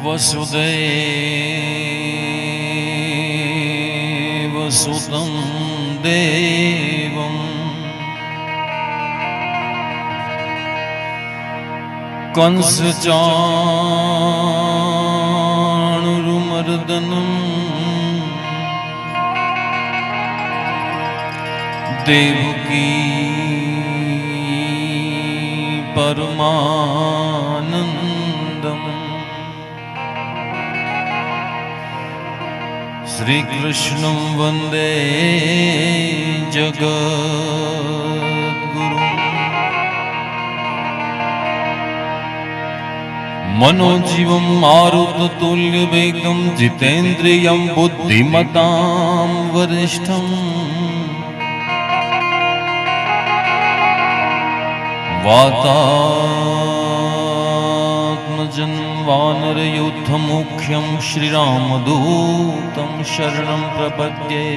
वसुदेवसुतं देवं कंसचाणूरमर्दनं देवकी परमानन्दम् श्री कृष्णं वन्दे जगद्गुरुं मनोजीवं मारुततुल्यवेगं जितेन्द्रियं बुद्धिमतां वरिष्ठं वातात्मजं वानरयूथमुख्यं श्रीरामदूतं शरणं प्रपद्ये।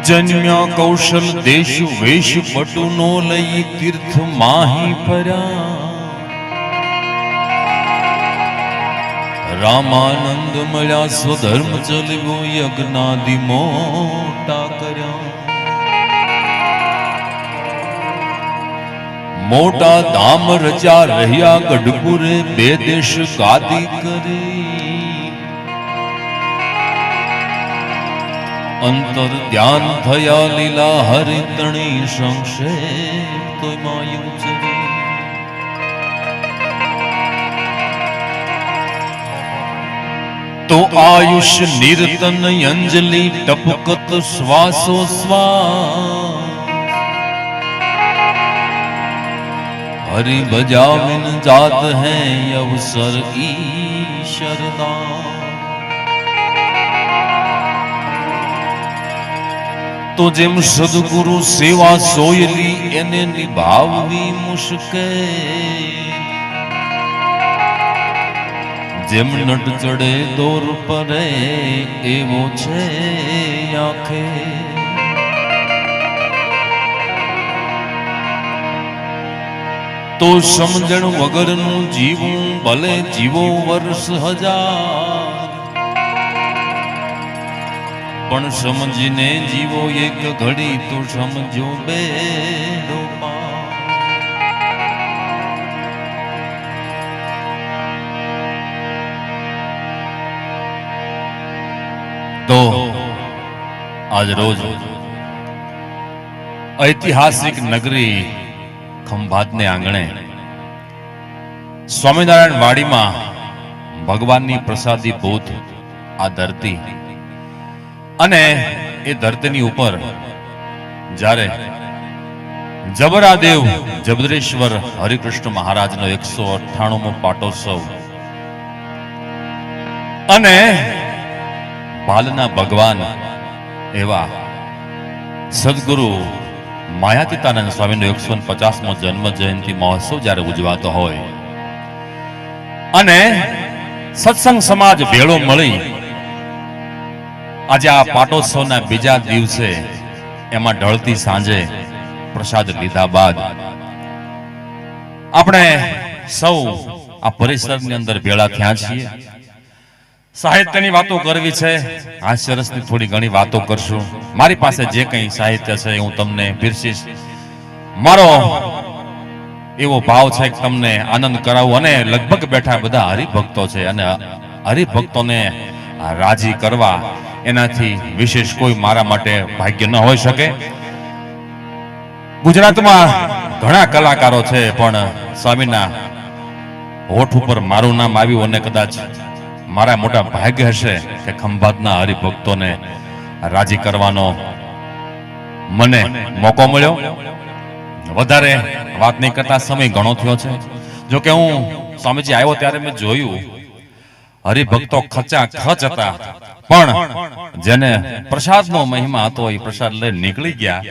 जन्म्या कौशल देशु वेश पटुनो लई तीर्थ माही पर्या रामानंद मळ्या स्वधर्म चलवो यज्ञादि मोटा कर्या मोटा धाम रचा रह्या गढ़पुरे बे देश गादी करे अंतर ध्यान थया लीला हरितणी संक्षेप तो मायू चरी तो आयुष निरतन अंजलि टपकत श्वासो श्वास हरि बजाविन जात हैं अवसर ईशरदा तो जेम सदगुरु सेवा सोयली एने निभाववी मुश्किल जेम नट चढ़े दौर परे एवो छे आखे तो समझण वगरनु जीवू भले जीवो वर्ष हजार पण समझीने जीवो एक घड़ी तो समझो बेड़ो पार। तो आज रोज ऐतिहासिक नगरी खंभात ने आंगणे स्वामीनारायण वाड़ी में भगवान नी प्रसादी भूत आ धरती अने ए धरती ऊपर जारे जबरादेव जबरेश्वर हरिकृष्ण महाराज नो 198मो पाटोत्सव अने बालना भगवान एवा सदगुरु मायातीतानंद स्वामी नो 150मो जन्म जयंती महोत्सव जયારે उजवातो होय अने सत्संग समाज भेळो मळी आज आ पाटोत्सवना बीजा दिवसे एमां ढळती सांजे प्रसाद लीधा बाद आपणे सौ आ परिसरनी अंदर भेळा थया छीए। साहित्यनी वातो करवी छे, हास्यरसनी थोड़ी घणी वातो करशुं। मारी पासे जे कंई साहित्य छे हूँ तमने पीरसीश। मारो एवो भाव छे के तमने आनंद करावुं अने लगभग बेठा बधा हरिभक्तो छे अने हरिभक्तोने राजी करवा एनाथी विशेष कोई मारा माटे भाग्य न होई शके। गुजरातमां घणा कलाकारो छे पण स्वामीना होठ उपर मारुं नाम आव्युं अने कदाच मारा मोटा भाग्य हशे के खंभातना हरिभक्तोने राजी करवानो मने मोको मळ्यो। वधारे वात नहीं करता समय घणो थयो छे। जो के हूँ स्वामीजी आव्यो त्यारे मैं जोयुं हरिभक्तो खचा खच हता पण जेने प्रसादनो महिमा हतो ए प्रसाद लई निकળી ગયા।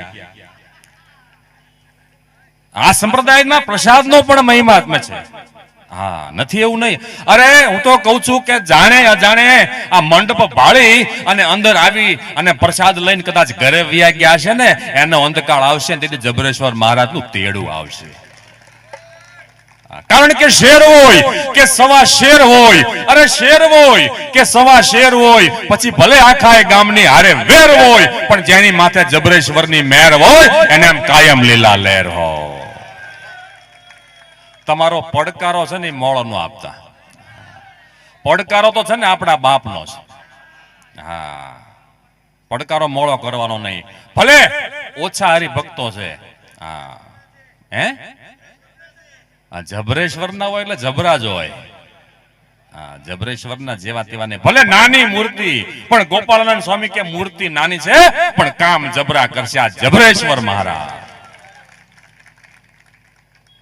आ संप्रदायना प्रसादनो पण महिमा आत्मा छे। हाँ नहीं एवं नहीं। अरे हूँ तो कहूं छूं के जाने अजाणे आ मंडप भाड़ी अने अंदर आवी अने प्रसाद लईने कदाच घरे व्या गया छे ने एनो अंधकाळ आवशे ने जबरेश्वर महाराज नु तेड़ू आवशे। કારણ કે શેર હોય કે સવા શેર હોય, અરે શેર હોય કે સવા શેર હોય, પછી ભલે આખા ગામની હારે વેર હોય, પણ જેની માથે જબરેશ્વરની મહેર હોય એને એમ કાયમ લીલા લહેર હોય. તમારો પડકારો છે ને મોળો નો આપતા, પડકારો તો છે ને આપણા બાપનો છે. હા, પડકારો મોળો કરવાનો નહીં, ભલે ઓછા હરિભક્તો છે. હા, હે જબરેશ્વર ના હોય એટલે જબરા જ હોય. હા, જબરેશ્વર ના જેવા તેવા ને ભલે નાની મૂર્તિ, પણ ગોપાળાનંદ સ્વામી કે મૂર્તિ નાની છે પણ કામ જબરા કરશે આ જબરેશ્વર મહારાજ.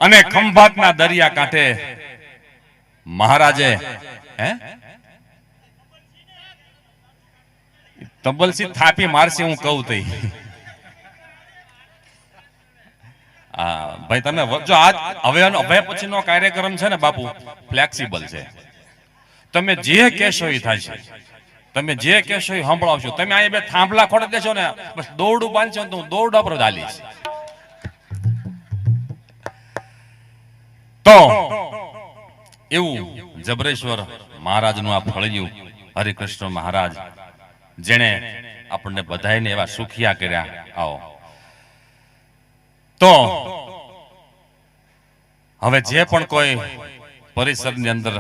અને ખંભાતના દરિયા કાંઠે મહારાજે તબલસી થાપી મારશે, હું કહું તઈ. ભાઈ તમે જો આજ હવે પછીનો કાર્યક્રમ છે ને બાપુ ફ્લેક્સિબલ છે. તમે જે કહેશો એ થાય છે, તમે જે કહેશો એ સંભળાવશો. તમે અહીંયા બે થાંભલા ખોડી દેશો ને બસ દોરડું બાંધશો તો હું દોરડા પર ચાલીશ. તો એવું જબરેશ્વર મહારાજનું આ ફળિયું હરિકૃષ્ણ મહારાજ જેણે આપણને બધાને એવા સુખિયા કર્યા. આવો તો હવે જે પણ કોઈ પરિસરની અંદર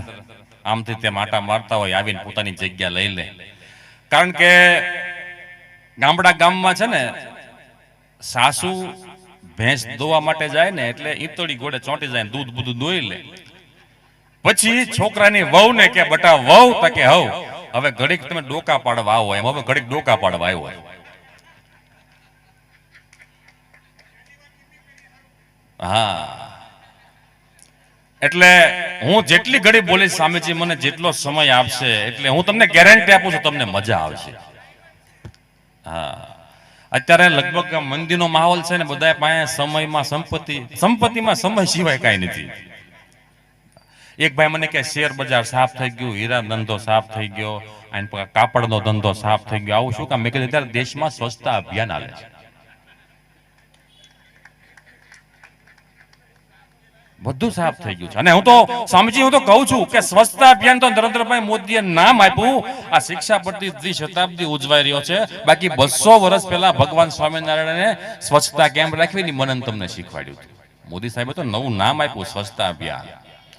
આમથી તે માટા મારતા હોય આવીને પોતાની જગ્યા લઈ લે. કારણ કે ગામમાં છે ને સાસુ ભેંસ દોવા માટે જાય ને એટલે ઈતોડી ઘોડે ચોંટી જાય, દૂધ બધું દોઈ લે. પછી છોકરાની વહુ ને કે બટા વહુ તકે હવ હવે ઘડીક તમે ડોકા પાડવા આવો, એમ હવે ઘડીક ડોકા પાડવા આવ્યો. હા, એટલે હું જેટલી ઘડી બોલીશ સ્વામીજી મને જેટલો સમય આપશે એટલે હું તમને ગેરંટી આપું છું તમને મજા આવશે. હા, અત્યારે લગભગ મંદીનો માહોલ છે ને બધા પાસે સમયમાં સંપત્તિમાં સમય સિવાય કાંઈ નથી. એક ભાઈ મને કે શેર બજાર સાફ થઈ ગયું, હીરા ધંધો સાફ થઈ ગયો, કાપડનો ધંધો સાફ થઈ ગયો. આવું શું કામ? મેં કીધું અત્યારે દેશમાં સ્વચ્છતા અભિયાન હાલે છે, બધું સાફ થઈ ગયું છે. અને હું તો સ્વામીજી હું તો કહું છું કે સ્વચ્છતા અભિયાન તો નરેન્દ્રભાઈ મોદીએ નામ આપ્યું, આ શિક્ષાપતિ દ્વિશતાબ્દી ઉજવાઈ રહ્યો છે. બાકી 200 વર્ષ પહેલા ભગવાન સ્વામિનારાયણે સ્વચ્છતા કેમ્પ રાખવી મને તમને શીખવાડ્યું હતું. મોદી સાહેબે તો નવું નામ આપ્યું સ્વચ્છતા અભિયાન.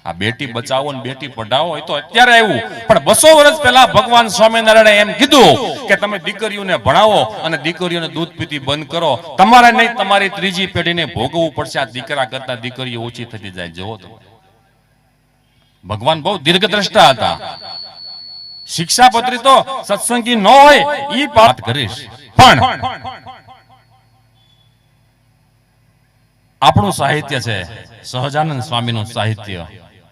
આ બેટી બચાવો અને બેટી પઢાઓ એ તો અત્યારે આવ્યું, પણ 200 વર્ષ પહેલા ભગવાન સ્વામિનારાયણે એમ કીધું કે તમે દીકરીઓને ભણાવો અને દીકરીઓને દૂધ પીતી બંધ કરો. તમારે નહીં, તમારી ત્રીજી પેઢીને ભોગવવું પડશે. આ દીકરા કરતા દીકરીઓ ઓછી થતી જાય. જુઓ તો ભગવાન બહુ દીર્ઘદ્રષ્ટા હતા. શિક્ષાપત્રી તો સત્સંગી ન હોય ઈ વાત કરીશ, પણ આપણું સાહિત્ય છે સહજાનંદ સ્વામીનું સાહિત્ય.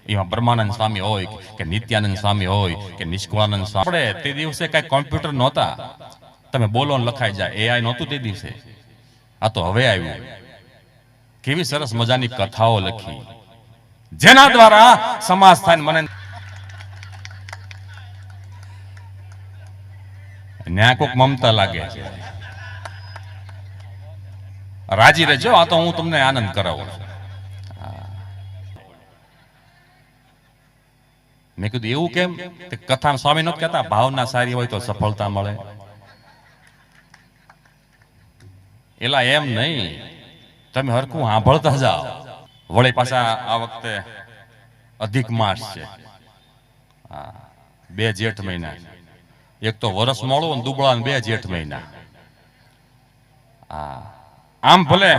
એમાં બ્રહ્માનંદ સ્વામી હોય કે નિત્યાનંદ સ્વામી હોય કે નિષ્કુળાનંદ સ્વામી. આપણે તે દિવસે કઈ કોમ્પ્યુટર નહોતા, તમે બોલો લખાઈ જાય, એઆઈ નહોતું તે દિવસે. આ તો હવે આવ્યું. કેવી સરસ મજાની કથાઓ લખી જેના દ્વારા સમાજ થાય. મને ન્યા કોક મમતા લાગે છે. રાજી રહેજો, આ તો હું તમને આનંદ કરાવું. મેં કીધું એવું કેમ? કથા સ્વામી નહોતા કહેતા ભાવના સારી હોય તો સફળતા મળે. એલા એમ નહીં, તમે હરખું સાંભળતા જાઓ. વળી પાછા આ વખતે અધિક માસ છે. હા, 2 જેઠ મહિના. એક તો વરસ મોડું અને દુબળા 2 જેઠ મહિના. હા, આમ ભલે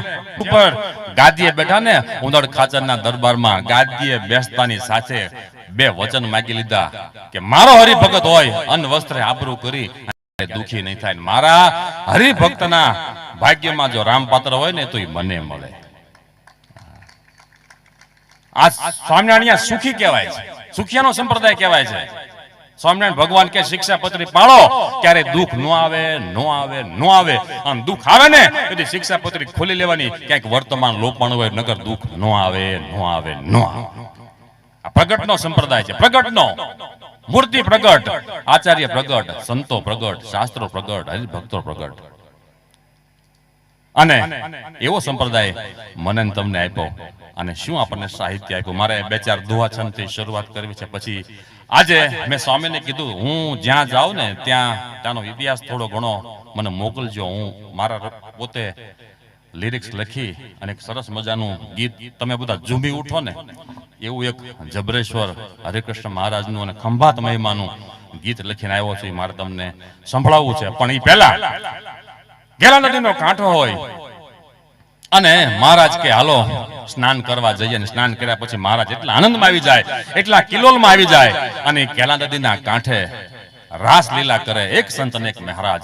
ઉપર ગાદીએ બેઠા ને ઉંદર ખાચરના દરબારમાં ગાદીએ બેસતાની સાથે 2 વચન માગી લીધા કે મારો હરિભગત હોય અન્ન વસ્ત્રે આબરૂ કરી દુખી નહીં થાય. મારા હરિભક્તના ભાગ્યમાં જો રામપાત્ર હોય ને તો એ મને મળે. આ સ્વામિનારાયણ સુખી કહેવાય છે, સુખિયાનો સંપ્રદાય કહેવાય છે. સ્વામિનારાયણ ભગવાન કે શિક્ષાપત્રી પાળો, ક્યારે દુઃખ નો આવે, નો આવે, નો આવે. આમ દુઃખ આવે ને એટલે શિક્ષાપત્રી ખોલી લેવાની, ક્યાંક વર્તમાન લોપાણ હોય નગર દુઃખ નો આવે, નો આવે, નો આવે. આ પ્રગટનો સંપ્રદાય છે, પ્રગટનો. મૂર્તિ પ્રગટ, આચાર્ય પ્રગટ, સંતો પ્રગટ, શાસ્ત્રો પ્રગટ, હરિભક્તો પ્રગટ. અને એવો સંપ્રદાય મને તમને આપ્યો. અને શું આપણને સાહિત્ય આપ્યું. મારે 2-4 દુહા છંદથી શરૂઆત કરવી છે. પછી આજે મેં સ્વામીને કીધું હું જ્યાં જાઉં ને ત્યાંનો ઇતિહાસ થોડો ઘણો મને મોકલજો. હું મારા પોતે લિરિક્સ લખી અને એક સરસ મજાનું ગીત તમે બધા ઝૂમી ઉઠો ને એવું એક જબરેશ્વર હરિકૃષ્ણ મહારાજનું અને ખંભાત મહિમાનું ગીત લખીને આવ્યો છું. મારે તમને સંભળાવવું છે. પણ એ પહેલા ગેલા નદીનો કાંઠો હોય અને મહારાજ કે હાલો સ્નાન કરવા જઈએ. ને સ્નાન કર્યા પછી મહારાજ એટલા આનંદમાં આવી જાય, એટલા કિલોલમાં આવી જાય અને ગેલા નદીના કાંઠે રાસ લીલા કરે. એક સંત અને એક મહારાજ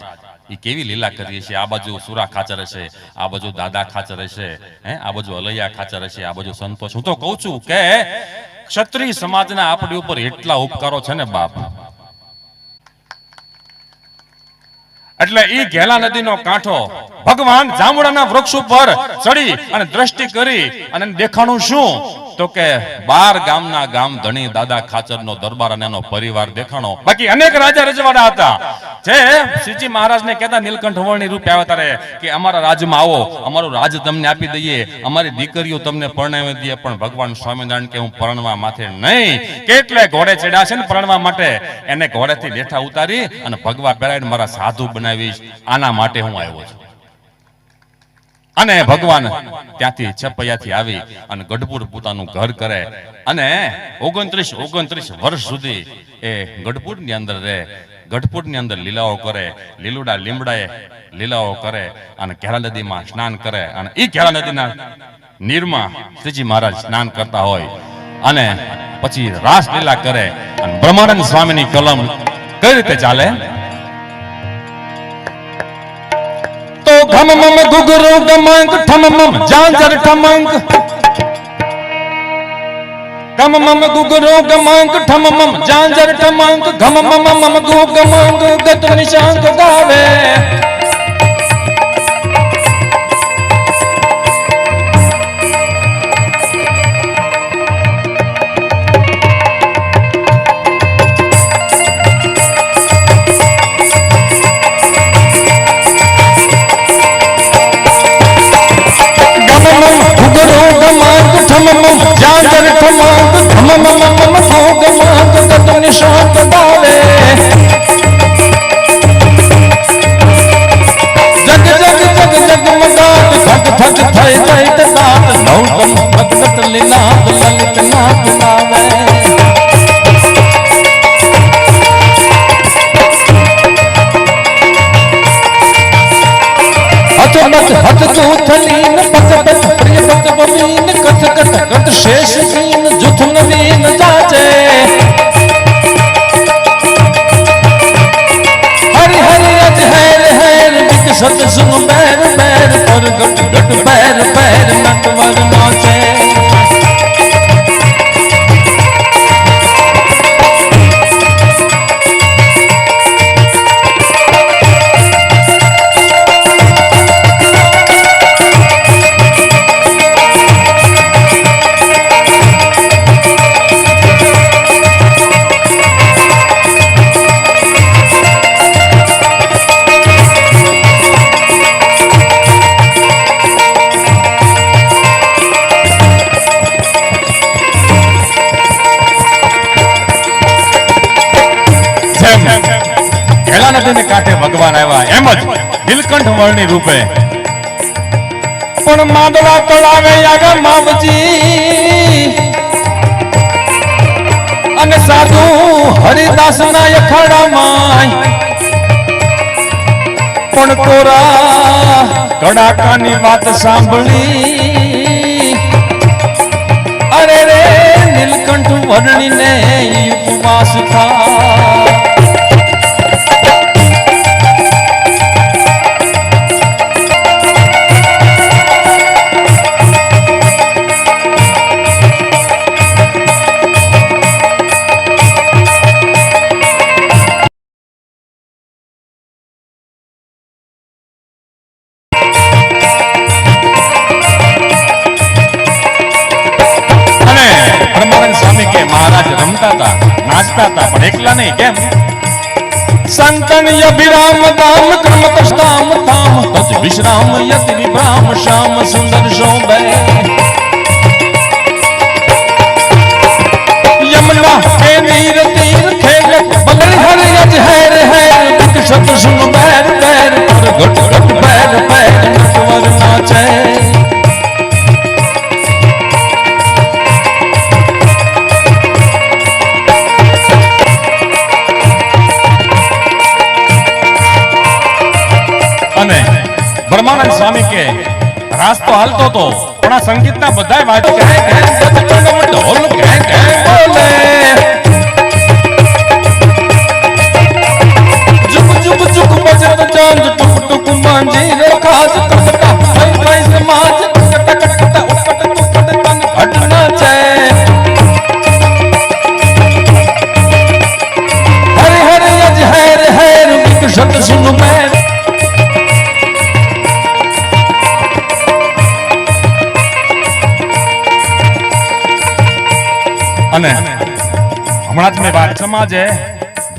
એ કેવી લીલા કરીએ છીએ. આ બાજુ સુરા ખાચર હશે, આ બાજુ દાદા ખાચર હશે, આ બાજુ અલૈયા ખાચર હશે, આ બાજુ સંતોષ. હું તો કહું છું કે ક્ષત્રિય સમાજના આપણી ઉપર એટલા ઉપકારો છે ને બાપ. એટલે ઈ ગેલા નદીનો કાંઠો ભગવાન જાંબુડાના વૃક્ષ ઉપર ચડી અને દ્રષ્ટિ કરી અને દેખાણું શું તો કે 12 ગામના ગામ ધણી દાદા ખાચરનો દરબાર અને એનો પરિવાર દેખાણો. બાકી અનેક રાજા રજવાડા હતા જે શ્રીજી મહારાજને કહેતા નીલકંઠ વળની રૂપે આવ્યા તારે કે અમારા રાજમાં આવો, અમારું રાજ તમને આપી દઈએ, અમારી દીકરીઓ તમને પરણાવી દઈએ. પણ ભગવાન સ્વામિનારાયણ કે હું પરણવા માથે નહીં. કેટલે ઘોડે ચડ્યા છે ને પરણવા માટે, એને ઘોડેથી બેઠા ઉતારી અને ભગવા પહેરાવીને મારા સાધુ બનાવીશ. આના માટે હું આવ્યો છું. અને ભગવાન ત્યાંથી છપૈયાથી આવી અને ગઢપુર પોતાનું ઘર કરે અને 29 વર્ષ સુધી એ ગઢપુરની અંદર રહે. ગઢપુરની અંદર લીલાઓ કરે, લીલુડા લીમડાએ લીલાઓ કરે અને ઘેરા નદીમાં સ્નાન કરે. અને એ ઘેરા નદીના નીરમાં શ્રીજી મહારાજ સ્નાન કરતા હોય અને પછી રાસ લીલા કરે. અને બ્રહ્માનંદ સ્વામીની કલમ કઈ રીતે ચાલે તો ઘમ મમ ગુગરુ ગમાંગ ઠમ મમ જાંજર ઠમાંગ, ગમ મમ ગુગરુ ગમાંગ ઠમ મમ જાંજર ઠમાંગ, ઘમ મમ મમ ગુ ગમાંગ ગત નિશાંગ ગાવે. ભગવાન આવ્યા એમ જ નીલકંઠ વર્ણની રૂપે. પણ માંડવા તળાવે આવ્યા માવજી અને સાધુ હરિદાસ ના અખાડામાં પણ કોરા કડાકાની વાત સાંભળી. અરે રે નીલકંઠ વર્ણિને ઉપવાસ થા. પણ એકલા નહીં કેમ સંતન અભિરામ દામ કર્મ કષ્ટામ તામ તજ વિશ્રામ યતિ વિભ્રામ શ્યામ સુંદર શોભે. અને બ્રહ્માનંદ સ્વામી કે રાસ તો હાલતો તો પણ આ સંગીતના બધાય વાદ ઢોલ બોલે જુગ જુગ જુગ બજત ચાંદ ટુક ટુક માંજી રે ખાસ કટકા ભાઈ ભાઈ સમાજ કટકટ ઉપટ ઉપટ કન ઘટના છે હરે હરે અજ હેર હેર વિકસત સુન મેં અને હમણાં જ મેં વાત સમાજે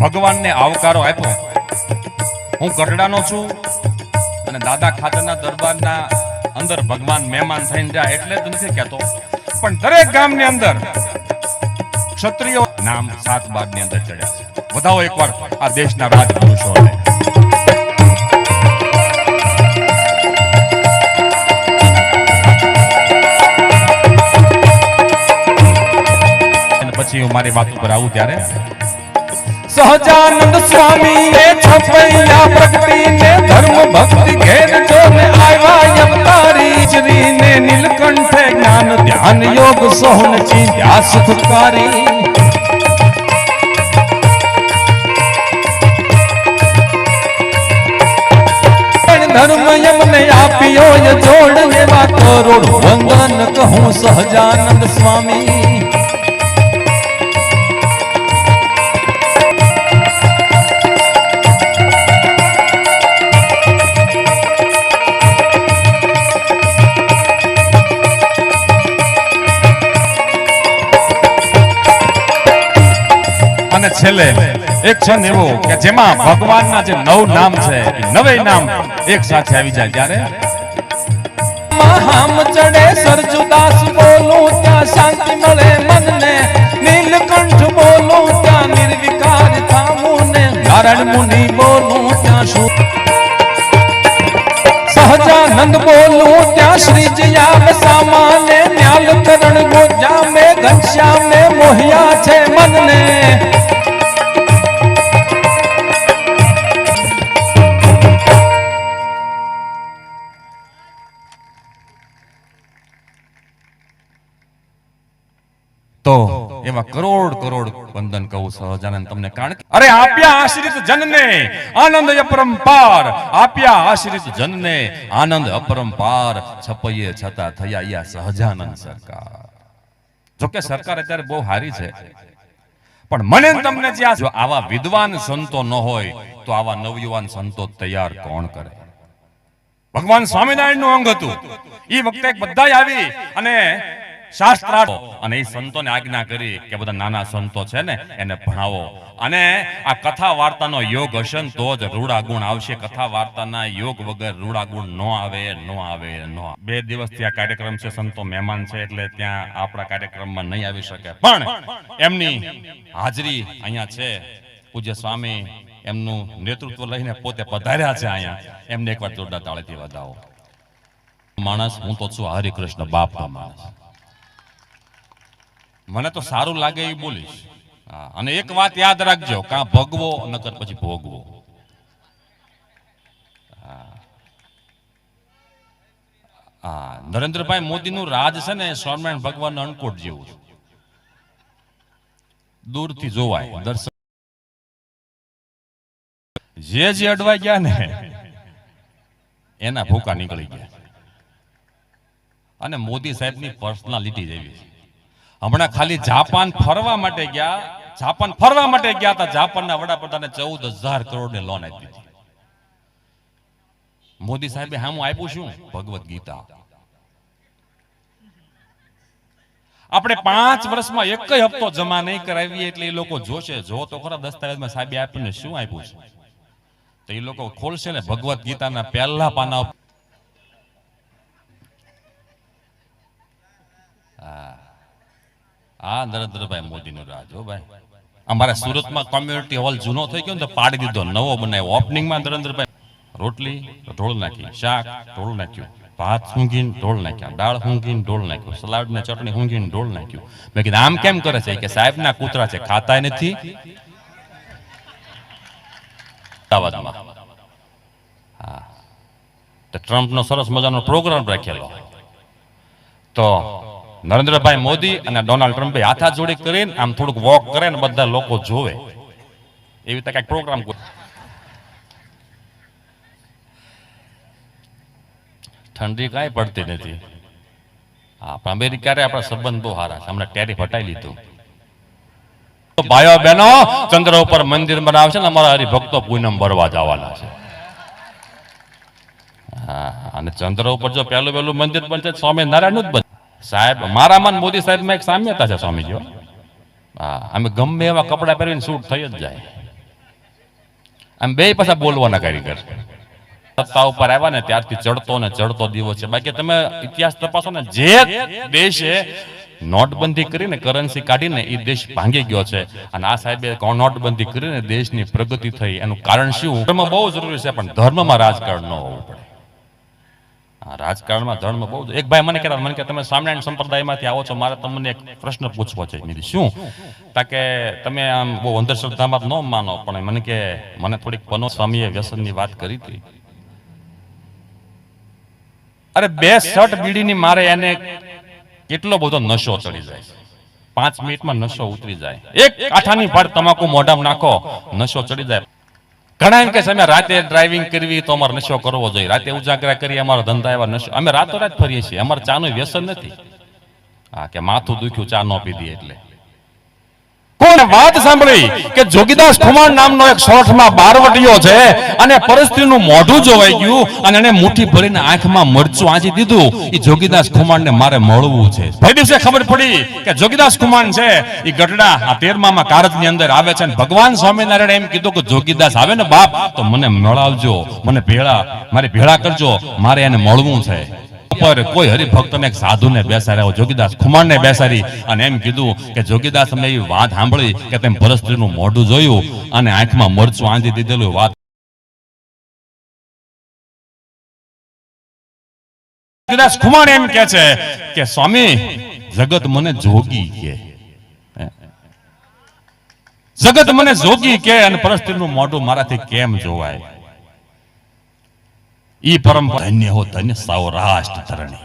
ભગવાનને આવકારો આપ્યો. હું ગઢડાનો છું અને દાદા ખાતરના દરબારના અંદર ભગવાન મહેમાન થઈને જાય એટલે જ નથી કહેતો, પણ દરેક ગામની અંદર ક્ષત્રિયો નામ 7/12 ની અંદર ચડ્યા છે. વધાવો એકવાર આ દેશના રાજપુરુષોને. પછી હું મારી વાત ઉપર આવું ત્યારે સહજાનંદ સ્વામી એ છપૈયા પ્રગટીને ધર્મ ભક્તિ ઘેર જોને આવ્યા અવતારી શ્રીને નીલકંઠે જ્ઞાન ધ્યાન યોગ સોહન ચીંધ્યા સુખકારી ધર્મ એમને આપ્યો જોડ એવા કરોડ વંદન કહું સહજાનંદ સ્વામી. છેલ્લે એક ક્ષણ એવો કે જેમાં ભગવાનના જે 9 નામ છે એ 9 નામ એક સાથે આવી જાય ત્યારે મહામ ચડે સરજુદાસ બોલું ત્યાં શાંતિ મળે મનને, નીલકંઠ બોલું ત્યાં નિર્વિકાર થામું ને, નારાયણ મુનિ બોલું ત્યાં શું સહજાનંદ બોલું ત્યાં શ્રીજી આવે સામાને, ન્યાલ કરણ ગોજા મે ઘનશ્યામ ને મોહિયા છે મનને. તો એવા કરોડ કરોડ વંદન કહું સહજાનંદ તમને, કારણ કે અરે આપ્યા આશ્રિત જનને આનંદ અપરંપાર, આપ્યા આશ્રિત જનને આનંદ અપરંપાર, છપૈયે છતાં થયા યા સહજાનંદ સરકાર. જોકે સરકાર અત્યારે બહુ હારી છે, પણ મને તમને જ્યાં જો આવા વિદ્વાન સંતો ન હોય તો આવા નવયુવાન સંતો તૈયાર કોણ કરે? ભગવાન સ્વામિનારાયણ નું અંગ હતું. એ વખતે બધા આવી અને શાસ્ત્રાર્થો અને એ સંતોને આજ્ઞા કરી કે બધા નાના સંતો છે ને એને ભણાવો, અને આ કથા વાર્તાનો યોગ હશે ને તો જ રૂડા ગુણ આવશે. કથા વાર્તાના યોગ વગર રૂડા ગુણ નો આવે. 2 દિવસથી આ કાર્યક્રમ છે, સંતો મહેમાન છે એટલે ત્યાં આપણા કાર્યક્રમમાં નહીં આવી શકે, પણ એમની હાજરી અહીંયા છે. પૂજ્ય સ્વામી એમનું નેતૃત્વ લઈને પોતે પધાર્યા છે અહીંયા, એમને એકવાર જોરદાર તાળીથી વધાવો. માણસ હું તો છું હરિકૃષ્ણ બાપનો માણસ, મને તો સારું લાગે એ બોલીશ. અને એક વાત યાદ રાખજો, કાં ભગવો નકર પછી ભોગવો. નરેન્દ્રભાઈ મોદીનું રાજ છે ને સ્વામિનારાયણ ભગવાન અણકોટ જેવું છે, દૂરથી જોવાય. દર્શન જે અડવાઈ ગયા ને એના ભૂકા નીકળી ગયા. અને મોદી સાહેબની પર્સનાલિટી જેવી છે. હમણાં ખાલી જાપાન ફરવા માટે ગયા હતા. જાપાનના વડાપ્રધાને 14,000 કરોડની લોન આપી દીધી. મોદી સાહેબે હામું આપ્યું શું? ભગવદ ગીતા. આપણે 5 વર્ષમાં એક હપ્તો જમા નહીં કરાવીએ એટલે એ લોકો જોશે. જો તો ખરા દસ્તાવેજમાં સાહેબે આપણને શું આપ્યું છે, તો એ લોકો ખોલશે ને ભગવદ ગીતાના પહેલા પાના. નરેન્દ્રભાઈ મોદીનું રાજ. હો ભાઈ, અમારા સુરતમાં કોમ્યુનિટી હોલ જૂનો થઈ ગયો ને તો પાડી દીધો, નવો બનાવ્યો. ઓપનિંગમાં નરેન્દ્રભાઈ રોટલી ઢોળ નાખી, શાક ઢોળ નાખ્યું, ભાત ઊંઘીને ઢોળ નાખ્યા, દાળ ઊંઘીને ઢોળ નાખ્યું, સલાડ ને ચટણી ઊંઘીને ઢોળ નાખ્યું. મેં કીધું આમ કેમ કરે છે? કે સાહેબ ના કૂતરા છે, ખાતા નથી. ટ્રમ્પનો સરસ મજાનો પ્રોગ્રામ રાખેલો, તો નરેન્દ્રભાઈ મોદી અને ડોનાલ્ડ ટ્રમ્પે હાથાજોડી કરીને આમ થોડુંક વોક કરે ને બધા લોકો જોવે, એવી રીતે કઈક પ્રોગ્રામ. ઠંડી કાંઈ પડતી નથી. અમેરિકાએ આપણા સંબંધ બહુ સારા છે, હમણાં ટેરિફ હટાવી લીધું. ભાઈઓ બહેનો, ચંદ્ર ઉપર મંદિર બનાવશે ને અમારા હરિભક્તો પૂનમ ભરવા જવાના છે. અને ચંદ્ર ઉપર જો પહેલું મંદિર બનશે સ્વામિનારાયણ નું જ બનશે. સાહેબ મારામાં મોદી સાહેબમાં એક સામ્યતા છે સ્વામીજી. અમે ગમે એવા કપડા પહેરીને શૂટ થઈ જ જાય. આમ બે પાછા બોલવાના કારીગર. સત્તા ઉપર આવ્યા ને ત્યારથી ચડતો દિવસ છે. બાકી તમે ઇતિહાસ તપાસો ને, જે દેશે નોટબંધી કરીને કરન્સી કાઢીને એ દેશ ભાંગી ગયો છે. અને આ સાહેબે નોટબંધી કરીને દેશની પ્રગતિ થઈ. એનું કારણ શું? ધર્મ બહુ જરૂરી છે, પણ ધર્મમાં રાજકારણ ન હોવું પડે. રાજકારણમાં ધર્મ બહુ. એક ભાઈ મને કહેતા, મને કે તમે સ્વામિનારાયણ સંપ્રદાયમાંથી આવો છો, મારે તમને એક પ્રશ્ન પૂછવો છે. શું? તાકે તમે આમ બહુ અંધશ્રદ્ધામાં ન માનો, પણ મને કે મને થોડીક પનો સ્વામીએ વ્યસનની વાત કરી હતી. અરે 2 શર્ટ બીડીની મારે એને કેટલો બધો નશો ચડી જાય, 5 મિનિટમાં નશો ઉતરી જાય. એક કાંઠાની ભાર તમાકુ મોઢામાં નાખો, નશો ચડી જાય. ઘણા એમ કે છે અમે રાતે ડ્રાઇવિંગ કરવી તો અમારે નશો કરવો જોઈએ, રાતે ઉજાગરા કરી અમારા ધંધા એવા નશો. અમે રાતોરાત ફરીએ છીએ, અમારે ચાનું વ્યસન નથી. કે માથું દુખ્યું ચા ન પીધી એટલે. કોણ વાત સાંભળી કે જોગીદાસ ખુમાણ નામનો એક શોર્ટમાં બારવટીયો છે, અને પરિસ્થિતિનું મોઢું જોવાઈ ગયું અને એને મુઠ્ઠી ભરીને આંખમાં મરચું આંચી દીધું. એ જોગીદાસ ખુમાણને મારે મળવું છે. ભાઈ દિવસે ખબર પડી કે જોગીદાસ ખુમાણ છે એ ગઢડા આ 13મા કારજની અંદર આવે છે. ભગવાન સ્વામિનારાયણ એમ કીધું કે જોગીદાસ આવે ને બાપ તો મને મળાવજો, મને મારે ભેળા કરજો, મારે એને મળવું છે. પર કોઈ હરિભક્તને એક સાધુને બેસાડ્યો, જોગીદાસ ખુમાણને બેસાડી અને એમ કીધું કે જોગીદાસ અમને એવી વાત સાંભળી કે તેમ પરસ્ત્રીનું મોઢું જોયું અને આંખમાં મરચું આંધી દીધેલું. વાત જોગીદાસ ખુમાણ એમ કે છે કે સ્વામી જગત મને જોગી કે, જગત મને જોગી કે, અને પરસ્ત્રીનું મોઢું મારાથી કેમ જોવાય? ઈ પરંપરા ધન્ય હો ધન્ય સૌરાષ્ટ્ર ધરણી.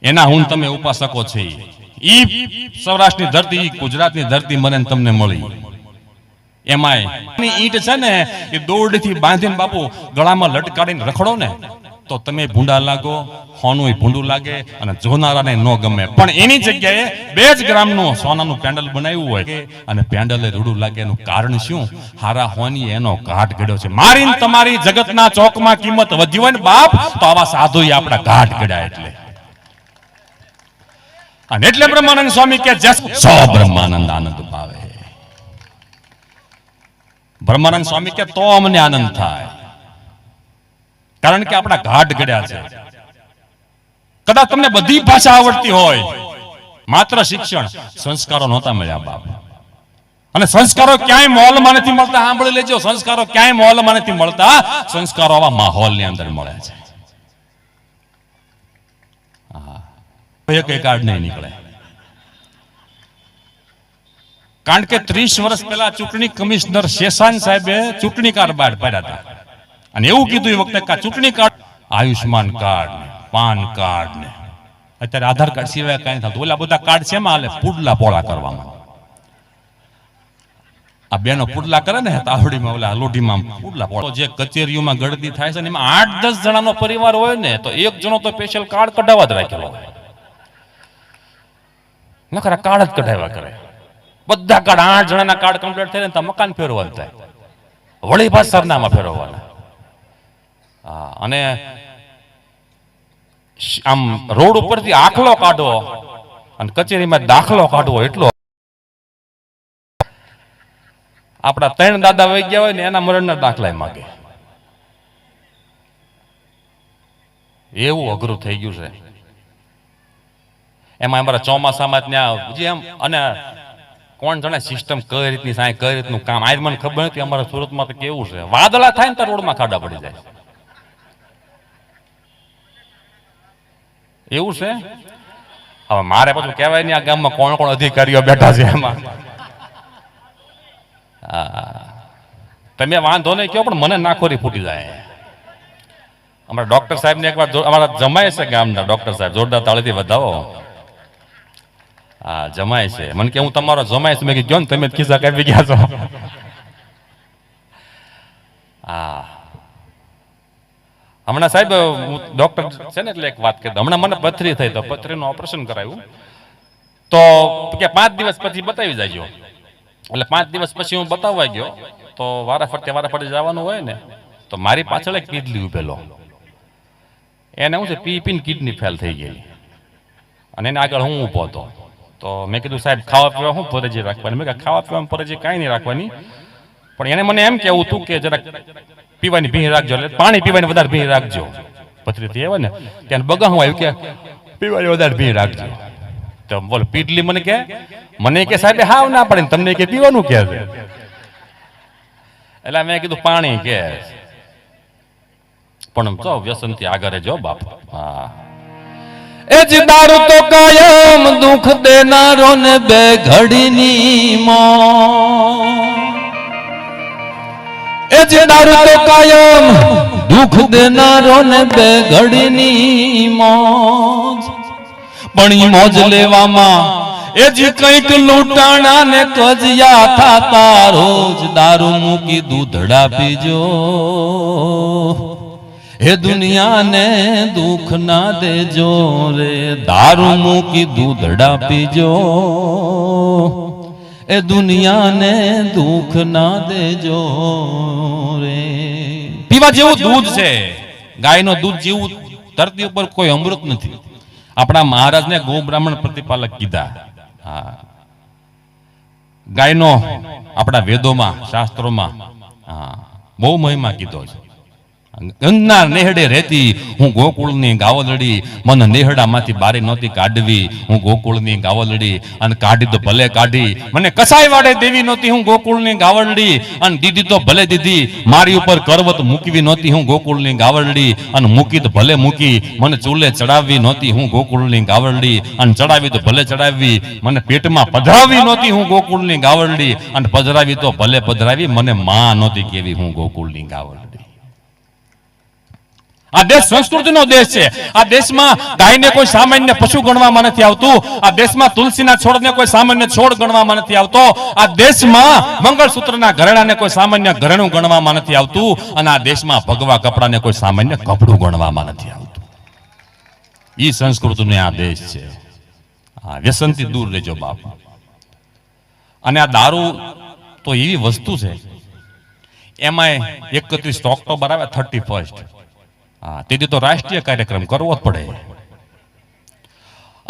એના હું તમે ઉપાસકો છે. ઈ સૌરાષ્ટ્રની ધરતી, ગુજરાતની ધરતી મને તમને મળી. એમાંય ઈંટ છે ને એ દોરડીથી બાંધીને બાપુ ગળામાં લટકાડીને રખડો ને તો તમે ભૂંડા લાગો, હોનું ભૂંડું લાગે અને જોનારાને ન ગમે. પણ એની જગ્યાએ 2 જ ગ્રામનું સોનાનું પેન્ડલ બનાવ્યું હોય અને પેન્ડલે રૂડું લાગે. એનું કારણ શું? હારા હોની એનો ઘાટ ગડ્યો છે. મારી તમારી જગતના ચોકમાં કિંમત વધી હોય ને બાપ તો આવા સાધુ આપણા ઘાટ ગડ્યા. એટલે બ્રહ્માનંદ સ્વામી કે સો બ્રહ્માનંદ આનંદ પાવે. બ્રહ્માનંદ સ્વામી કે તો અમને આનંદ થાય, કારણ કે આપણા ઘાટ ગડ્યા છે. કદાચ તમને બધી ભાષા આવડતી હોય, માત્ર શિક્ષણ, સંસ્કારો નહોતા મળ્યા બાપ. અને સંસ્કારો ક્યાંય મોલમાં નથી મળતા. સાંભળી લેજો, સંસ્કારો ક્યાંય મોલમાં નથી મળતા. સંસ્કારો આવા માહોલની અંદર મળે છે. એક કાર્ડ નહીં નીકળે. કારણ કે 30 વર્ષ પહેલા ચૂંટણી કમિશનર શેષાન સાહેબે ચૂંટણી કાર્ડ બહાર પાડ્યા હતા અને એવું કીધું એ વખતે કે ચૂંટણી card, Ayushman card, PAN card ને અત્યારે આધાર કાર્ડ સિવાય કઈ થતું. ઓલા બધા કાર્ડ શેમાં હાલે? પુડલા પોળા કરવામાં. આ બેનો પુડલા કરે ને તાવડીમાં, ઓલા લોઢીમાં પુડલા પોળા. જે કચેરીઓમાં ગળદી થાય છે ને એમાં 8-10 જણાનો પરિવાર હોય ને તો એક જણો તો સ્પેશિયલ કાર્ડ કઢાવવા જ રાખેલો હોય. નખરા કાર્ડ જ કઢાવ્યા કરે. બધા કાર્ડ 8 જણાના કાર્ડ કમ્પ્લીટ થાય ને તો મકાન ફેરવવાનું થાય, વળી પાછ સરનામા ફેરવવાના. અને આમ રોડ ઉપરથી આખલો કાઢવો અને કચેરીમાં દાખલો કાઢવો એટલો. આપડા 3 દાદા વહી ગયા હોય ને એના મરણના દાખલા માંગે. એવું અઘરું થઈ ગયું છે. એમાં અમારા ચોમાસામાં ત્યાં એમ અને કોણ જાણે સિસ્ટમ કઈ રીતની સાંય કઈ રીતનું કામ. આજ મને ખબર નથી અમારા સુરતમાં તો કેવું છે, વાદળા થાય ને તો રોડમાં ખાડા પડી જાય. એવું છે. હવે મારે પાછું કહેવાય નહીં આ ગામમાં કોણ કોણ અધિકારીઓ બેઠા છે એમાં. તમે વાંધો નહીં કહો પણ મને નાખોરી ફૂટી જાય. અમારા ડોક્ટર સાહેબ ને એકવાર અમારા જમાય છે ગામના ડોક્ટર સાહેબ જોરદાર તાળીથી વધાવો. હા જમાય છે. મને કે હું તમારો જમાય છે. મેં કીધું તમે ખિસ્સા કાપી ગયા છો. હા હમણાં સાહેબ ડોક્ટર છે ને એટલે એક વાત કરી હમણાં મને પથરી થઈ તો પથરીનું ઓપરેશન કરાવ્યું તો કે 5 દિવસ પછી બતાવી જાયજો. એટલે 5 દિવસ પછી હું બતાવવા ગયો તો વારા ફરતે જવાનું હોય ને તો મારી પાછળ એક કિડની ઉભેલો. એને શું છે પી પીને કિડની ફેલ થઈ ગયેલી અને એને આગળ હું ઊભો હતો. તો મેં કીધું સાહેબ ખાવા પીવા શું ફરજી રાખવાની? મેં કહ્યું ખાવા પીવામાં ફરજી કાંઈ નહીં રાખવાની, પણ એને મને એમ કહેવું હતું કે જરાક પીવાની ભીંગ રાખજો, એટલે પાણી પીવાની વધારે ભીંગ રાખજો. પથરીથી આવે ને ત્યાં બગા હું આવ્યું કે પીવાની વધારે ભીંગ રાખજો. તો બોલ પીટલી મને કે સાહેબ હાવ ના પડે તમને કે પીવાનું કે છે. એટલે મેં કીધું પાણી કે પણ જો વ્યસનથી આગળ જો બાપ. હા એ જ દારૂ તો કાયમ દુઃખ દેનારો ને બે ઘડીની મોત. એ જ દારૂ તો કાયમ દુઃખ દેનારો ને બે ઘડીની મોત. પણ ઈ મોજ લેવામાં એ જ કંઈક લૂંટાણા ને કજિયા થાતા રોજ દારૂ મૂકી દૂધડા પીજો. હે દુનિયાને દુઃખ ના દેજો રે દારૂ મૂકી દૂધડા પીજો. એ દુનિયાને દુઃખ ના દેજો રે. પીવા જેવું દૂધ છે, ગાયનો દૂધ જેવું ધરતી ઉપર કોઈ અમૃત નથી. આપણા મહારાજને ગો બ્રાહ્મણ પ્રતિપાલક કીધા. હા ગાયનો આપણા વેદોમાં શાસ્ત્રોમાં હા બહુ મહિમા કીધો છે. ગંગના નેહડે રહેતી હું ગોકુળની ગાવલડી, મને નેહડામાંથી બારી નહોતી કાઢવી હું ગોકુળની ગાવલડી, અને કાઢી તો ભલે કાઢી મને કસાઈ વાડે દેવી નહોતી હું ગોકુળની ગાવલડી, અને દીધી તો ભલે દીધી મારી ઉપર કરવત મૂકવી નહોતી હું ગોકુળની ગાવલડી, અને મૂકી તો ભલે મૂકી મને ચૂલે ચડાવવી નહોતી હું ગોકુળની ગાવલડી, અને ચડાવી તો ભલે ચડાવવી મને પેટમાં પધરાવી નહોતી હું ગોકુળની ગાવલડી, અને પધરાવી તો ભલે પધરાવી મને માં નહોતી કેવી હું ગોકુળની ગાવલડી. આ દેશ સંસ્કૃતિનો દેશ છે. આ દેશમાં ગાયને કોઈ સામાન્ય પશુ ગણવામાં નથી આવતું. આ દેશમાં તુલસીના છોડને કોઈ સામાન્ય છોડ ગણવામાં નથી આવતો. આ દેશમાં મંગળસૂત્રના ઘરેણાને કોઈ સામાન્ય ઘરેણું ગણવામાં નથી આવતું, અને આ દેશમાં ભગવા કપડાને કોઈ સામાન્ય કપડું ગણવામાં નથી આવતું. ઈ સંસ્કૃતિનો આ દેશ છે. આ વ્યસનથી દૂર રહેજો બાપ. અને આ દારૂ તો એવી વસ્તુ છે, એમાં 31 ઓક્ટોબર આવે 31st, હા તેથી તો રાષ્ટ્રીય કાર્યક્રમ કરવો જ પડે.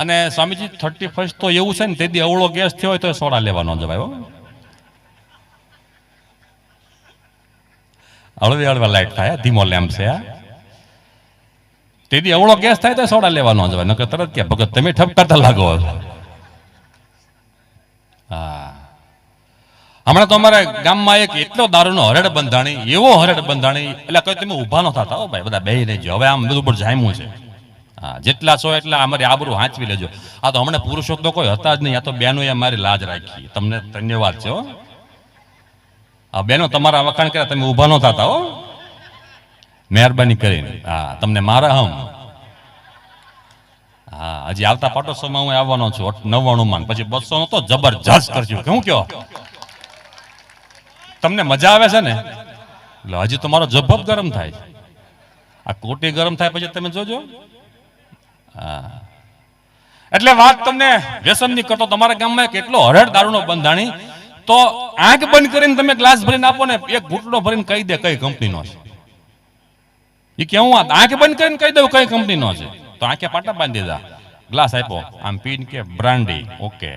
અને સ્વામીજી 31st તો એવું છે ને તેથી અવળો ગેસ થયો હોય તો સોડા લેવાનો જવાય. હળવે હળવે લાઈટ થાય, ધીમો લેમ્પ છે. તેથી અવળો ગેસ થાય તો સોડા લેવાનો જવાય, નકર તરત કે ભગત તમે ઠપકારતા લાગો. હા હમણાં તો અમારા ગામમાં એક એટલો દારૂનો હરેડ બંધાણી, એવો હરેડ બંધાણી, એટલે કઈ તમે ઉભા ન થતા હો ભાઈ, બધા બેહી રહેજો. હવે આમ બધું પર જામ્યું છે. હા જેટલા છો એટલા અમારી આબરૂ હાંચવી લેજો. આ તો હમણાં પુરુષો તો કોઈ હતા જ નહીં, આ તો બહેનોએ મારી લાજ રાખી. તમને ધન્યવાદ છે હો. આ બહેનો તમારા વખાણ કર્યા, તમે ઉભા ન થતા હો, મહેરબાની કરીને. હા તમને મારા હમ. હા હજી આવતા પાટોત્સવમાં હું આવવાનો છું 99 માં, પછી 200 નો તો જબરજસ્ત કરજો. કેવું કયો તમને મજા આવે છે ને? એટલે હજી તો મારો જભબ ગરમ થાય, આ કોટી ગરમ થાય પછી તમે જોજો. હા એટલે વાત તમને વ્યસન ની કરતો તમારા ગામમાં કેટલો હરેડ દારૂનો બંધાણી, તો આંખ બંધ કરીને તમે ગ્લાસ ભરીને આપો ને, એક ઘૂંટડો ભરીને કહી દે કઈ કંપનીનો છે. એ કેવું આંખ બંધ કરીને કહી દઉં કઈ કંપનીનો છે, તો આંખે પાટા બાંધી દીધા. ગ્લાસ આપ્યો આમ પીને કે બ્રાન્ડી, ઓકે.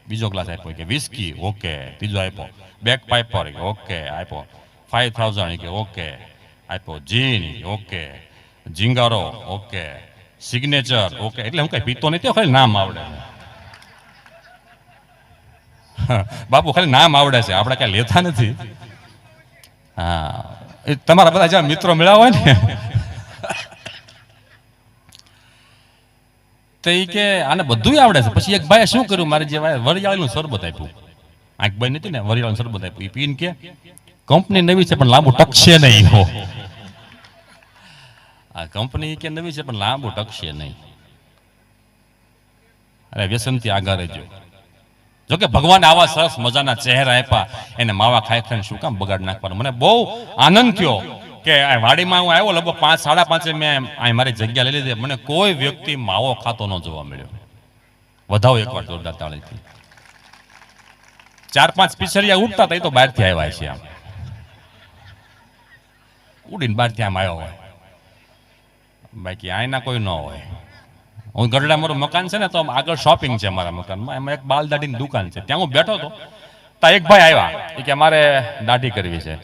બીજો ગ્લાસ આપ્યો કે વિસ્કી, ઓકે. ત્રીજો આપ્યો બેક પાઇપર, ઓકે આપ્યો. 5000 કે ઓકે આપ્યો. જીન ઓકે. ઝીંગારો ઓકે. Signature okay. એટલે હું કઈ પીતો નથી, ખાલી નામ આવડે બાપુ, ખાલી નામ આવડે છે, આપણે કઈ લેતા નથી. હા એ તમારા બધા જ્યાં મિત્રો મળ્યા હોય ને તો એ કે આને બધું આવડે છે. પછી એક ભાઈ શું કર્યું, મારે જે વરિયાળીનું શરબત આપ્યું, આંખ ભાઈ નથી ને, વરિયાળીનું શરબત આપ્યું. એ પીને કે કંપની નવી છે પણ લાંબુ ટકશે નહીં. આ કંપની કે નવી છે પણ લાંબુ ટકશે નહીં. અરે વ્યસનથી આગળ રહેજો. જોકે ભગવાન આવા સરસ મજાના ચહેરા આપ્યા, એને માવા ખાઈ ખાઈને શું કામ બગાડ નાખવાનો. મને બહુ આનંદ થયો કે આ વાડીમાં હું આવ્યો, લગભગ 5, 5:30 મેં અહીં મારી જગ્યા લઈ લીધી. મને કોઈ વ્યક્તિ માવો ખાતો ન જોવા મળ્યો. વધાવો એકવાર જોરદાર તાળીથી. 4-5 પીછડિયા ઉડતા હતા, એ તો બહારથી આવ્યા છે. આમ ઉડીને બહારથી આમ આવ્યો હોય, બાકી આયના કોઈ ન હોય. હું ગઢડા મારું મકાન છે ને, તો આગળ શોપિંગ છે મારા મકાનમાં, એમાં એક બાલ દાઢીની દુકાન છે. ત્યાં હું બેઠો હતો, ત્યાં એક ભાઈ આવ્યા, એ કે મારે દાઢી કરવી છે.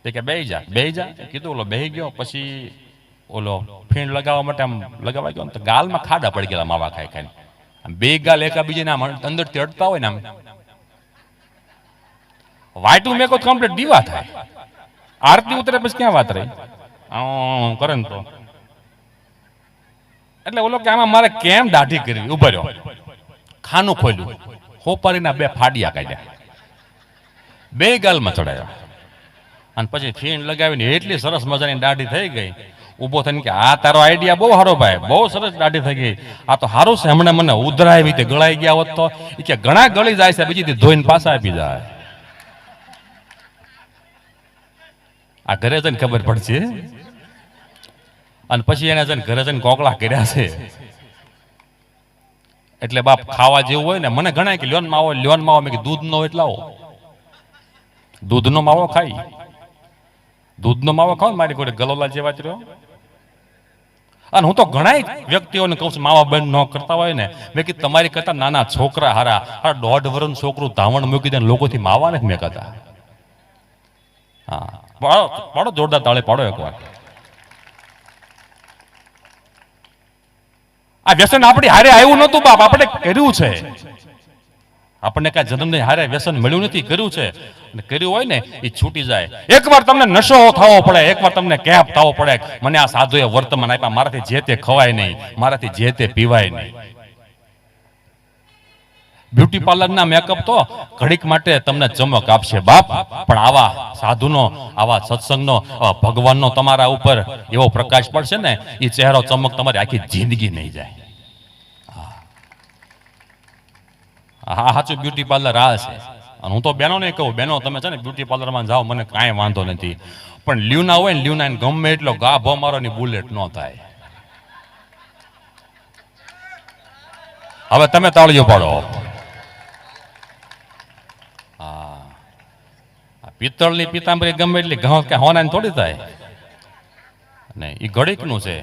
તે કે બેહી જા. કીધું ઓલો બેહી ગયો. પછી ઓલો ફીણ લગાવવા માટે આમ લગાવવા ગયો ને, તો ગાલમાં ખાડા પડી ગયેલા માવા ખાઈ ખાઈને. આમ બે ગાલ એકાબીજાને આમ અંદરથી અડતા હોય ને, આમ વાયટું મેકો કમ્પ્લીટ દીવા થાય. આરતી ઉતરે પછી ક્યાં વાત રહી કરે ને તો. એટલે ઓલો કે આમાં મારે કેમ દાઢી કરવી. ઉભો રહ્યો, ખાનું ખોલ્યું, હોપારીના 2 ફાડિયા કાઢ્યા, 2 ગાલમાં ચડાવ્યા, અને પછી ફીણ લગાવીને એટલી સરસ મજાની દાઢી થઈ ગઈ. ઉભો થઈને કે આ તારો આઈડિયા બહુ સારો ભાઈ, બહુ સરસ દાઢી થઈ ગઈ. આ તો સારું છે, હમણાં મને ઉધરા એવી રીતે ગળાઈ ગયા હોત તો. એ કે ઘણા ગળી જાય છે, બીજી ધોઈને પાછા આપી જાય. આ ઘરે જઈને ખબર પડશે. અને પછી એને જઈને ઘરે જઈને કોકળા કર્યા છે. એટલે બાપ ખાવા જેવું હોય ને, મને ઘણા કે લ્યોન માવો. મેં કે દૂધ નો હોય એટલે આવો, દૂધનો માવો ખાઈ. દૂધનો માવો ખાવ મારી કોઈ ગલોલા જેવા જ રહ્યો. અને હું તો ઘણા વ્યક્તિઓને કહું છું, માવા બંધ ન કરતા હોય ને, મેં કીધું તમારી કરતા નાના છોકરા હારા. 1.5 વર્ષનું છોકરું ધાવણ મૂકી દે, લોકોથી માવા નથી મેકાતા. હા, પાડો જોરદાર તાળે પાડો એકવાર. આ વ્યસન આપણી હારે આવ્યું નતું બાપ, આપણે કર્યું છે. આપણને કઈ જન્મને હારે વ્યસન મળ્યું નથી, કર્યું છે. અને કર્યું હોય ને એ છૂટી જાય. એકવાર તમને નશો થવો પડે, એકવાર તમને કેપ થવો પડે. મને આ સાધુએ વર્તમાન આપ્યા, મારાથી જે તે ખવાય નહીં, મારાથી જે તે પીવાય નહીં. બ્યુટી પાર્લરના મેકઅપ તો ઘડીક માટે તમને ચમક આપશે બાપ, પણ આવા સાધુનો, આવા સત્સંગનો, ભગવાનનો તમારા ઉપર એવો પ્રકાશ પડશે ને, એ ચહેરો ચમક તમારી આખી જિંદગી નહીં જાય. હા, સાચું બ્યુટી પાર્લર આ છે. અને હું તો બહેનોને કહું, બહેનો તમે છે ને બ્યુટી પાર્લરમાં જાઓ, મને કાંઈ વાંધો નથી, પણ લ્યુના હોય ને, લ્યુના ગમે એટલો ગાભો મારો ની બુલેટ ન થાય. હવે તમે તાળીઓ પાડો. પિત્તળની પિતાંબરી ગમે એટલી ઘઉં કે હોનાની થોડી થાય ને, એ ઘડીકનું છે.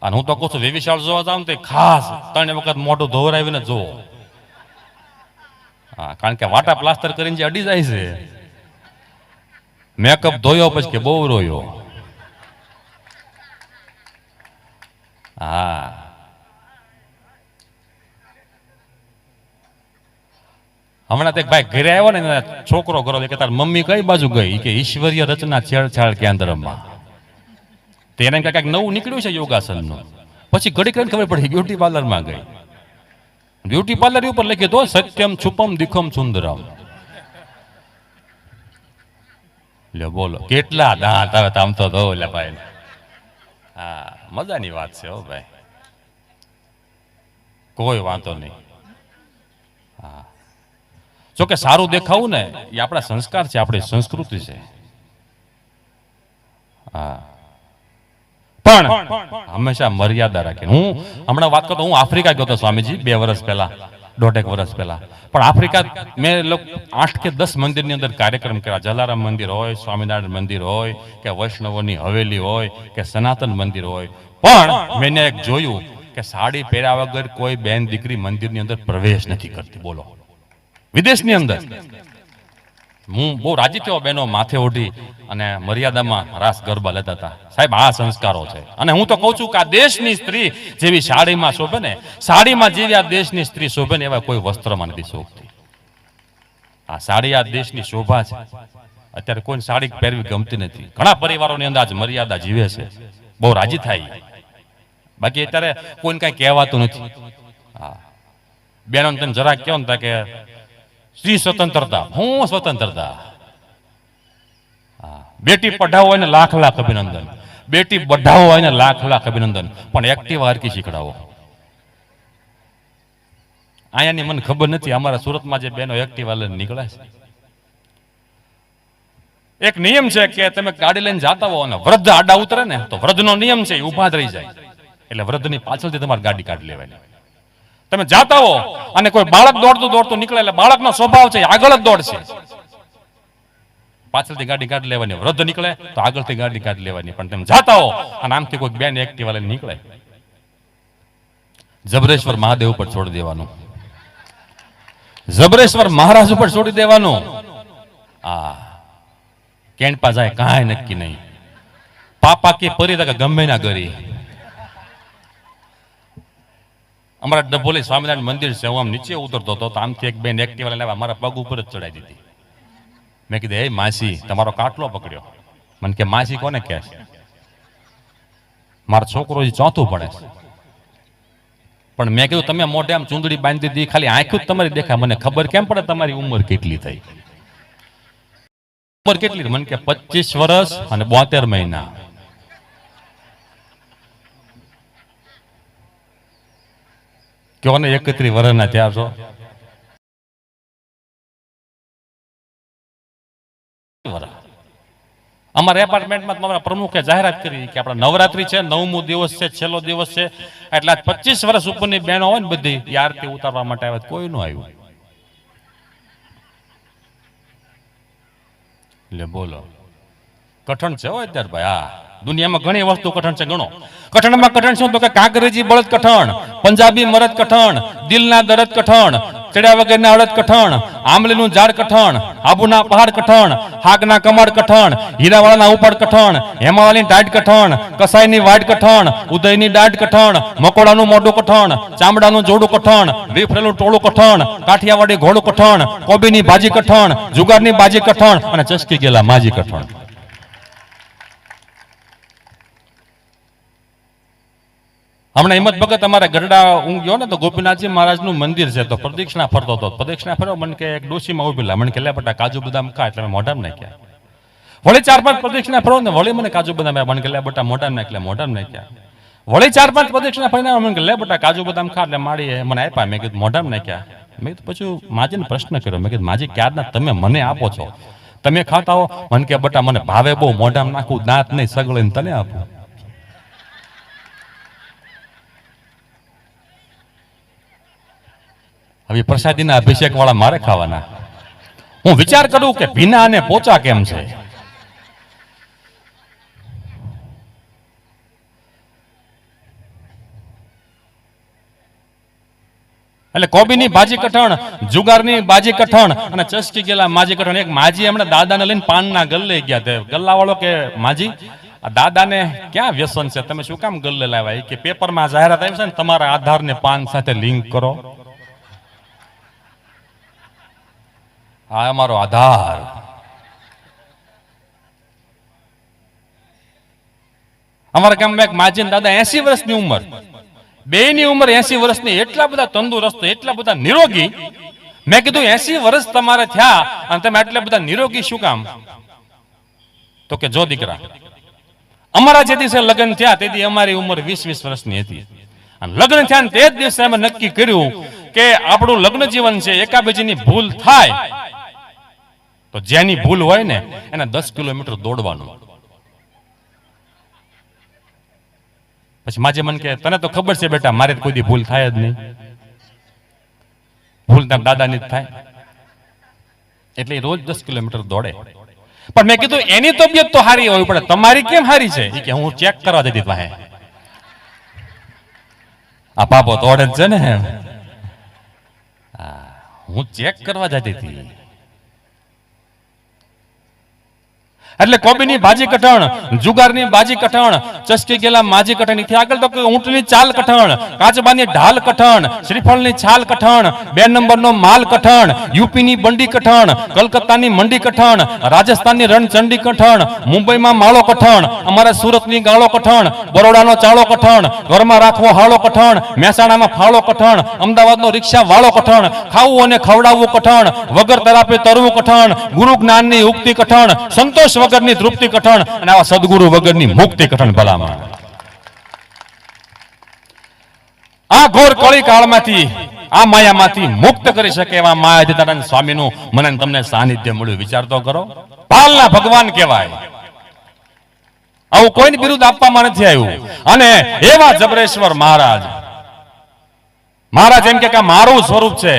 અને હું તો કહું છું, વેવિશાળ જોવા જાવ તો ખાસ 3 વખત મોઢું ધોવરાવીને જોવો. હા, કારણ કે વાટા પ્લાસ્ટર કરીને જે અડી જાય છે. મેકઅપ ધોયો પછી કે બહુ રોયો. હા, હમણાં તો એક ભાઈ ઘરે આવ્યો ને, છોકરો ઘરો કે તાર મમ્મી કઈ બાજુ ગઈ, કે ઈશ્વરીય રચના છેડછાડ કેન્દ્રમાં. તેને કંઈક નવું નીકળ્યું છે યોગાસનનું. પછી ઘડી કરીને ખબર પડી બ્યુટી પાર્લરમાં ગઈ. બ્યુટી પાર્લર ઉપર લખી દો સત્યમ છુપમ દિખમ સુંદરમ. લે બોલો કેટલા દાંત આવે આમ તો દો લે ભાઈ. હા, મજાની વાત છે હો ભાઈ, કોઈ વાંધો નહીં. હા, જોકે સારું દેખાવું ને એ આપણા સંસ્કાર છે, આપણી સંસ્કૃતિ છે. હા, પણ હંમેશા મર્યાદા રાખે. હું હમણાં વાત કરતો, હું આફ્રિકા ગયો હતો સ્વામીજી 2 વર્ષ પહેલા, 1.5 વર્ષ પહેલા. પણ આફ્રિકા મેં 8 કે 10 મંદિરની અંદર કાર્યક્રમ કર્યા. જલારામ મંદિર હોય, સ્વામિનારાયણ મંદિર હોય, કે વૈષ્ણવોની હવેલી હોય, કે સનાતન મંદિર હોય. પણ મેં એક જોયું કે સાડી પહેર્યા વગર કોઈ બેન દીકરી મંદિરની અંદર પ્રવેશ નથી કરતી. બોલો, વિદેશની અંદર. હું બહુ રાજી થયો, બહેનો માથે ઓઢી અને મર્યાદામાં રાસ ગરબા લેતા હતા. સાહેબ, આ સંસ્કારો છે. અને હું તો કહું છું કે આ દેશની સ્ત્રી જેવી સાડીમાં શોભે ને, સાડીમાં જેવી આ દેશની સ્ત્રી શોભે ને, એવા કોઈ વસ્ત્રમાં નથી શોભતી. આ સાડી આ દેશની શોભા છે. અત્યારે કોઈ સાડી પહેરવી ગમતી નથી. ઘણા પરિવારોની અંદર આજ મર્યાદા જીવે છે, બહુ રાજી થાય. બાકી અત્યારે કોઈને કઈ કહેવાતું નથી. હા, બેનો તમે જરા કહો ને કે સ્ત્રી સ્વતંત્રતા, હું સ્વતંત્રતા. બેટી પઢાઓ એને લાખ લાખ અભિનંદન. બેટી બઢાવો એને લાખ લાખ અભિનંદન, પણ એક્ટિવા હરકી શીખડાવો. અહીંયાની મને ખબર નથી, અમારા સુરતમાં જે બેનો એક્ટિવા લઈને નીકળે છે, એક નિયમ છે કે તમે ગાડી લઈને જાતા હો અને વૃદ્ધ આડા ઉતરે ને તો વૃદ્ધનો નિયમ છે ઊભા જ રહી જાય, એટલે વૃદ્ધની પાછળથી તમારે ગાડી કાઢી લેવાની. તમે જાતા હો અને કોઈ બાળક દોડતું નીકળે એટલે બાળકનો સ્વભાવ છે આગળ જ દોડશે, પાછળથી ગાડી કાઢી લેવાની. વૃદ્ધ નીકળે તો આગળથી ગાડી કાઢી લેવાની. પણ તમે જાતા હો અને આમથી કોઈ બેન એક્ટિવા લઈને નીકળે, જબરેશ્વર મહાદેવ ઉપર છોડી દેવાનું, જબરેશ્વર મહારાજ ઉપર છોડી દેવાનું. આ કેણપા જાય કાંઈ નક્કી નહીં, પાપા કે પરી તક ગમે ના કરી. અમારા ડભોલી સ્વામિનારાયણ મંદિર છે, હું આમ નીચે ઉતરતો હતો તો આમથી એક બેન એક્ટિવા લઈને મારા પગ ઉપર જ ચડાવી દીધી. મેં કીધું એ માસી તમારો કાટલો પકડ્યો. મને કે માસી કોને કહે છે? મારો છોકરો ચોથું ભણે છે. પણ મેં કીધું તમે મોઢે આમ ચૂંદડી બાંધી દીધી, ખાલી આંખું જ તમારી દેખાય, મને ખબર કેમ પડે તમારી ઉંમર કેટલી થઈ? ઉંમર કેટલી? મને કે 25 વર્ષ અને 72 મહિના. કયો ને 31 વર્ષના ત્યાં છો. અમારા એપાર્ટમેન્ટમાં અમારા પ્રમુખે જાહેરાત કરી કે આપણા નવરાત્રી છે, 9મો દિવસ છે, છેલ્લો દિવસ છે, એટલે 25 વર્ષ ઉપરની બહેનો હોય ને બધી એ આરતી ઉતારવા માટે આવે, કોઈ નો આવ્યું. એટલે બોલો કઠણ છે હોય ત્યારે ભાઈ. હા, દુનિયામાં ઘણી વસ્તુ કઠણ છે. ગણો કઠણમાં કઠણ શું તો કે કાંકરેજી બળદ કઠણ, પંજાબી મરદ કઠણ, દિલના દરદ કઠણ, ચડ્યા વગરના અડદ કઠણ, આંબલીનું ઝાડ કઠણ, આબુના પહાડ કઠણ, હાગના કમાડ કઠણ, હીરાવાળાના ઉપાડ કઠણ, હેમાવાળાની ટાઈટ કઠણ, કસાઈની વાડ કઠણ, ઉદયની દાઢ કઠણ, મકોડાનું મોઢું કઠણ, ચામડાનું જોડું કઠણ, રીફરેલું ટોળું કઠણ, કાઠિયાવાડી ઘોડું કઠણ, કોબીની ભાજી કઠણ, જુગારની બાજી કઠણ અને ચસકી ગયેલા માજી કઠણ. હમણાં હિંમત ભગત અમારે ગરડા હું ગયો ને તો ગોપીનાથજી મહારાજનું મંદિર છે, તો પ્રદક્ષિણા ફરતો હતો. પ્રદક્ષિણા ફર્યો, મને કે એક ડોશીમાં ઉભેલા, મને કે લે બટા કાજુ બદામ ખા, એટલે મેં મોઢામાં નાખ્યા. વળી 4-5 પ્રદક્ષિણા ફરો ને વળી મને કાજુ બદામ, મને કે લે બટા મોઢામાં નાખ, એટલે મોઢામાં નાખ્યા. વળી 4-5 પ્રદક્ષિણા ફરીને મને કે લે બટા કાજુ બદામ ખા, એટલે માડી મને આપ્યા. મેં કીધું મોઢામાં નાખ્યા. મેં કીધું પછી માજીને પ્રશ્ન કર્યો, મેં કીધું માજી ક્યારના તમે મને આપો છો, તમે ખાતા હો? મને કે બટા મને ભાવે બહુ, મોઢામાં નાખું, દાંત નહીં સગળે તને આપું. હવે પ્રસાદીના અભિષેક વાળા મારે ખાવાના. હું વિચાર કરું કે ભીના અને પોચા કેમ છે. એટલે કોબીની ભાજી કઠણ, જુગારની બાજી કઠણ અને ચસકી ગયેલા માજી કઠણ. એક માજી હમણાં દાદાને લઈને પાનના ગલ્લે ગયા. તે ગલ્લા વાળો કે માજી આ દાદાને ક્યાં વ્યસન છે, તમે શું કામ ગલ્લે લાવ્યા? કે પેપરમાં જાહેરાત આવી છે ને તમારા આધારને પાન સાથે લિંક કરો. આ અમારો આધાર. અમારા ગામમાં એક માજી દાદા 80 વર્ષની ઉંમર, બેની ઉંમર 80 વર્ષની, એટલા બધા તંદુરસ્ત, એટલા બધા નિરોગી. મેં કીધું 80 વર્ષ તમારે થયા અને તમે આટલા બધા નિરોગી શું કામ? તો કે જો દીકરા, અમારા જે દિવસે લગ્ન થયા તેથી અમારી ઉંમર 20 વર્ષની હતી અને લગ્ન થયા ને તે જ દિવસે અમે નક્કી કર્યું કે આપણું લગ્ન જીવન છે, એકાબીજીની ભૂલ થાય તો જેની ભૂલ હોય ને એને 10 કિલોમીટર દોડવાનું. પછી માજે મન કે તને તો ખબર છે બેટા મારે કોઈ દી ભૂલ થાય જ નહીં, ભૂલ તાર દાદાની જ થાય, એટલે રોજ 10 કિલોમીટર દોડે. પણ મેં કીધું એની તબિયત તો સારી હોય પડે, તમારી કેમ સારી છે? કે હું ચેક કરવા જતી વાહે. આ પાપો દોડે જ છે ને, હું ચેક કરવા જતી હતી. એટલે કોબીની ભાજી કઠણ, જુગારની બાજી કઠણ, ચસકી ગયેલા માજી કઠણ, થી આગળ તો ઊંટની ચાલ કઠણ, કાચબાની ઢાલ કઠણ, શ્રીફળની છાલ કઠણ, 2 નંબરનો માલ કઠણ, યુપીની બંડી કઠણ, કલકત્તાની મંડી કઠણ, રાજસ્થાનની રણચંડી કઠણ, મુંબઈમાં માળો કઠણ, અમારા સુરતની ગાળો કઠણ, બરોડાનો ચાળો કઠણ, ઘરમાં રાખવો હાળો કઠણ, મહેસાણામાં ફાળો કઠણ, અમદાવાદનો રિક્ષા વાળો કઠણ, ખાવું અને ખવડાવવું કઠણ, વગર તરાપે તરવું કઠણ, ગુરુ જ્ઞાનની ઉક્તિ કઠણ, સંતોષ વગરની તૃપ્તિ કઠણ અને આવા સદગુરુ વગરની મુક્તિ કઠણ ભલામણ. આ ઘોર કળી કાળમાંથી આ માયામાંથી મુક્ત કરી શકે એવા માયાધીતાનંદ સ્વામીનું મને તમને સાનિધ્ય મળ્યું. વિચાર તો કરો. પાલના ભગવાન કહેવાય. આવું કોઈને બિરુદ આપવામાં નથી આવ્યું. અને એવા જબરેશ્વર મહારાજ એમ કે મારું સ્વરૂપ છે,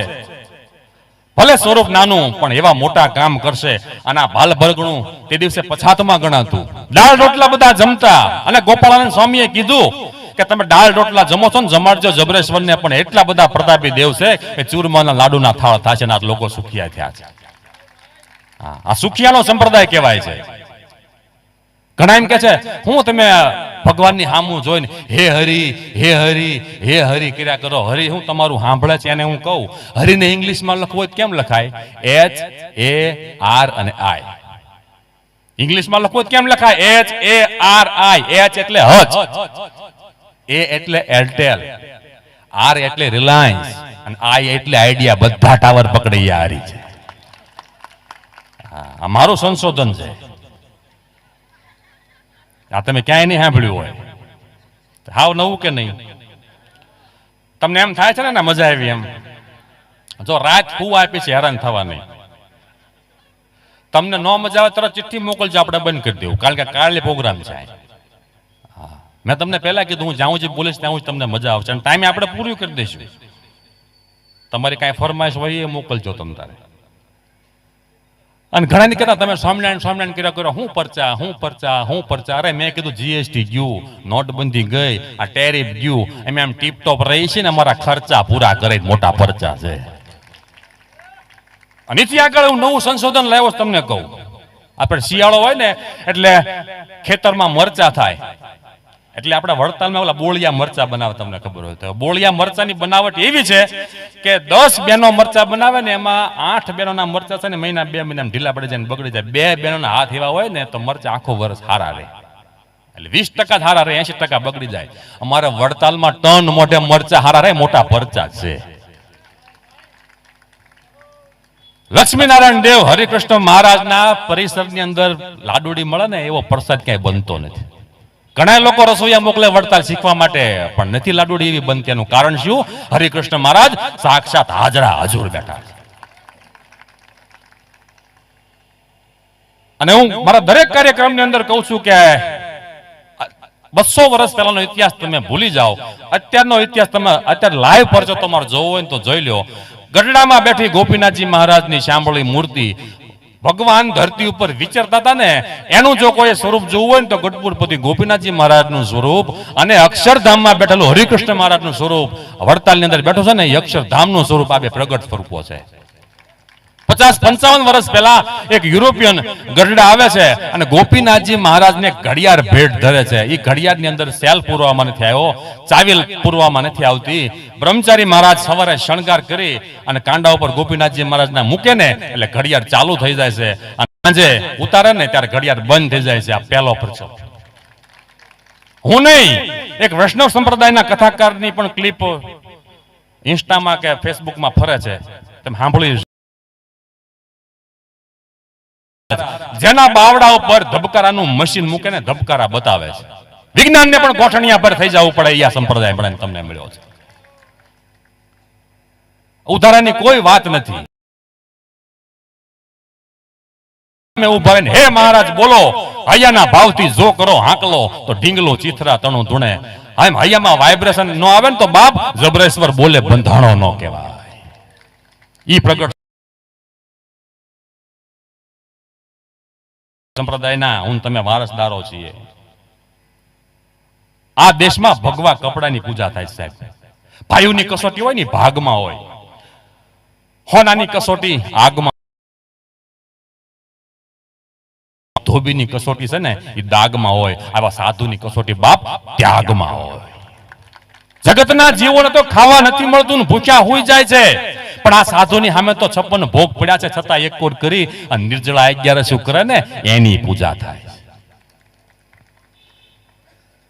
ભલે સ્વરૂપ નાનું પણ એવા મોટા કામ કરશે. અને આ બાલ ભરગણું તે દિવસે પછાતમાં ગણાતું. દાળ રોટલા બધા જમતા અને ગોપાળાનંદ સ્વામીએ કીધું કે તમે દાળ રોટલા જમો છો ને જમાડજો જબરેશ્વરને, પણ એટલા બધા પ્રતાપી દેવ છે કે ચૂરમાના લાડુના થાળ થશે ને આ લોકો સુખિયા થયા છે. આ સુખિયાનો સંપ્રદાય કહેવાય છે. ઘણા એમ કે છે હું તમે ભગવાનની સામું જોઈને હે હરી હે હરી હે હરી કર્યા કરો. હરી હું તમારું સાંભળે છે એને હું કહું, હરીને ઇંગ્લિશમાં લખવું હોય કેમ લખાય? HAR અને I. ઇંગ્લિશમાં લખવું કેમ લખાય? HARI. H એટલે હજ, A એટલે એરટેલ, R એટલે રિલાયન્સ અને I એટલે આઈડિયા. બધા ટાવર પકડી હારી છે. આ મારું સંશોધન છે. આ તમે ક્યાંય નહીં સાંભળ્યું હોય. હાવ નવું કે નહીં? તમને એમ થાય છે ને મજા આવી એમ? જો રાત ફૂ આપી છે હેરાન થવા નહીં. તમને ન મજા આવે તરત ચિઠ્ઠી મોકલજો, આપણે બંધ કરી દેવું, કારણ કે કાલે પ્રોગ્રામ છે. મેં તમને પહેલા કીધું હું જ્યાં સુધી બોલીશ ત્યાં તમને મજા આવશે અને ટાઈમે આપણે પૂરું કરી દઈશું. તમારી કાંઈ ફરમાઈશ હોય એ મોકલજો તમ તારે. અને ઘણા કહેતા તમે સ્વામિનારાયણ કર્યા કરો, હું પરચા. અરે મેં કીધું જીએસટી ગયું, નોટબંધી ગઈ, આ ટેરિફ ગયું, એમ ટીપટોપ રહી છે ને અમારા ખર્ચા પૂરા કરે મોટા પરચા છે. અને એથી આગળ હું નવું સંશોધન લાવ્યો તમને કહું. આપણે શિયાળો હોય ને એટલે ખેતરમાં મરચા થાય, એટલે આપણે વડતાલમાં ઓલા બોળિયા મરચા બનાવે. તમને ખબર હોય તો બોળિયા મરચાની બનાવટ એવી છે કે 10 બેનો મરચા બનાવે ને એમાં 8 બેનોના મરચા છે ને મહિના 2 મહિના ઢીલા પડી જાય બગડી જાય. 2 બેનોના હાથ એવા હોય ને તો મરચા આખો વર્ષ સારા રહે. એટલે 20% સારા રહે, 80% બગડી જાય. અમારે વડતાલમાં ટન મોઢે મરચા સારા રહે, મોટા પરચા છે. લક્ષ્મીનારાયણ દેવ હરિકૃષ્ણ મહારાજના પરિસરની અંદર લાડુડી મળે ને એવો પ્રસાદ ક્યાંય બનતો નથી. ઘણા લોકો રસોઈયા મોકલે વડતાલ શીખવા માટે, પણ નથી લાડુડી એવી બનતી. એનું કારણ શું? હરિકૃષ્ણ મહારાજ સાક્ષાત હાજરા હજુર બેઠા છે. અને હું મારા દરેક કાર્યક્રમની અંદર કહું છું કે 200 વર્ષ પહેલાનો ઇતિહાસ તમે ભૂલી જાઓ, અત્યારનો ઇતિહાસ તમે અત્યારે લાઈવ પરચો તમારે જોવો હોય તો જોઈ લો. ગઢડામાં બેઠી ગોપીનાથજી મહારાજની શાંભળી મૂર્તિ, ભગવાન ધરતી ઉપર વિચરતા હતા ને એનું જો કોઈ સ્વરૂપ જોવું હોય ને તો ગઢપુરપતિ ગોપીનાથજી મહારાજનું સ્વરૂપ અને અક્ષરધામમાં બેઠેલું હરિકૃષ્ણ મહારાજનું સ્વરૂપ વડતાલની અંદર બેઠો છે ને એ અક્ષરધામનું સ્વરૂપ. આ બે પ્રગટ સ્વરૂપો છે. 50-55 વર્ષ પહેલા એક યુરોપિયન ગઢડા આવે છે અને ગોપીનાથજી મહારાજને ઘડિયાળ ભેટ ધરે છે. એ ઘડિયાળની અંદર સેલ પૂરવામાં નથી આવ્યો, ચાવી પૂરવામાં નથી આવતી. બ્રહ્મચારી મહારાજ સવારે શણગાર કરી અને કાંડા ઉપર ગોપીનાથજી મહારાજના મૂકે ને એટલે ઘડિયાળ ચાલુ થઈ જાય છે અને સાંજે ઉતારે ને ત્યારે ઘડિયાળ બંધ થઈ જાય છે. આ પહેલો પરચો. હું નહીં, એક વૈષ્ણવ સંપ્રદાયના કથાકારની પણ ક્લિપ ઇન્સ્ટામાં કે ફેસબુકમાં ફરે છે, તમે સાંભળી. જેના બાવડા ઉપર ધબકારાનું મશીન મૂકે ને ધબકારા બતાવે છે. વિજ્ઞાનને પણ ગોઠણિયા પર થઈ જવું પડે. આ સંપ્રદાય પણ તમને મળ્યો છે. ઉદાહરણની કોઈ વાત નથી. ઉભા રહીને હે મહારાજ બોલો, હૈયાના ભાવથી જો કરો હાંકલો તો ઢીંગલો ચીથરા તણું ધૂણે. આમ હૈયામાં વાઇબ્રેશન ન આવે ને તો બાપ જબરેશ્વર બોલે બંધાણો ન કહેવાય. ઈ પ્રગટ સંપ્રદાયના હું તમે વારસદારો છીએ. આ દેશમાં ભગવા કપડાની પૂજા થાય સાહેબ. ભાઈઓની કસોટી હોય ને ભાગમાં હોય, હોનાની કસોટી આગમાં, ધોબીની કસોટી છે ને એ દાગમાં હોય. આવા સાધુની કસોટી બાપ ત્યાગમાં હોય. જગતના જીવોને તો ખાવા નથી મળતું, ભૂખ્યા હોઈ જાય છે, પણ આ સાધુની સામે તો 56 ભોગ પડ્યા છે છતાં એક કોર કરી અને નિર્જળા 11 કરે ને એની પૂજા થાય.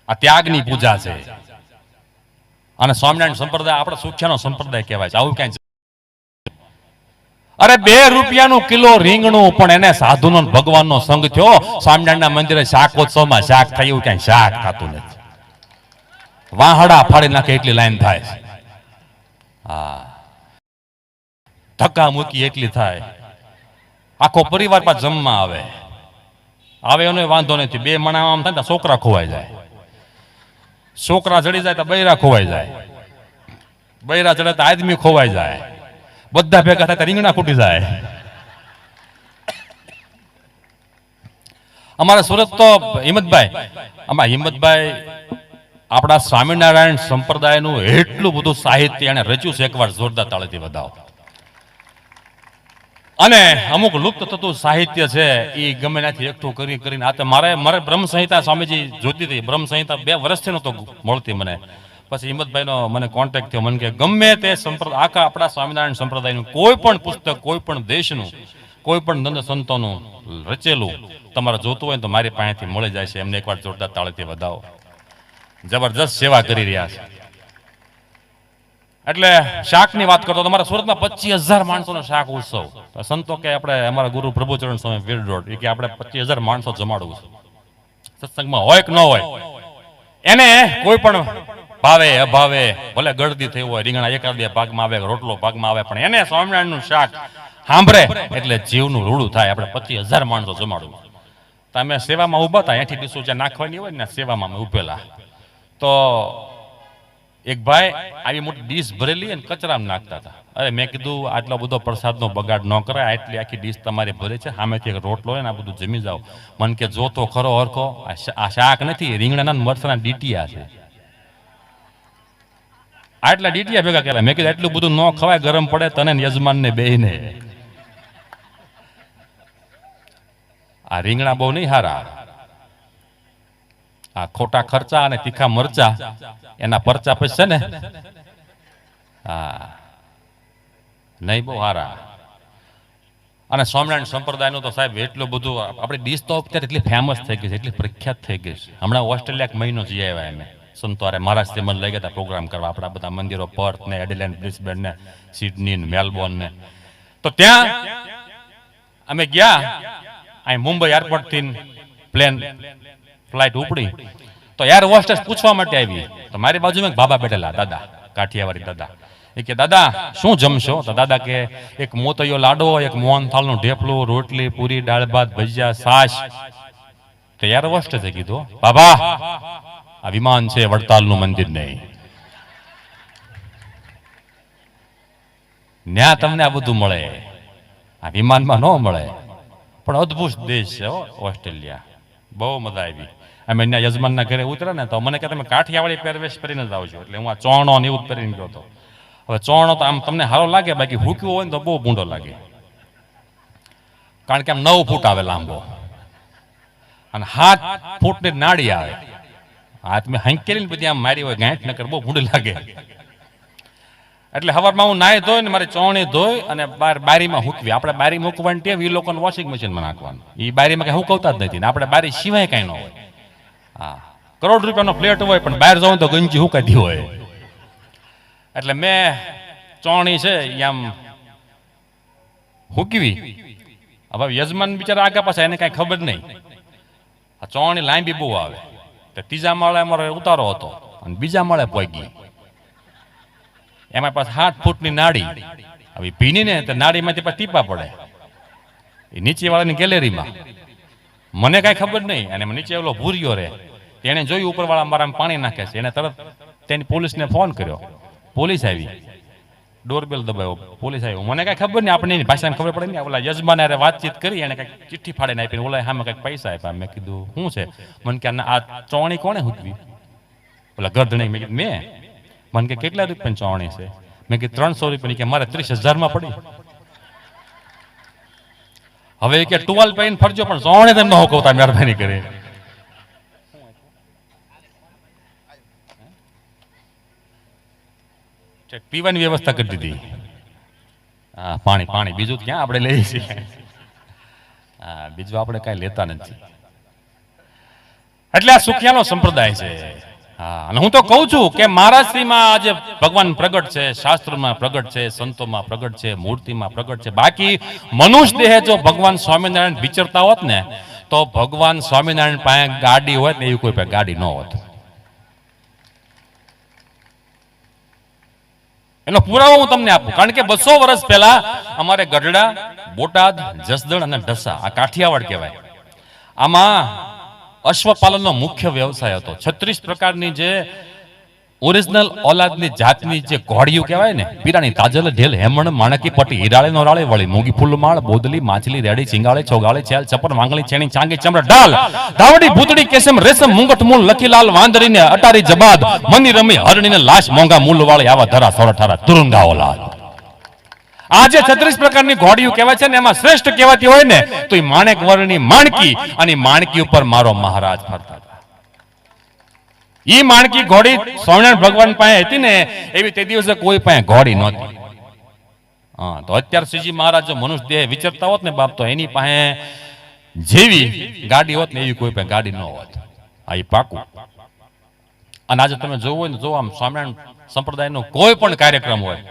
આ ત્યાગની પૂજા છે. અને સ્વામિનારાયણ સંપ્રદાય આપણે સુખ્યાનો સંપ્રદાય કહેવાય છે. આવું ક્યાંય અરે 2 રૂપિયાનું કિલો રીંગણું, પણ એને સાધુનો ને ભગવાનનો સંગ થયો. સ્વામિનારાયણના મંદિરે શાકોત્સવમાં શાક થાય એવું ક્યાંય શાક થતું નથી. વાહડા ફાડી નાખે એટલી લાઈન થાય. હા, ધક્કા મૂકી એટલી થાય. આખો પરિવાર પાછો જમવા આવે એનો વાંધો નથી. 2 મણા આમ થાય ને છોકરા ખોવાઈ જાય, છોકરા જડી જાય તો બૈરા ખોવાઈ જાય, બૈરા ચડે તો આદમી ખોવાઈ જાય, બધા ભેગા થાય તો રીંગણા ખૂટી જાય. અમારા સુરત તો હિંમતભાઈ આપણા સ્વામિનારાયણ સંપ્રદાયનું એટલું બધું સાહિત્ય એને રચ્યું છે, એકવાર જોરદાર તાળીથી વધાવો. અને અમુક લુપ્ત થતું સાહિત્ય છે એ ગમે ત્યાંથી એકઠું કરીને આ તો મારે બ્રહ્મ સંહિતા સ્વામીજી જોતી હતી. બ્રહ્મ સંહિતા 2 વર્ષથી નહોતો મળતી મને. પછી હિંમતભાઈનો મને કોન્ટેક્ટ થયો. મને કે ગમે તે સંપ્રદાય, આખા આપણા સ્વામિનારાયણ સંપ્રદાયનું કોઈ પણ પુસ્તક, કોઈ પણ દેશનું, કોઈ પણ દંત સંતોનું રચેલું તમારે જોતું હોય તો મારી પાસેથી મળી જાય છે. એમને એકવાર જોરદાર તાળીથી વધાવો. જબરજસ્ત સેવા કરી રહ્યા છે. એટલે શાકની વાત કરતો, તમારા સુરતમાં 25,000 માણસોનો શાક ઉત્સવ. સંતો કે આપણે, અમારા ગુરુ પ્રભુચરણ સ્વામી વીરડોડ એ કે આપણે 25,000 માણસો જમાડવું છે. સત્સંગમાં હોય કે ન હોય, એને કોઈ પણ ભાવે અભાવે, ભલે ગળદી થઈ હોય, રીંગણા 1-2 ભાગમાં આવે, રોટલો ભાગમાં આવે, પણ એને સ્વામિનારાયણનું શાક સાંભળે એટલે જીવનું રૂડું થાય. આપણે 25,000 માણસો જમાડવું. તમે સેવામાં ઉભા હતા, એઠી ડીશું જ્યાં નાખવાની હોય ને સેવામાં અમે ઉભેલા, તો એક ભાઈ આવી મોટી ડીશ ભરેલી અને કચરામાં નાખતા હતા. અરે મેં કીધું આટલો બધો પ્રસાદનો બગાડ ન કરાય, આટલી આખી ડીશ તમારી ભરે છે, સામેથી એક રોટલો હોય ને આ બધું જમી જાઓ. મન કે જો તો ખરો હરખો, આ શાક નથી, રીંગણાના મરચાના ડીટીયા છે. આટલા ડીટીયા ભેગા કર્યા. મેં કીધું એટલું બધું ન ખવાય, ગરમ પડે તને યજમાનને બેયને. આ રીંગણા બહુ નહીં હારા, આ ખોટા ખર્ચા અને તીખા મરચા એના પરચા પછી છે ને, હા નહીં બહુ હારા. અને સ્વામિનારાયણ સંપ્રદાયનું તો સાહેબ એટલું બધું, આપણી ડીશ તો અત્યારે એટલી ફેમસ થઈ ગઈ છે, એટલી પ્રખ્યાત થઈ ગઈ છે. હમણાં ઓસ્ટ્રેલિયા 1 મહિનો જઈ આવ્યા અમે સંતવારે, મહારાષ્ટ્રથી મને લઈ ગયા હતા પ્રોગ્રામ કરવા. આપણા બધા મંદિરો પર્થ ને, એડિલેન્ડ, બ્રિસ્બેન ને, સિડની ને, મેલબોર્ન ને. તો ત્યાં અમે ગયા. અહીં મુંબઈ એરપોર્ટથી પ્લેન ફ્લાઇટ ઉપડી તો એર હોસ્ટેસ પૂછવા માટે આવી. તો મારી બાજુમાં એક બાબા બેઠેલા, દાદા, કાઠિયાવાડી દાદા. એ કે દાદા શું જમશો? તો દાદા કે એક મોતૈયો લાડો, એક મોહનથાળનું ઢેફલું, રોટલી, પૂરી, દાળ ભાત, ભજીયા, છાશ. તો એર હોસ્ટેસે કીધું, બાબા આ વિમાન છે, વડતાલનું મંદિર નહીં. ન્યા તમને આ બધું મળે, આ વિમાનમાં ન મળે. પણ અદ્ભુત દેશ છે ઓસ્ટ્રેલિયા, બહુ મજા આવી. અમે અહીંયા યજમાનના ઘરે ઉતર્યા ને તો મને કે તમે કાઠિયાવાડી પહેરવેશ પહેરીને જ આવજો. એટલે હું આ ચોણો ને એવું જ પહેરીને ગયો હતો. હવે ચોણો તો આમ તમને સારો લાગે, બાકી હૂક્યું હોય ને તો બહુ ભૂંડો લાગે, કારણ કે આમ 9 ફૂટ આવે લાંબો અને 7 ફૂટની નાડી આવે. હાથ મેં હંકેલી બધી આમ મારી હોય ગાંઠ નકર બહુ ભૂંડી લાગે. એટલે સવારમાં હું નાહી ધોઈ ને મારી ચોણી ધોઈ અને બારીમાં હૂકવી. આપણે બારી મૂકવાની ટેવ, એ લોકોને વોશિંગ મશીનમાં નાખવાનું. એ બારીમાં કઈ હુકવતા જ નથી ને આપણે બારી સિવાય કઈ ન હોય. હા, કરોડ રૂપિયાનો ફ્લેટ હોય પણ બહાર જાઉં તો ગંજી હુકાતી હોય. એટલે મેં ચોણી છે એ આમ હૂકવી. હવે યજમાન બિચારા આગા પાછા, એને કઈ ખબર નહીં. આ ચોણી લાંબી બહુ આવે. તો 3જા માળે અમારો ઉતારો હતો અને 2જા માળે પહોંચી. એમાં પાછા 7 ફૂટની નાડી. હવે ભીની ને તો નાડીમાંથી પાછા ટીપા પડે એ નીચે વાળાની ગેલેરીમાં. મને કઈ ખબર નહીં. અને નીચે ઓલો ભૂરિયો રહે, એને જોયું ઉપરવાળા મારા પાણી નાખે છે. એને તરત તેની પોલીસને ફોન કર્યો. પોલીસ આવી, ડોરબેલ દબાવ્યો, પોલીસ આવ્યો. મને કઈ ખબર નહીં, આપણે એની ભાષાને ખબર પડે નહીં. ઓલા યજમાન હારે વાતચીત કરી, એને કઈક ચિઠ્ઠી ફાડીને આપીને ઓલા સામે કઈક પૈસા આપ્યા. મેં કીધું શું છે? મને કે આ ચોણી કોણે હૂકવી? ઓલા ગરધણી. મેં કીધું મેં. મને કે કેટલા રૂપિયાની ચોણી છે? મેં કીધું 300 રૂપિયાની. કે મારે 30,000 પડી. હવે કે ટુવાલ પહેરીને ફરજો પણ ચોણે તેમ ન હોકવતા, મહેરબાની કરી. પીવાની વ્યવસ્થા કરી દીધી. હા, પાણી બીજું ક્યાં આપણે લઈએ છીએ? હા, બીજું આપણે કઈ લેતા નથી. એટલે આ સુખિયાનો સંપ્રદાય છે. હા, અને હું તો કહું છું કે મહારાષ્ટ્રીમાં આજે ભગવાન પ્રગટ છે, શાસ્ત્રમાં પ્રગટ છે, સંતોમાં પ્રગટ છે, મૂર્તિમાં પ્રગટ છે. બાકી મનુષ્ય દેહ જો ભગવાન સ્વામિનારાયણ વિચરતા હોત ને તો ભગવાન સ્વામિનારાયણ પાસે ગાડી હોત ને એવી કોઈ પાસે ગાડી ન હોત. એનો પુરાવો હું તમને આપું. કારણ કે 200 વર્ષ પહેલા અમારે ગઢડા, બોટાદ, જસદણ અને ઢસા આ કાઠિયાવાડ કહેવાય. આમાં અશ્વપાલનનો મુખ્ય વ્યવસાય હતો. 36 પ્રકારની જે ઓરિજિનલ ઓલાદની જાતની જે ઘોડીઓ કહેવાય ને, પીરાણી, તાજલ, ઢેલ, હેમણ, માણકી, પટી, હીરાળે, નોરાળે, વળી, મૂંગી, ફૂલમાળ, બોદલી, માછલી, રેડી, ચિંગાળે, ચોગાળે, છેલ, ચપર, વાંગળી, ચેણી, ચાંગી, ચમડા, ડાલ, ધાવડી, ભૂતડી, કેસમ, રેશમ, મુંગટ, મૂળ, લખીલાલ, વાંદરીને, અટારી, જબાદ, મની, રમી, હરણીને, લાશ, મોંઘા, મૂળ વાળી, આવા ધરા, સોરઠારા, તુરુંગાઓ લાલ. આ જે 36 પ્રકારની ઘોડીઓ કહેવાય છે ને, એમાં શ્રેષ્ઠ કહેવાતી હોય ને તો એ માણેક વર્ણની માણકી, અને માણકી ઉપર મારો મહારાજ ફરતા હતા. ઈ માણકી ઘોડી સ્વામિનારાયણ ભગવાન પાસે હતી ને એવી તે દિવસે કોઈ પાસે ઘોડી નહોતી. હા, તો અત્યારે શ્રીજી મહારાજ જો મનુષ્ય દેહ વિચરતા હોત ને બાપ, તો એની પાસે જેવી ગાડી હોત ને એવી કોઈ પાસે ગાડી ન હોત. આ ઈ પાકું. અને આજે તમે જોવું હોય ને, જો આમ સ્વામિનારાયણ સંપ્રદાયનો કોઈ પણ કાર્યક્રમ હોય,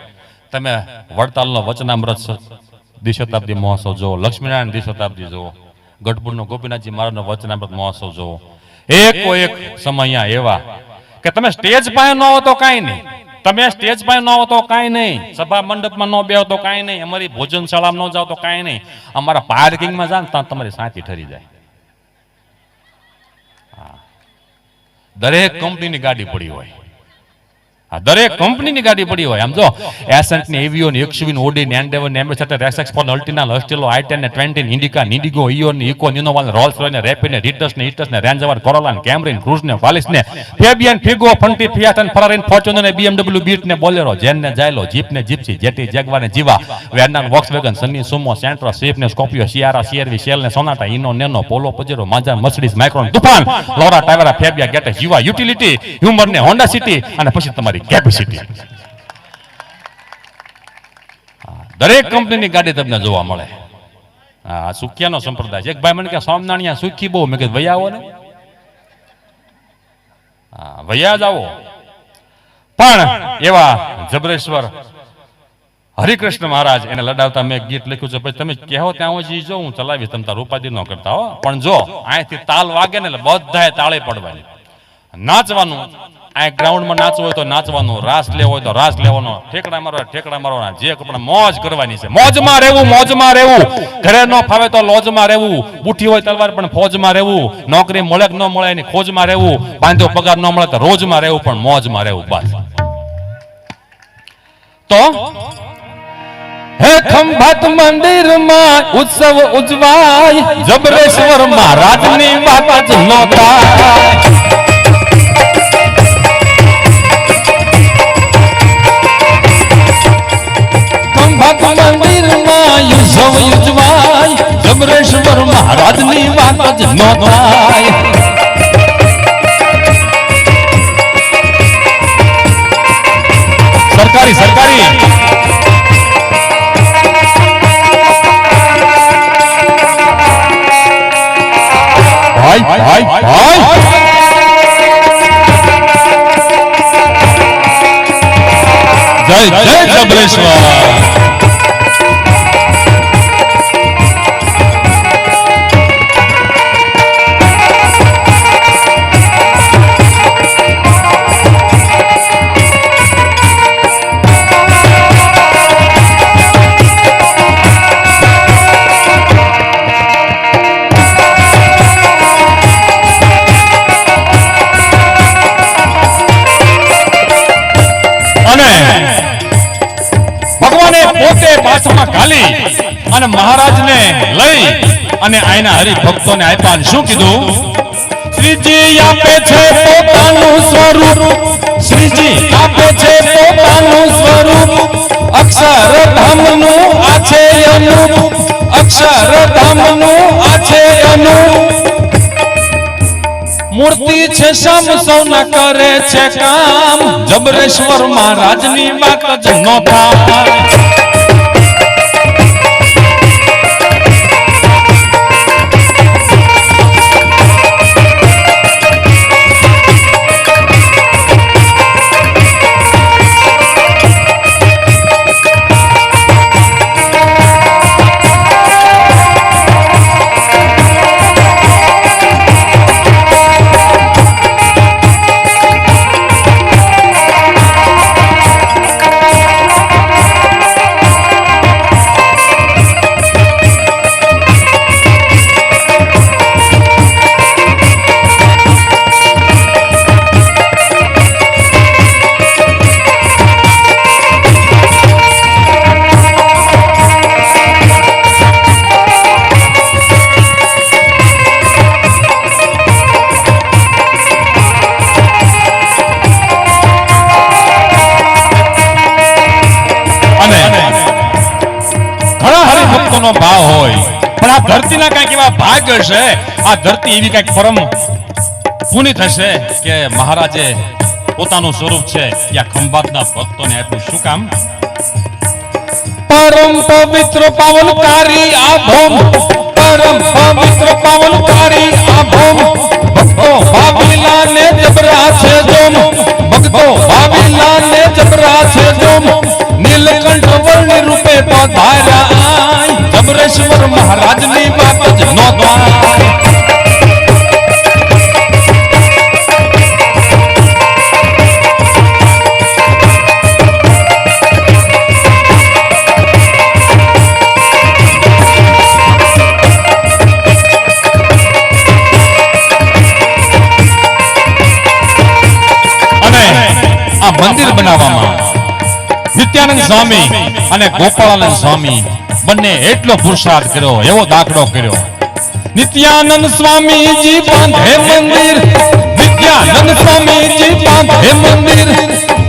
તમે વડતાલનો વચનામૃત દ્વિશતાબ્દી મહોત્સવ જુઓ, લક્ષ્મીનારાયણ દ્વિશતાબ્દી જુઓ, ગઢપુરનો ગોપીનાથજી મહારાજનો વચનામૃત મહોત્સવ જુઓ, એકો એક સમય એવા કે તમે સ્ટેજ પાસે ન હો તો કાંઈ નહીં, તમે સ્ટેજ પાસે ન હો તો કાંઈ નહીં, સભા મંડપમાં ન બેહો તો કાંઈ નહીં, અમારી ભોજનશાળામાં ન જાઓ તો કાંઈ નહીં, અમારા પાર્કિંગમાં જાઓ તો તમારી સાંતી ઠરી જાય. દરેક કંપનીની ગાડી પડી હોય, દરેક કંપનીની ગાડી પડી હોય. આમ જો એસન્ટ ની એવિયોન, XUV, Audi, Endeavour, Ambassador, SX, અલ્ટિના, અસ્ટેલો, આઈ10 ને 20 ને ઇન્ડિકા, નિન્ડિગો, ઇયોન, ઇકો, નિનોવાલ, રોલ્સ રોયસ ને રેપિડ ને રીટસ ને ઇટસ ને રેન્જ રોવર, કોરોલા ને કેમરીન, ક્રુઝ ને વાલિસ ને ફેબિયન, ફિગો, ફન્ટી, ફિયાટ ને ફરારી, ફોર્ચ્યુનર ને BMW, બીટ ને બોલેરો, જેન ને જાયલો, જીપ ને જીપ્સી, જેટી, જેગવાર ને જીવા, Verna, Volkswagen, Sunny, Sumo, Santro, Swift ને સ્કોર્પિયો, સિયારા, સીઆરવી, શેલ ને સોનાટા, ઇનો, નેનો, પોલો, પજેરો, માઝા, મર્સિડીઝ, માઇક્રોન, તુફાન, લોરા, ટાવેરા, ફેબિયા, ગેટ, જીવા, યુટિલિટી, હ્યુમર ને હોન્ડા સિટી, અને પછી તમારી કેપેસિટી. દરેક કંપનીની ગાડી તમને જોવા મળે. હા, સુખિયાનો સંપ્રદાય છે. એક ભાઈ મને કે સ્વામિનારાયણ સુખી બહુ. મેં કીધું વૈયા આવો ને. હા, વૈયા જ આવો. પણ એવા જબરેશ્વર હરિકૃષ્ણ મહારાજ એને લડાવતા મેં ગીત લખ્યું છે. પછી તમે કહો ત્યાં હું જો હું ચલાવીશ, તમે તાર ઉપાધિ ન કરતા હો. પણ જો અહીંથી તાલ વાગે ને એટલે બધાએ તાળે પડવાની, નાચવાનું. આ ગ્રાઉન્ડમાં નાચવું હોય તો નાચવાનું, રાસ લેવો હોય તો રાસ લેવાનો, ઠેકડા મારવાના, જે પણ મોજ કરવાની છે. મોજમાં રહેવું, મોજમાં રહેવું. ઘરે ન ફાવે તો લોજમાં રહેવું. બુઠી હોય તલવાર પણ ફોજમાં રહેવું. નોકરી મળે કે ન મળે એની ખોજમાં રહેવું. બાંધ્યો પગાર ન મળે તો રોજમાં રહેવું, પણ મોજમાં રહેવું. બસ. તો હે ખંભાત મંદિરમાં ઉત્સવ ઉજવાય, જબરેશ્વર મહારાજની વાત જ ન થાય. મંદિરમાં ઉત્સવ ઉજવાય, જબરેશ્વર મહારાજની વાત જ ન થાય. સરકારી જય જય જબરેશ્વર. અને મહારાજને લઈ અને આયના હરિભક્તોને આપ્યા. શું કીધું? શ્રીજી આપે છે પોતાનું સ્વરૂપ, શ્રીજી આપે છે પોતાનું સ્વરૂપ, અક્ષરધામનું આ છે અનુપ, અક્ષરધામનું આ છે અનુપ. મૂર્તિ છે સમ સૌના કરે છે કામ, જબરેશ્વર મહારાજની વાત જ ન થાય. ધરતીના કઈક એવા ભાગ્ય છે, આ ધરતી એવી કઈક પરમ પુનિત હશે કે મહારાજે પોતાનું સ્વરૂપ છે યા ખંભાતના ભક્તોને આપ્યું. શું કામ? પરમ પવિત્ર પાવનકારી આ ભૂમ, પરમ પવિત્ર પાવનકારી આ ભૂમ, ભક્તો ભાવિલાને જબરા છે જોમ, ભક્તો ભાવિલાને જબરા છે જોમ, નીલકંઠ વર્ણ રૂપે પધાર્યા આય, જબરેશ્વર મહારાજની વાત જ નો થાય. મંદિર બનાવવામાં નિત્યાનંદ સ્વામી અને ગોપાળાનંદ સ્વામી બંને એટલો પુરુષાર્થ કર્યો, એવો દાખલો કર્યો. નિત્યાનંદ સ્વામીજી બાંધે મંદિર, નિત્યાનંદ સ્વામીજી બાંધે મંદિર,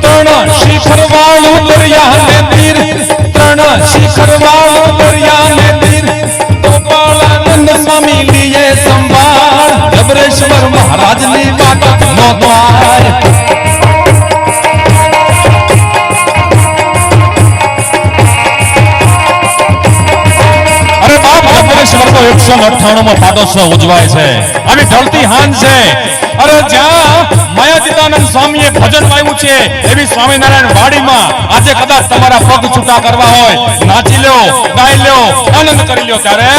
ત્રણ શિખર વાળું દરિયાને તીર, ત્રણ શિખર વાળું દરિયાને તીર, ગોપાળાનંદ સ્વામી લીએ સંભાળ, જબરેશ્વર મહારાજની વાત નો થાય. જબરેશ્વરનો 198મો પાટોત્સવ ઉજવાય છે અને ઢળતી હાંજ છે. અરે જ્યાં માયાતીતાનંદ સ્વામીએ ભજન ગાયું છે એવી સ્વામિનારાયણ વાડીમાં આજે કદાચ તમારા પગ છૂટા કરવા હોય, નાચી લ્યો, ગાઈ લ્યો, આનંદ કરી લ્યો. ત્યારે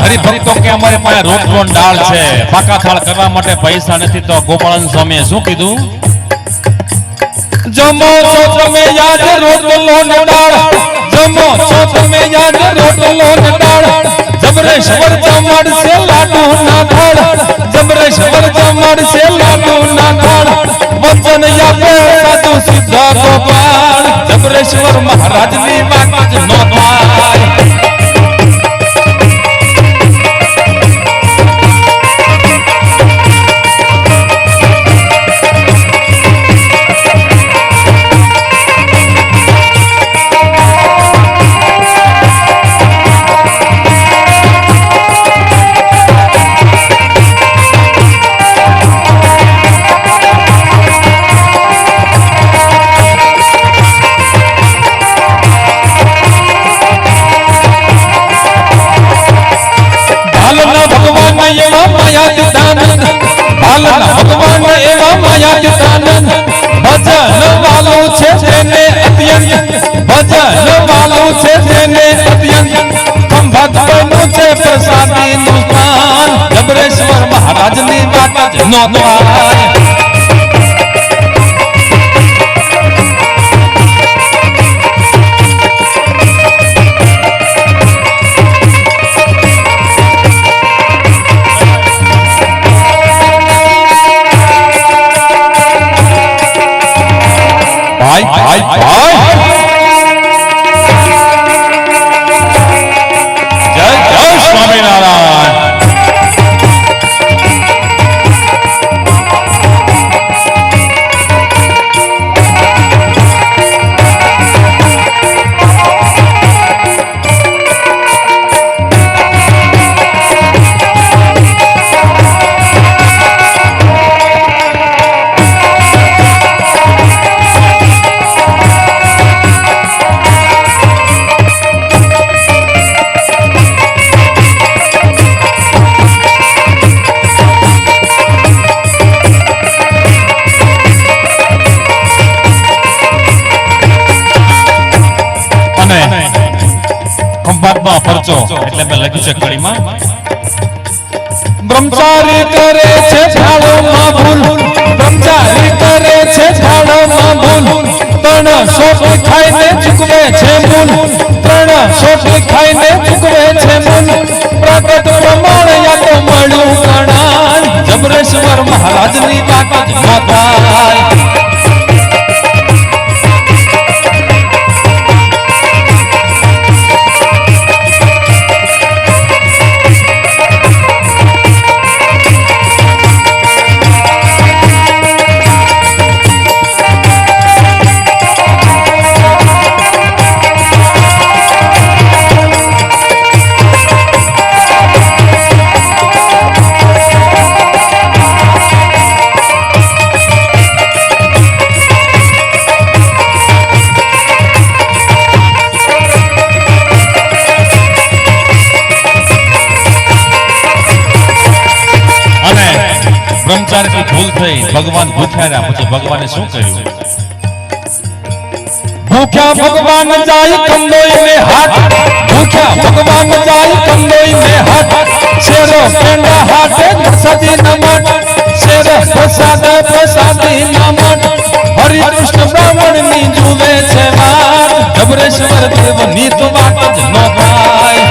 હરિભક્તો કે અમારે પાસે રોટલો ને દાળ છે, પાકા થાળ કરવા માટે પૈસા નથી, તો ગોપાળાનંદ સ્વામીએ શું કીધું? જમો છો તમે યાદ રોટલો ને દાળ, જમો છો તમે યાદ રોટલો ને દાળ, જબરેશ્વર જમાડશે લાડુ ના થાળ, જબરેશ્વર જમાડશે લાડુ ના થાળ, વચન આપે સાધુ સીધા ગોપાળ, જબરેશ્વર મહારાજની વાત જ નો થાય. ભગવાન એવા માયાતીતાનંદ, ભજન વાલું છે તેને અત્યંત, ભજન વાલું છે તેને અત્યંત, ખંભાત પરનું છે પ્રસાદીનું સ્થાન, જબરેશ્વર મહારાજની વાત જ નો થાય. પહોંચો એટલે મેં લખ્યું છે કડીમાં બ્રહ્મચારી કરે છે ઝાડોમાં ભૂલ, બ્રહ્મચારી કરે છે ઝાડોમાં ભૂલ, 300 ખાઈને ચૂકવે છે મૂલ, 300 ખાઈને ચૂકવે છે મૂલ, પ્રગટ પ્રમાણ યા તો મળ્યું ગણાય, જબરેશ્વર મહારાજની તાકાત ન થાય. બ્રહ્મચારી ભૂલ થઈ, ભગવાન ભૂખ્યા રહ્યા. પછી ભગવાને શું કર્યું? ભૂખ્યા ભગવાન જાય કંદોઈ ને હાથ, ભૂખ્યા ભગવાન જાય કંદોઈ ને હાથ, શેરો પેંડા હાથે પ્રસાદી નમન, શેરો પ્રસાદી નમન, હરિ કૃષ્ણ બ્રાહ્મણ ની જુએ છે વાત, જબરેશ્વર દેવ ની તો વાત જ ન થાય.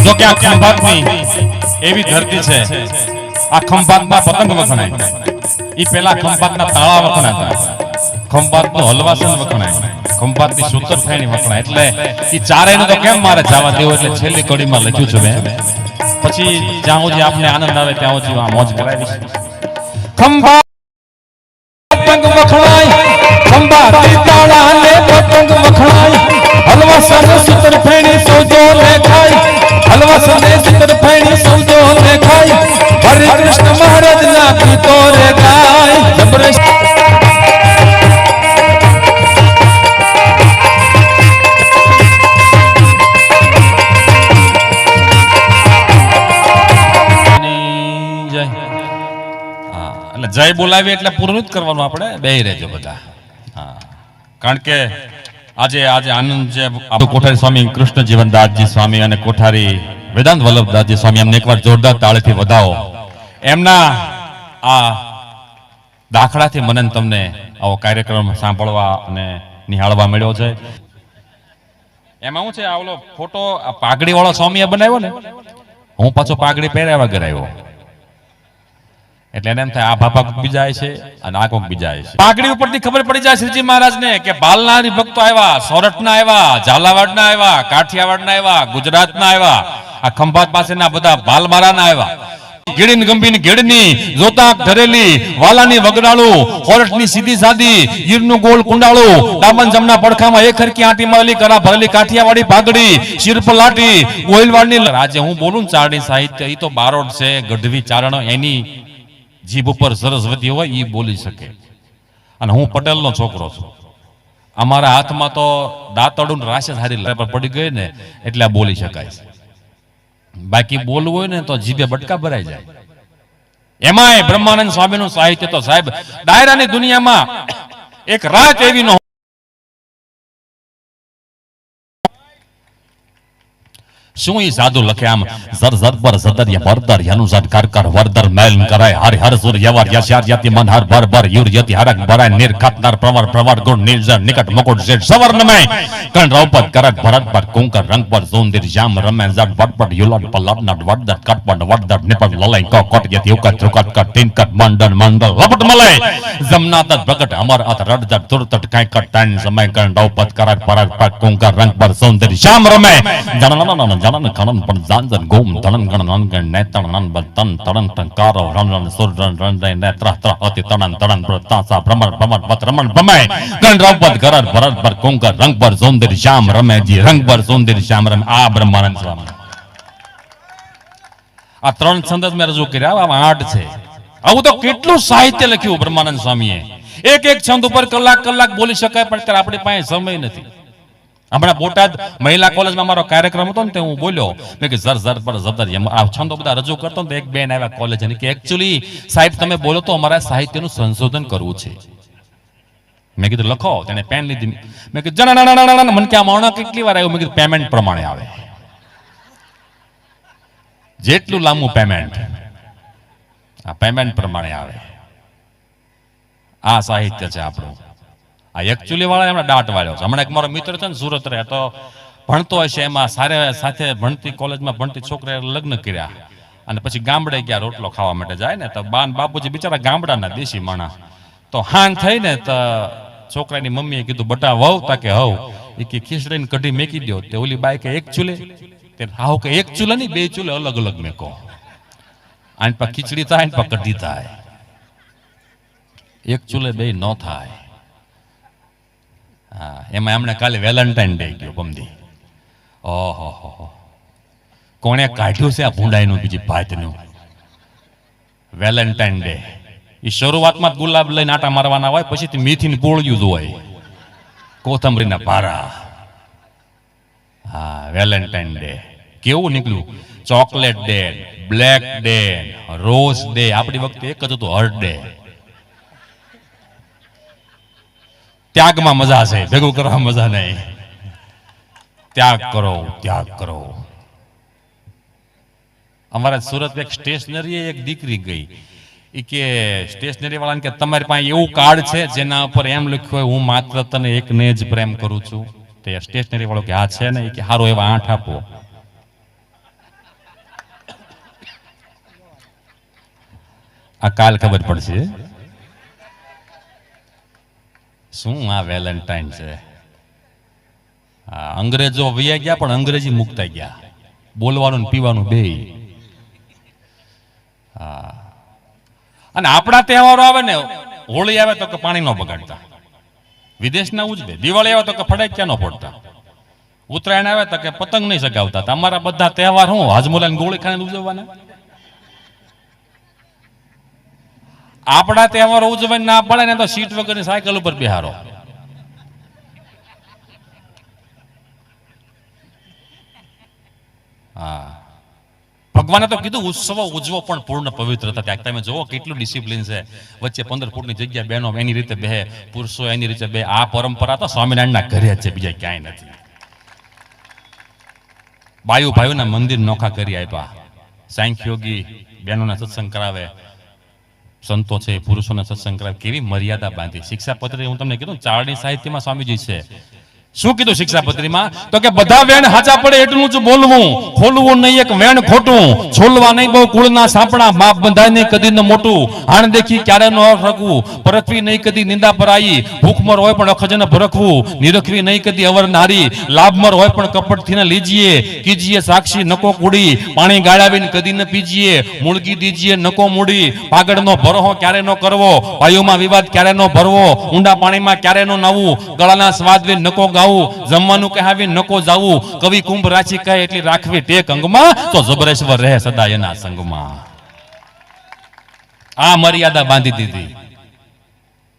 જો કે આ ખંભાતની એવી ધરતી છે, આ ખંભાતમાં પતંગ વખણાય, ઈ પેલા ખંભાતના તાળા વખણાતા, ખંભાતનો હલવાસન વખણાય, ખંભાતની સૂતરફેણી વખણાય. એટલે ઈ ચારેયનું તો કેમ મારે જવા દેવું, એટલે છેલ્લી કડીમાં લખ્યું છે મેં. પછી જ્યાં સુધી આપને આનંદ આવે ત્યાં સુધી આ મોજ કરાવીશ. ખંભાત પતંગ વખણાય, ખંભાતી તાળા ને પતંગ વખણાય, હલવાસન સૂતરફેણી સૌજો ને ખાય, હલવાસન સૂતરફેણી સૌજો ને ખાય, હરિ કૃષ્ણ મહારાજ ના ગીતો રે ગાય, જબરેશ્વર જય બોલાવી એટલે પૂરું જ કરવાનું, આપણે બેહી રહેજો બધા. હા, કારણ કે આજે આનંદ છે. કોઠારી સ્વામી કૃષ્ણ જીવનદાસજી સ્વામી અને કોઠારી વેદાંત વલ્લભદાસજી સ્વામી, એમને એકવાર જોરદાર તાળીથી વધાવો. એમના આ દાખલાથી મને તમને આવો કાર્યક્રમ સાંભળવા અને નિહાળવા મળ્યો છે. એમાં શું છે, આ ઓલો ફોટો પાઘડી વાળો સ્વામીએ બનાવ્યો ને, હું પાછો પાઘડી પહેર્યા વગર આવ્યો, એટલે એમ થાય આ બાપા કોક બીજા છે અને આ કોક બીજા છે. પાઘડી ઉપરથી ખબર પડી જાય શ્રીજી મહારાજને કે બાલના હરિભક્તો આવ્યા, સોરઠના આવ્યા, ઝાલાવાડના આવ્યા, કાઠિયાવાડના આવ્યા, ગુજરાતના આવ્યા, આ ખંભાત પાસેના બધા બાલમારાના આવ્યા. ગીડીન ગંભીર ગેડની જોતા ધરેલી, વાલાની વગડાળું, હોરઠની સીધી સાદી, ગીરનું ગોળ કુંડાળું, ડામન જમના પડખામાં એક હરકી આંટી મારેલી, કરા ભરેલી કાઠિયાવાડી પાઘડી, શિર પર લાટી, ગોહિલવાડની. આજે હું બોલું ચારણી સાહિત્ય, એ તો બારોટ છે, ગઢવી ચારણ, એની જીભ ઉપર સરસ્વતી હોય એ બોલી શકે. અને હું પટેલનો છોકરો છું, અમારા હાથમાં તો દાંતડું રાશે સારી પડી ગઈ ને એટલે આ બોલી શકાય છે. બાકી બોલવું હોય ને તો જીભે બટકા ભરાઈ જાય. એમાંય બ્રહ્માનંદ સ્વામીનું સાહિત્ય તો સાહેબ ડાયરાની દુનિયામાં એક રાત એવી નો. શું ઈ સાધુ લખે આમ, zar zar પર zadar વરદર યનુઝર કર કર વરદર મેલ કરાય, હર હર સુર યવર યશ્યાર યતિ મન હર ભર ભર યુર યતિ હરક ભરાય, નિર્ખત નર પ્રવર પ્રવર ગુણ નિર્જર નિકટ મુકુટ જેટ સવર્ણ મે કણ રૌપત કરત ભરત પર કુંકર રંગ પર ઝોંદિર જામ રમે જટ વટપટ યુલટ પલટ નટ વડદર કટપટ વડદર નિપટ લલય કો કોટ યતિ ઉકટ ત્રુકટ કટ તિનકટ મંડન મંડલ લપટ મલય જમનાત ભગટ અમર અત રડજટ તુરતટ કાઈ કટ તાન સમય કણ રૌપત કરત ભરત પર કુંકર રંગ પર ઝોંદિર જામ રમે જનન જનન કણન પણ જાંજન ગોમ ધનન ગણન ગણ નેતણ નન બતન તણન ટંકારો રણન સુર રન રન ને ત્રહ ત્રહ અતિ તણન તણન પ્રતાસા ભ્રમણ ભ્રમણ પત રમણ ભમાય ગણ રૌપત કરત ભરત પર કુંકર રંગ પર ઝોંદિર શ્યામ રમે જી રંગ પર ઝોંદિર શ્યામ રમે. આ બ્રહ્માનંદ સ્વામી આ 3 છંદ મેં રજૂ કર્યા, આમાં 8 છે. આવું તો કેટલું સાહિત્ય લખ્યું બ્રહ્માનંદ સ્વામીએ. એક એક છંદ ઉપર કલાક કલાક બોલી શકાય, પણ ત્યારે આપણી પાસે સમય નથી. હમણાં બોટાદ મહિલા કોલેજમાં મારો કાર્યક્રમ હતો ને, તે હું બોલ્યો, મેં કે ઝર ઝર પર ઝદર આ છંદો બધા રજૂ કરતો ને, એક બેન આવ્યા કોલેજ કે એકચ્યુઅલી સાહેબ તમે બોલો તો અમારા સાહિત્યનું સંશોધન કરવું છે. મેં કીધું લખો. તેને પેન લીધી. મેં કીધું મને કે આ મૌન કેટલી વાર આવ્યું? મેં કીધું પેમેન્ટ પ્રમાણે આવે, જેટલું લાંબુ પેમેન્ટ, આ પેમેન્ટ પ્રમાણે આવે. આ સાહિત્ય છે આપણું. આ એકચ્યુઅલી વાળા એમણે દાટ વાળ્યો છે. હમણાં એક મારો મિત્ર છે ને સુરત રહે, તો ભણતો હશે, એમાં સાથે ભણતી કોલેજમાં ભણતી છોકરાએ લગ્ન કર્યા અને પછી ગામડે ગયા રોટલો ખાવા માટે જાય ને, તો બાન બાપુજી બિચારા ગામડાના દેશી માણા, તો હાન થઈ ને તો છોકરાની મમ્મીએ કીધું બટા વહુ તાકે હવ, એ કે ખીચડીને કઢી મેકી દો. તે ઓલી બાઈ કે એક ચૂલે, તે હાવ કે એક ચૂલે નહીં, 2 ચૂલે અલગ અલગ મેકો. આને પર ખીચડી થાય ને પર કઢી થાય, એક ચૂલે 2 ન થાય. હા, એમાં એમણે કાલે વેલેન્ટાઇન ડે ગયો બમદી. ઓહો, કોણે કાઢ્યું છે આ ભૂંડાઈનું બીજી ભાતનું વેલેન્ટાઇન ડે? એ શરૂઆતમાં ગુલાબ લઈને આટા મારવાના હોય, પછી મીઠી ગોળિયું જ હોય, કોથમરીના પારા. હા, વેલેન્ટાઇન ડે કેવું નીકળ્યું? Chocolate day, black day, rose day. આપણી વખતે એક જ હતું, હર્ટ ડે. ત્યાગમાં મજા છે, ભેગું કરવા મજા નહીં. ત્યાગ કરો, ત્યાગ કરો. અમારા સુરત એક સ્ટેશનરી એક દીકરી ગઈ, એ કે સ્ટેશનરી વાળાને કે તમારી પાસે એવું કાર્ડ છે જેના ઉપર એમ લખ્યું હોય હું માત્ર તને એકને જ પ્રેમ કરું છું? તે સ્ટેશનરી વાળો કે હા છે ને. એ કે હારો એવા 8 આપો. આ કાલ ખબર પડશે શું આ વેલેન્ટાઇન છે. અંગ્રેજો વૈયા ગયા, પણ અંગ્રેજી મુકતા ગયા, બોલવાનું ને પીવાનું બે. અને આપણા તહેવારો આવે ને, હોળી આવે તો કે પાણી ન બગાડતા, વિદેશના ઉજવે. દિવાળી આવે તો કે ફટાકિયા ન ફોડતા, ઉત્તરાયણ આવે તો કે પતંગ નહીં સગાવતા. અમારા બધા તહેવાર હું હાજમોલા ગોળી ખાને ઉજવવાના? આપણા તહેવારો ઉજવવાની ના પડે ને તો સીટ વગરની સાયકલ ઉપર બેહારો. હા, ભગવાને તો કીધું ઉત્સવો ઉજવો પણ પૂર્ણ પવિત્રતા. ત્યાં તમે જુઓ કેટલું ડિસિપ્લિન છે. વચ્ચે 15 ફૂટની જગ્યા બહેનો એની રીતે બેહે, પુરુષો એની રીતે બે. આ પરંપરા તો સ્વામિનારાયણના ઘરે જ છે, બીજા ક્યાંય નથી. બાયુ ભાઈઓના મંદિર નોખા કરી આપ્યા. સાંખ્યોગી બહેનોને સત્સંગ કરાવે, સંતો છે પુરુષોને સત્સંગ કરાવે. કેવી મર્યાદા બાંધી. શિક્ષાપત્રી હું તમને કીધું, ચારણી સાહિત્યમાં સ્વામીજી છે. શું કીધું શિક્ષાપત્રીમાં? તો કે બધા વેણ હાચા પડે એટલું જ બોલવું, ખોલવું નહીં એક વેણ ખોટું, છોલવા નહીં બહુ કુળના સાપણા, માપ બંધાય નહીં કદી ન મોટું, હાણ દેખી ક્યારે ન રખવું, પરખવી નહીં કદી નિંદા પરાઈ, ભૂખમર હોય પણ અખજન ભરખવું, નિરખવી નહીં કદી અવર નારી, લાભમર હોય પણ કપટથી ન લીજીએ, કીજીએ સાક્ષી નકો કુડી, પાણી ગાળાવીને કદી ન પીજીએ, મૂળગી દીજીએ નકો મૂડી, પાગળનો ભરોહો ક્યારે ન કરવો, વાયુમાં વિવાદ ક્યારે ન ભરવો, ઊંડા પાણીમાં ક્યારે ન નાવું, ગળાના સ્વાદ વે નકો ગાવું, જમવાનું કહાવી નકો જાવું, કવિ કુંભ રાશિ કહે એટલી રાખવી ટેક અંગમાં, તો જબરેશ્વર રહે સદા એના સંગમાં. આ મર્યાદા બાંધી દીધી.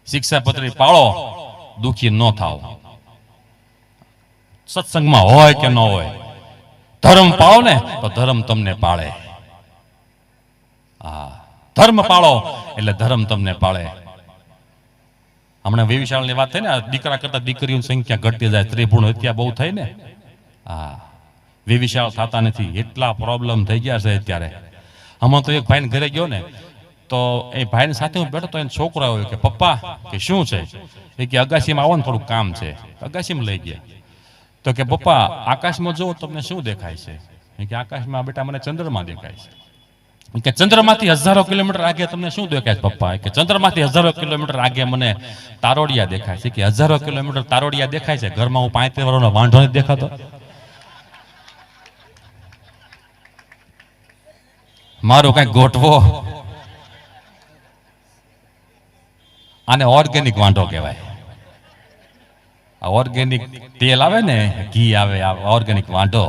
શિક્ષાપત્રી પાળો, દુખી ન થાવ. સત્સંગમાં હોય કે ન હોય, ધર્મ પાળો ને તો ધર્મ તમને પાળે. હા, ધર્મ પાળો એટલે ધર્મ તમને પાળે. હમણાં વેવિશાળની વાત થઈ ને, દીકરા કરતા દીકરીઓની સંખ્યા ઘટતી જાય, ત્રિભુણ હત્યા બહુ થઈ ને. હા, વેવિશાળ થતા નથી, એટલા પ્રોબ્લેમ થઈ ગયા છે અત્યારે. હમણાં તો એક ભાઈને ઘરે ગયો ને, તો એ ભાઈની સાથે હું બેઠો તો એને છોકરો આવ્યો કે પપ્પા કે શું છે? એ કે અગાશીમાં આવો ને થોડું કામ છે. અગાશીમાં લઈ ગયા. તો કે પપ્પા આકાશમાં જુઓ તમને શું દેખાય છે? એ કે આકાશમાં બેટા મને ચંદ્રમા દેખાય છે. કે ચંદ્રમાંથી 1000 કિલોમીટર આગે તમને શું દેખાય છે પપ્પા? કે ચંદ્રમાંથી 1000 કિલોમીટર આગે મને તારોડિયા દેખાય છે. કે 1000 કિલોમીટર તારોડિયા દેખાય છે, ઘરમાં હું 35 વર્ષનો વાંઢો નથી દેખાતો? મારો કઈ ગોઠવો. આને ઓર્ગેનિક વાંઢો કહેવાય. આ ઓર્ગેનિક તેલ આવે ને, ઘી આવે, ઓર્ગેનિક વાંઢો.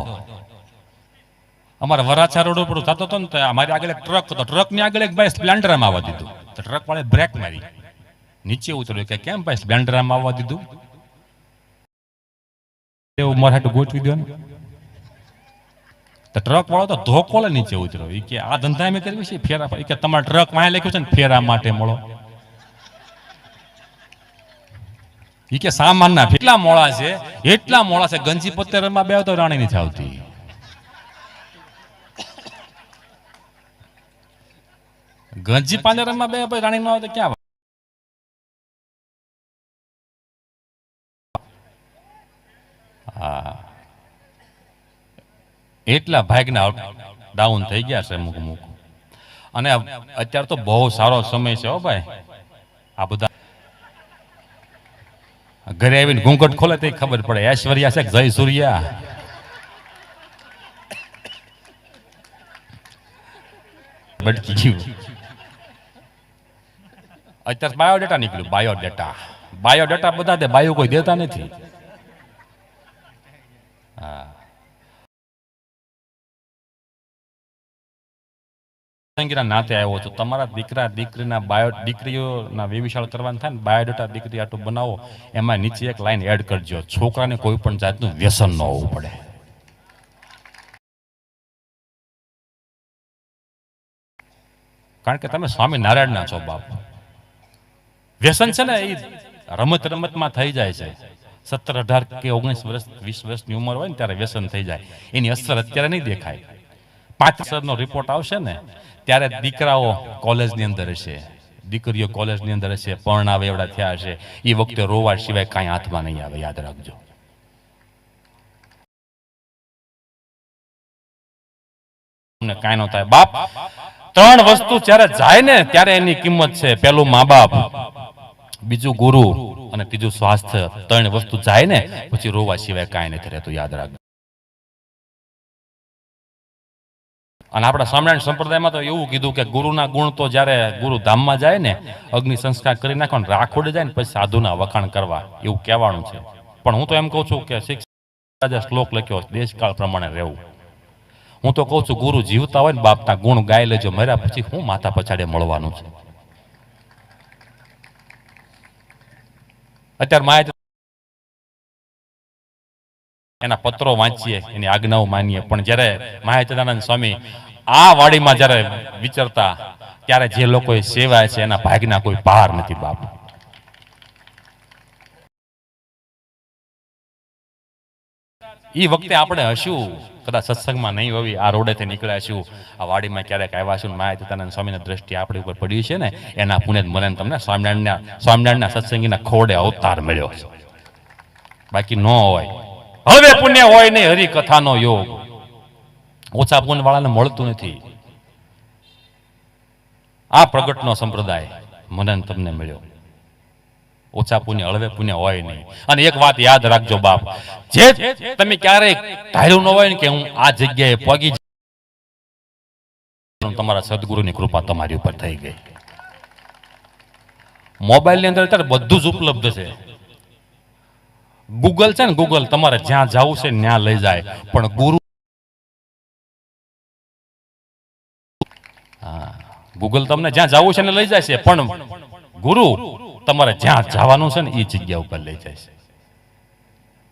અમારા વરાછા રોડ ઉપર થતો હતો ને તો અમારી આગળ એક ટ્રક હતો, ટ્રકની આગળ એક ભાઈ સ્પ્લેન્ડરમાં આવવા દીધું, તો ટ્રક વાળે બ્રેક મારી, નીચે ઉતર્યો કે કેમ ભાઈ સ્પ્લેન્ડરમાં આવવા દીધું, એવું મારા હાટુ ગોઠવી દો ને. તો ટ્રક વાળો તો ધોકો લે નીચે ઉતર્યો, એ કે આ ધંધા અમે કરવી છે ફેરા, એ કે તમારા ટ્રક વાંહે લખ્યું છે ને ફેરા માટે મળો, એ કે સામાનના એટલા મોળા છે, એટલા મોળા છે, ગંજી પત્તરમાં બે તો રાણી નથી આવતી. ગંજી પાંજરામાં બે ભાઈ રાણી માં આવે તો ક્યાં? હા, એટલા ભાગના ડાઉન થઈ ગયા છે અમુક અમુક. અને અત્યારે તો બહુ સારો સમય છે હો ભાઈ. આ બધા ઘરે આવીને ઘૂંઘટ ખોલે તો ખબર પડે ઐશ્વર્યા છે કે જય સૂર્યા. બટકી ગયું. અત્યારે બાયોડેટા નીકળ્યું, બાયોડેટા. બાયોડેટા બધા દે, બાયો કોઈ દેતા નથી. હા, નાતે આવ્યો છો, તમારા દીકરા દીકરીના દીકરીઓના વિવિશાળ કરવાનું થાય ને, બાયોડેટા દીકરી આટલું બનાવો, એમાં નીચે એક લાઈન એડ કરજો, છોકરાને કોઈ પણ જાતનું વ્યસન ન હોવું પડે. કારણ કે તમે સ્વામિનારાયણના છો બાપ. વ્યસન છે ને એ રમત રમતમાં થઈ જાય છે. 17, 18 કે 19 વર્ષ 20 વર્ષની ઉંમર હોય ને ત્યારે વ્યસન થઈ જાય, એની અસર અત્યારે નહીં દેખાય. 5 નો રિપોર્ટ આવશે ને ત્યારે દીકરાઓ કોલેજની અંદર હશે, દીકરીઓ કોલેજની અંદર હશે, પરણાવે એવડા થયા હશે, એ વખતે રોવા સિવાય કાંઈ હાથમાં નહીં આવે, યાદ રાખજો. તમને કાંઈ ન થાય બાપ. 3 વસ્તુ જ્યારે જાય ને ત્યારે એની કિંમત છે. પેલું મા બાપ, બીજું ગુરુ અને ત્રીજું સ્વાસ્થ્ય. 3 વસ્તુ જાય ને પછી રોવા સિવાય કાંઈ નથી રહેતું, યાદ રાખજો. અને આપણા સ્વામિનારાયણ સંપ્રદાયમાં તો એવું કીધું કે ગુરુના ગુણ તો જ્યારે ગુરુ ધામમાં જાય ને, અગ્નિ સંસ્કાર કરી નાખવાનો, રાખોડે જાય ને પછી સાધુના વખાણ કરવા, એવું કહેવાનું છે. પણ હું તો એમ કહું છું કે શિક્ષા શ્લોક લખ્યો, દેશકાળ પ્રમાણે રહેવું. હું તો કહું છું ગુરુ જીવતા હોય ને બાપના ગુણ ગાઈ લેજો, મર્યા પછી હું માથા પછાડે મળવાનું છે. અત્યારે માય એના પત્રો વાંચીએ, એની આજ્ઞાઓ માનીએ, પણ જ્યારે મહાચંદાનંદ સ્વામી આ વાડીમાં જ્યારે વિચરતા ત્યારે જે લોકોએ સેવાય છે એના ભાગના કોઈ પાર નથી બાપ. એ વખતે આપણે હશું, કદાચ સત્સંગમાં નહીં હોવી, આ રોડેથી નીકળ્યા છું, આ વાડીમાં ક્યારેક આવ્યા છું, મહાચંદાનંદ સ્વામીની દ્રષ્ટિ આપણી ઉપર પડી છે ને, એના પુણ્ય મને તમને સ્વામિનારાયણના સત્સંગીના ખોડે અવતાર મળ્યો છે. બાકી ન હોય. હવે પુણ્ય હોય નહીં, હરિ કથાનો યોગ. ઓછા પુણ્ય વાળાને મળતું નથી. આ પ્રગટનો સંપ્રદાય મને તમને મળ્યો. ઓછા પુણ્ય, હળવે પુણ્ય હોય નહીં. અને એક વાત યાદ રાખજો બાપ, જે તમે ક્યારેક ધાર્યું ન હોય ને કે હું આ જગ્યાએ પગી, તમારા સદગુરુની કૃપા તમારી ઉપર થઈ ગઈ. મોબાઈલની અંદર અત્યારે બધું જ ઉપલબ્ધ છે. ગૂગલ છે ને, ગૂગલ તમારે જ્યાં જવું છે ત્યાં લઈ જાય, પણ ગુરુ, હા, ગૂગલ તમને જ્યાં જવું છે ને લઈ જાય છે, પણ ગુરુ તમારે જ્યાં જવાનું છે ને એ જગ્યા ઉપર લઈ જાય છે,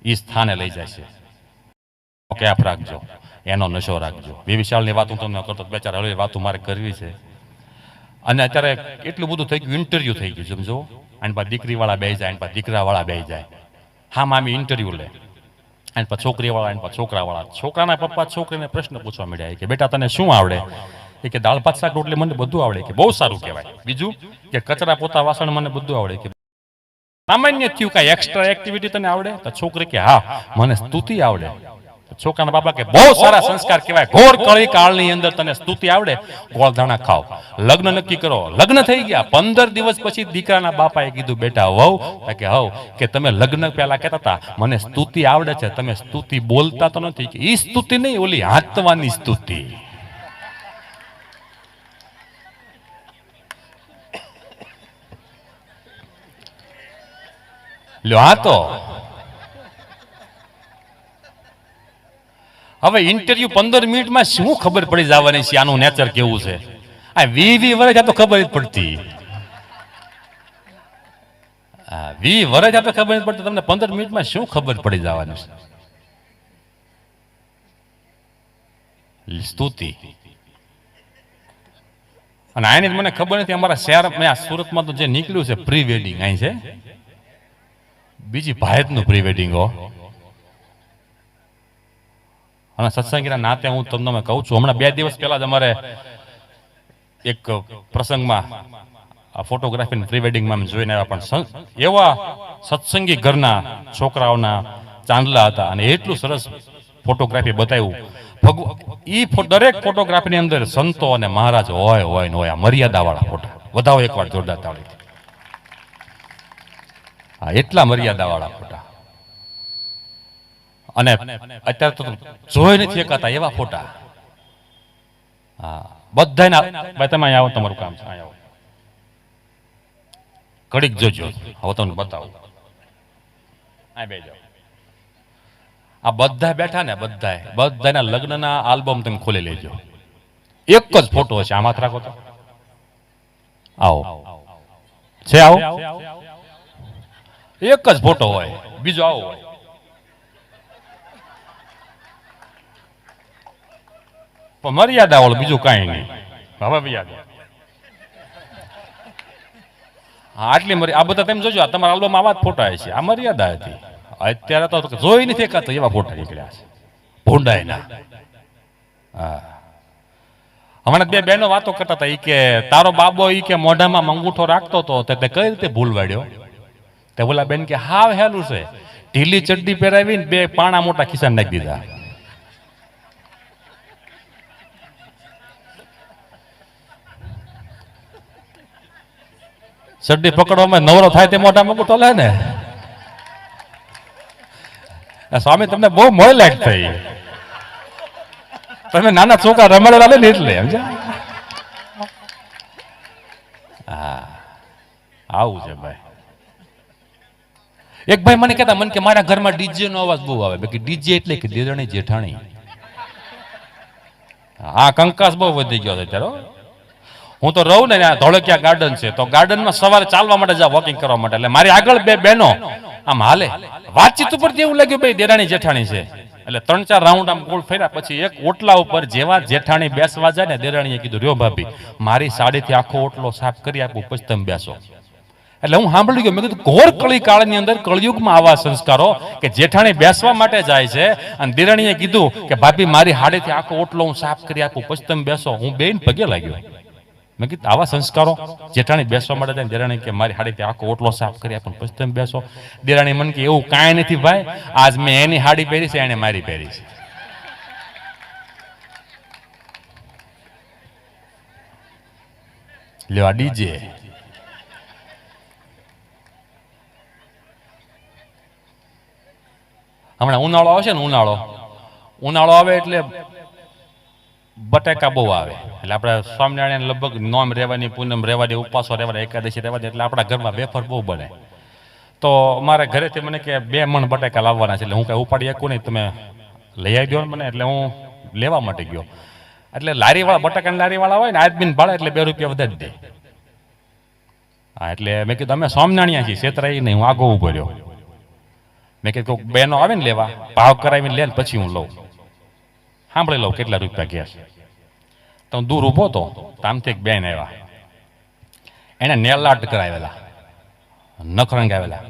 એ સ્થાને લઈ જાય છે. ઓકે, આપ રાખજો, એનો નશો રાખજો. વિશાળની વાત હું તમને કરતો, 2-4 હળવી વાતો મારે કરવી છે. અને અત્યારે એટલું બધું થઈ ગયું, ઇન્ટરવ્યુ થઈ ગયું, સમજો. આની પાસે દીકરી વાળા બે જાય, આની પાસે દીકરા વાળા બે જાય. હા, મામી ઇન્ટરવ્યુ લે, અને પછી છોકરી વાળા, અને પછી છોકરા વાળા. છોકરાના પપ્પા છોકરીને પ્રશ્ન પૂછવા મળ્યા કે બેટા તને શું આવડે? એ કે દાળ ભાત શાક રોટલી મને બધું આવડે, કે બહુ સારું કહેવાય. બીજું કે કચરા પોતા વાસણ મને બધું આવડે, કે સામાન્ય થયું, કાંઈ એક્સ્ટ્રા એક્ટિવિટી તને આવડે? તો છોકરી કે હા મને સ્તુતિ આવડે. છોકરાના બાપા કે બહુ સારા સંસ્કાર કહેવાય, ઘોર કળી કાળની અંદર તને સ્તુતિ આવડે, ગોળધાણા ખાઓ, લગ્ન નક્કી કરો. લગ્ન થઈ ગયા. 15 દિવસ પછી દીકરાના બાપાએ કીધું બેટા વહુ, કે હવ, કે તમે લગ્ન પહેલા કહેતા હતા મને સ્તુતિ આવડે છે, તમે સ્તુતિ બોલતા તો નથી. કે ઈ સ્તુતિ નહીં, ઓલી હાંચવાની સ્તુતિ. લ્યો, હા તો હવે ઇન્ટરવ્યુ 15 મિનિટમાં શું ખબર પડી જવાની છે આનું નેચર કેવું છે? આ 20 વર્ષ આ તો ખબર જ પડતી. 20 વર્ષ આ તો ખબર જ પડતી, તમને 15 મિનિટમાં શું ખબર પડી જવાની છે? સ્તુતિ. અને આની મને ખબર નથી, અમારા શહેર સુરતમાં તો જે નીકળ્યું છે પ્રી વેડિંગ અહીં છે, બીજી ભારતનું પ્રી વેડિંગ હો. અને સત્સંગીના નાતે હું તમને કહું છું, હમણાં 2 દિવસ પહેલા જ અમારે એક પ્રસંગમાં આ ફોટોગ્રાફી પ્રી વેડિંગમાં જોઈને આવ્યા, પણ એવા સત્સંગી ઘરના છોકરાઓના ચાંદલા હતા અને એટલું સરસ ફોટોગ્રાફી બતાવ્યું. દરેક ફોટોગ્રાફીની અંદર સંતો અને મહારાજ હોય ને હોય. મર્યાદા વાળા ફોટા વધાવો એકવાર જોરદાર તાળી. હા, એટલા મર્યાદા વાળા ફોટા. અને અત્યારે તો જોઈ નથી શકાતા એવા ફોટા. હા, બધાના. ભાઈ તમે આવો, તમારું કામ છે. આવો ઘડીક જોજો, હવે તમને બતાવું. આ બેજો. આ બધા બેઠા ને બધાના લગ્નના આલ્બમ તમે ખોલી લેજો. એક જ ફોટો છે, આમાં રાખો તો. આવો છે, આવો એક જ ફોટો હોય, બીજો આવો હોય. પણ મર્યાદા વાળું, બીજું કાંઈ નહીં. હવે મર્યાદા. હા, આટલી મર્યાદા. આ બધા તમે જોજો, તમારા આલ્બમ આવા જ ફોટા છે. આ મર્યાદા હતી. અત્યારે તો જોઈ નથી એકાતો એવા ફોટા નીકળ્યા છે ભૂંડાઈના. હા, હમણાં 2 બહેનો વાતો કરતા હતા. કે તારો બાબો કે મોઢામાં મંગૂઠો રાખતો હતો, તે કઈ રીતે ભૂલ વાળ્યો? તે બોલા બેન કે હાવ હેલું છે, ઢીલી ચડ્ડી પહેરાવીને 2 પાણા મોટા ખિસ્સા નાખી દીધા. ચડ્ડી પકડવામાં નવરો થાય તે મોઢા મંગૂઠો લે ને. સ્વામી તમને બહુ મોય લાયક થઈ. તમે નાના છોકરા રમાડેલા ને એટલે હા, આવું છે ભાઈ. એક ભાઈ મને કહેતા, મને કે મારા ઘરમાં ડીજે નો અવાજ બહુ આવે. બાકી ડીજે એટલે કે દેરાણી જેઠાણી. હા, કંકાસ બહુ વધી ગયો છે અત્યારે. હું તો રહું ને ધોળકિયા ગાર્ડન છે, તો ગાર્ડનમાં સવારે ચાલવા માટે જાવ, વોકિંગ કરવા માટે. એટલે મારી આગળ 2 બહેનો આમ હાલે. વાતચીત ઉપરથી એવું લાગ્યું ભાઈ દેરાણી જેઠાણી છે. એટલે 3-4 રાઉન્ડ આમ ગોળ ફર્યા પછી એક ઓટલા ઉપર જેવા જેઠાણી બેસવા જાય ને, દેરાણીએ કીધું, રહ્યો ભાભી, મારી સાડીથી આખો ઓટલો સાફ કરી આપું, પછી તમે બેસો. એટલે હું સાંભળી ગયો. મેં કીધું, ઘોર કળી કાળની અંદર કળિયુગમાં આવા સંસ્કારો કે જેઠાણી બેસવા માટે જાય છે અને દેરાણીએ કીધું કે ભાભી મારી હાડીથી આખો ઓટલો હું સાફ કરી આપું, પછી તમે બેસો. હું બેન પગે લાગ્યો. મેં કીધું આવા સંસ્કારો? જેઠાણી બેસવા માટે જાય, દેરાણી કે મારી હાડીથી આખો ઓટલો સાફ કરી આપું, પછી તમે બેસો. દેરાણી મને કે એવું કાંઈ નથી ભાઈ, આજ મેં એની હાડી પહેરી છે, એને મારી પહેરી છે. લ્યો આ ડીજે. હમણાં ઉનાળો આવશે ને, ઉનાળો આવે એટલે બટાકા બહુ આવે. એટલે આપણે સ્વામિનારાયણ લગભગ નોમ રહેવાની, પૂનમ રહેવાની, ઉપવાસો રહેવાની, એકાદશી રહેવાની, એટલે આપણા ઘરમાં વેફર બહુ બને. તો મારા ઘરેથી મને કે 2 મણ બટાકા લાવવાના છે. એટલે હું કાંઈ ઉપાડી શકું નહીં, તમે લઈ આવી દો મને. એટલે હું લેવા માટે ગયો. એટલે લારીવાળા, બટાકાની લારીવાળા હોય ને, આદમીને ભાડે એટલે 2 રૂપિયા વધારી દે. હા, એટલે મેં કીધું અમે સ્વામિનારાયણ છીએ, છેતરાઈ નહીં. હું આગો ઉભો રહ્યો. મેં કીધું કોઈક બહેનો આવે ને લેવા, ભાવ કરાવીને લે ને પછી હું લઉં, સાંભળી લઉં કેટલા રૂપિયા કહે છે. તો હું દૂર ઊભો હતો, તો આમથી એક બેન આવ્યા. એને નેલ આર્ટ કરાવેલા, નખ રંગાવેલા.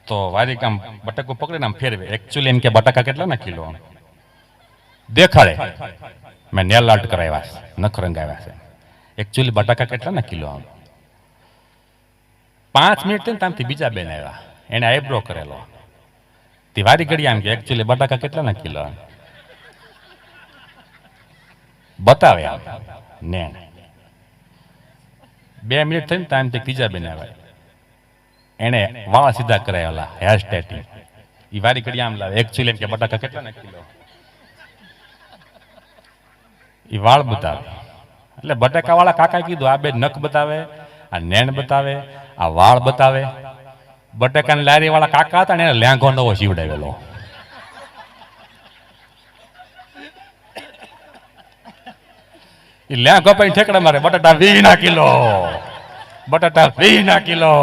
તો વારી કામ બટાકું પકડીને આમ ફેરવે. એકચ્યુઅલી એમ કે બટાકા કેટલાના કિલો આમ દેખાડે. મેં નેલ આર્ટ કરાવ્યા છે, નખ રંગાવ્યા છે. એકચ્યુઅલી બટાકા કેટલાના કિલો આમ. 5 મિનિટ થઈને ત્યાંથી બીજા બેન આવ્યા. એને આઈબ્રો કરેલો. તે વારી ઘડી આમ કે એકચ્યુઅલી બટાકા કેટલાના કિલો બતાવે આમ ને. 2 મિનિટ થઈને ટાઈમથી ત્રીજા બેન આવ્યા. એને વાળ સીધા કરાયેલા, હેર સ્ટ્રેટિંગ. એ વારી ઘડી આમ લાવે. એકચ્યુઅલી કે બટાકા કેટલાના કિલો, એ વાળ બતાવે. એટલે બટાકા વાળા કાકા કીધું, આ બે નખ બતાવે, આ નેણ બતાવે, આ વાળ બતાવે. બટાકાની લારી વાળા કાકા હતા ને, એને લેંઘો નવો સીવડાવેલો. એ લ્યા કપાઈ ઠેકડા મારે બટાટા 20 કિલો, બટાટા 20 કિલો.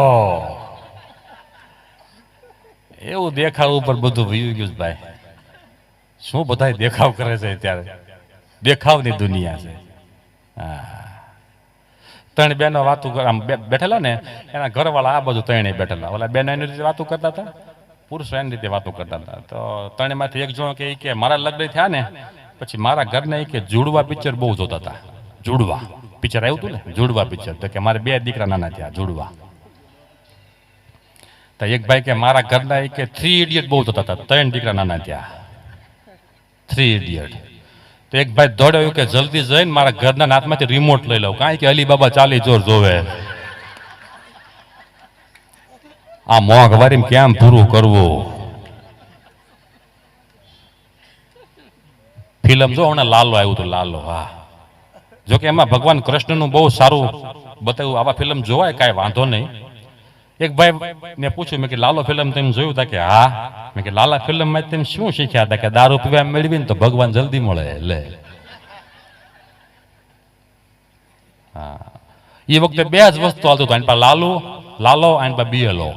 એવું દેખાવ ઉપર બધું વયું ગયું ભાઈ. શું બધા દેખાવ કરે છે ત્યારે, દેખાવની દુનિયા છે. હા, ત્રણ બેનો વાતું આમ બેઠેલા ને, એના ઘરવાળા આ બાજુ ત્રણે બેઠેલા, ઓલા બેન એની રીતે વાતું કરતા હતા, પુરુષો એની રીતે વાતો કરતા હતા. તો ત્રણેમાંથી એક જણો કે મારા લગ્ન થયા ને પછી મારા ઘરના કે જુડવા પિક્ચર બહુ જોતા હતા. જુડવા પિક્ચર આવ્યું હતું ને, જુડવા પિક્ચર. તો કે મારે 2 દીકરા નાના થયા, જુડવા. તો એક ભાઈ કે મારા ઘરના કે 3 ઇડિયટ બહુ જોતા હતા, 3 દીકરા નાના થયા, 3 ઇડિયટ. તો એક ભાઈ દોડ્યો કે જલ્દી જઈને મારા ઘરના હાથમાંથી રિમોટ લઈ લઉં, કારણ કે અલીબાબા 40 ચોર જોવે. આ મોંઘવારી કેમ પૂરું કરવું? ફિલ્મ જો હમણાં લાલો આવ્યું હતું, લાલો. હા, જોકે એમાં ભગવાન કૃષ્ણનું બહુ સારું બતાવ્યું. આવા ફિલ્મ જોવાય, કાંઈ વાંધો નહીં. એક ભાઈ ને પૂછ્યું, મેં કે લાલો ફિલ્મ તમે જોયું હતા? કે હા. મેં કે લાલા ફિલ્મમાં તમે શું શીખ્યા હતા? કે દારૂ પીવા મેળવીને તો ભગવાન જલ્દી મળે. લે, હા, એ વખતે 2 જ વસ્તુ હાલતું હતું, આની પાસે લાલુ, લાલો, આની પાસે બીએલઓ.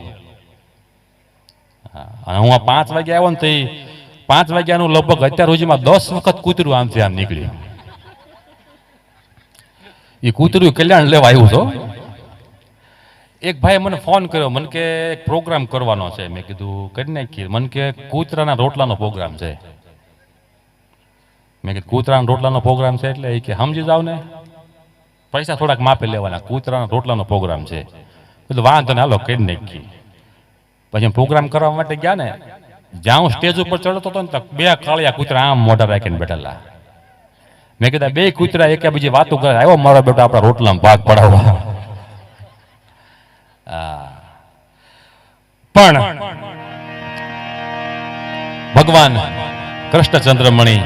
અને હું આ 5 વાગે આવ્યો ને તો 5 વાગ્યાનું લગભગ અત્યાર સુધીમાં 10 વખત કૂતરું આમથી આમ નીકળ્યું. એ કૂતરું કલ્યાણ લેવા આવ્યું છો. એક ભાઈ મને ફોન કર્યો, મને કે એક પ્રોગ્રામ કરવાનો છે. મેં કીધું કરી નાખીએ. મને કે કૂતરાના રોટલાનો પ્રોગ્રામ છે. મેં કીધું કૂતરાના રોટલાનો પ્રોગ્રામ છે એટલે કે સમજી જાવ ને, પૈસા થોડાક માપે લેવાના, કૂતરાના રોટલાનો પ્રોગ્રામ છે. કીધું વાંધો ને, હાલો કરી નાખીએ. પછી પ્રોગ્રામ કરવા માટે ગયા ને, જ્યાં હું સ્ટેજ ઉપર ચડતો હતો ને તો 2 કાળિયા કૂતરા આમ મોઢા રાખીને બેઠેલા. મેં કીધા 2 કૂતરા એક બીજી વાતો કરે, આવ્યો મારો બેટો આપણા રોટલામાં ભાગ પડાવવા. પણ ભગવાન કૃષ્ણચંદ્રમણી,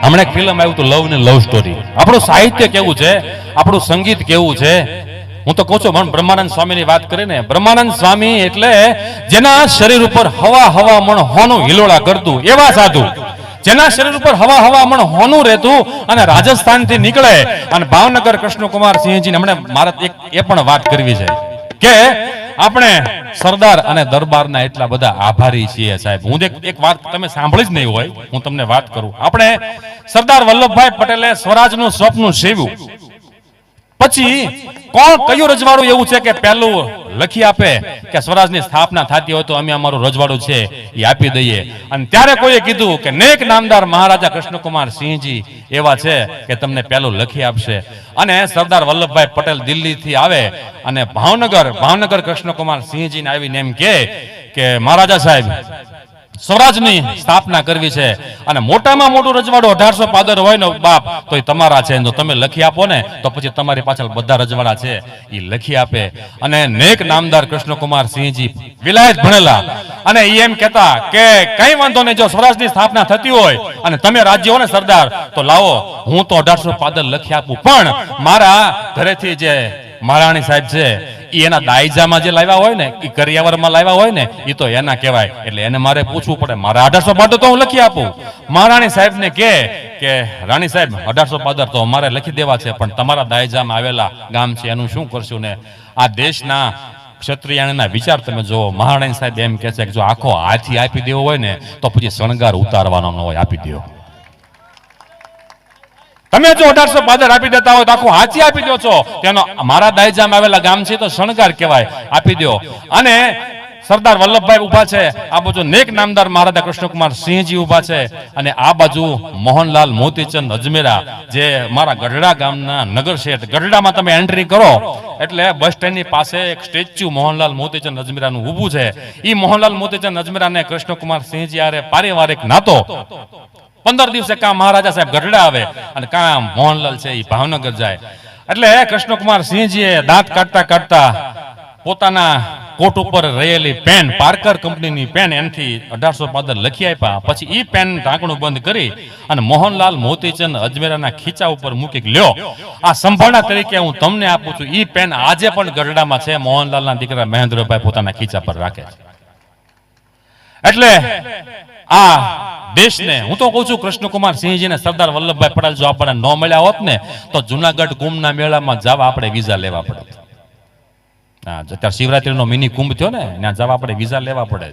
હમણાં એક ફિલ્મ આવ્યું હતું લવ ને લવ સ્ટોરી. આપણું સાહિત્ય કેવું છે, આપણું સંગીત કેવું છે. હું તો કહું છું, બ્રહ્માનંદ સ્વામીની વાત કરીને, બ્રહ્માનંદ સ્વામી એટલે જેના શરીર ઉપર હવા મણ હોનું હિલોળા કરતું એવા સાધુ, જેના શરીર ઉપર હવા મણ હોનું રહેતું અને રાજસ્થાનથી નીકળે. અને ભાવનગર કૃષ્ણકુમાર સિંહજીને હમણાં મારે એ પણ વાત કરવી છે કે આપણે સરદાર અને દરબારના એટલા બધા આભારી છીએ સાહેબ. હું એક વાત તમે સાંભળી જ નહીં હોય, હું તમને વાત કરું. આપણે સરદાર વલ્લભભાઈ પટેલે સ્વરાજનું સ્વપ્ન સેવ્યું. પછી કોણ કયું રજવાડું એવું છે કે પહેલું લખી આપે કે સ્વરાજની સ્થાપના થતી હોય તો અમે અમારું રજવાડું છે એ આપી દઈએ? અને ત્યારે કોઈએ કીધું કે નેક નામદાર મહારાજા કૃષ્ણકુમાર સિંહજી એવા છે કે તમને પહેલું લખી આપશે. અને સરદાર વલ્લભભાઈ પટેલ દિલ્હીથી આવે અને ભાવનગર કૃષ્ણકુમાર સિંહજીને આવીને એમ કે મહારાજા સાહેબ, સ્વરાજની સ્થાપના કરવી છે અને મોટામાં મોટું રજવાડું 1800 પાદર હોય ને બાપ તો એ તમારા છે. જો તમે લખી આપો ને તો પછી તમારી પાછળ બધા રજવાડા છે એ લખી આપે. અને નેક નામદાર કૃષ્ણકુમાર સિંહજી વિલાયત ભણેલા અને એમ કહેતા કે કઈ વાંધો નહીં, જો સ્વરાજની સ્થાપના થતી હોય અને તમે રાજ્ય હો ને સરદાર, તો લાવો હું તો 1800 પાદર લખી આપું, પણ મારા ઘરેથી જે મહારાણી સાહેબ છે એના દાયજામાં જે લાવ્યા હોય ને, એ કરિયાવરમાં લાવ્યા હોય ને, એ તો એના કહેવાય. એટલે એને મારે પૂછવું પડે, મારા 1800 પાદર તો હું લખી આપું. મહારાણી સાહેબ ને કે રાણી સાહેબ 1800 પાદર તો અમારે લખી દેવા છે, પણ તમારા દાયજામાં આવેલા ગામ છે એનું શું કરશું ને? આ દેશના ક્ષત્રિયાના વિચાર તમે જો. મહારાણી સાહેબ એમ કહે છે કે જો આખો હાથી આપી દેવો હોય ને તો પછી શણગાર ઉતારવાનો ન હોય, આપી દો. તમે જો 1800 પાદર આપી દેતા હોય તો આખું હાથી આપી દો છો, તેનો મારા દાયજામાં આવેલા ગામ છે તો શણગાર કહેવાય, આપી દો. અને સરદાર વલ્લભભાઈ ઉભા છે, આ બાજુ નેક નામદાર મહારાજા કૃષ્ણકુમાર સિંહજી ઉભા છે, અને આ બાજુ મોહનલાલ મોતીચંદ અજમેરા જે મારા ગઢડા ગામના નગર શેઠ. ગઢડામાં તમે એન્ટ્રી કરો એટલે બસ સ્ટેન્ડ ની પાસે એક સ્ટેચ્યુ મોહનલાલ મોતીચંદ અજમેરાનું ઊભું છે. એ મોહનલાલ મોતીચંદ અજમેરાને કૃષ્ણકુમાર સિંહજી આરે પારિવારિક નાતો. 15 દિવસે કાં મહારાજા સાહેબ ગઢડા આવે અને કાં મોહનલાલ છે એ ભાવનગર જાય. એટલે કૃષ્ણકુમાર સિંહજીએ દાંત કાઢતા પોતાના કોટ ઉપર રહેલી પેન, પાર્કર કંપનીની પેન, એનાથી 1800 પાદર લખી આપ્યા. પછી ઈ પેન ઢાંકણું બંધ કરી અને મોહનલાલ મોતીચંદ અજમેરાના ખીચા ઉપર મૂકી લ્યો, આ સંભાળના તરીકે હું તમને આપું છું. ઈ પેન આજે પણ ગઢડામાં છે, મોહનલાલના દીકરા મહેન્દ્રભાઈ પોતાના ખીચા પર રાખે છે. એટલે આ દેશને હું તો કહું છું કૃષ્ણકુમાર સિંહજીને સરદાર વલ્લભભાઈ પટેલ જો આપણને ન મળ્યા હોત ને તો જુનાગઢ કુંભના મેળામાં જવા આપણે વિઝા લેવા પડે. હા, અત્યારે શિવરાત્રીનો મિની કુંભ થયો ને ત્યાં જવા આપણે વિઝા લેવા પડે.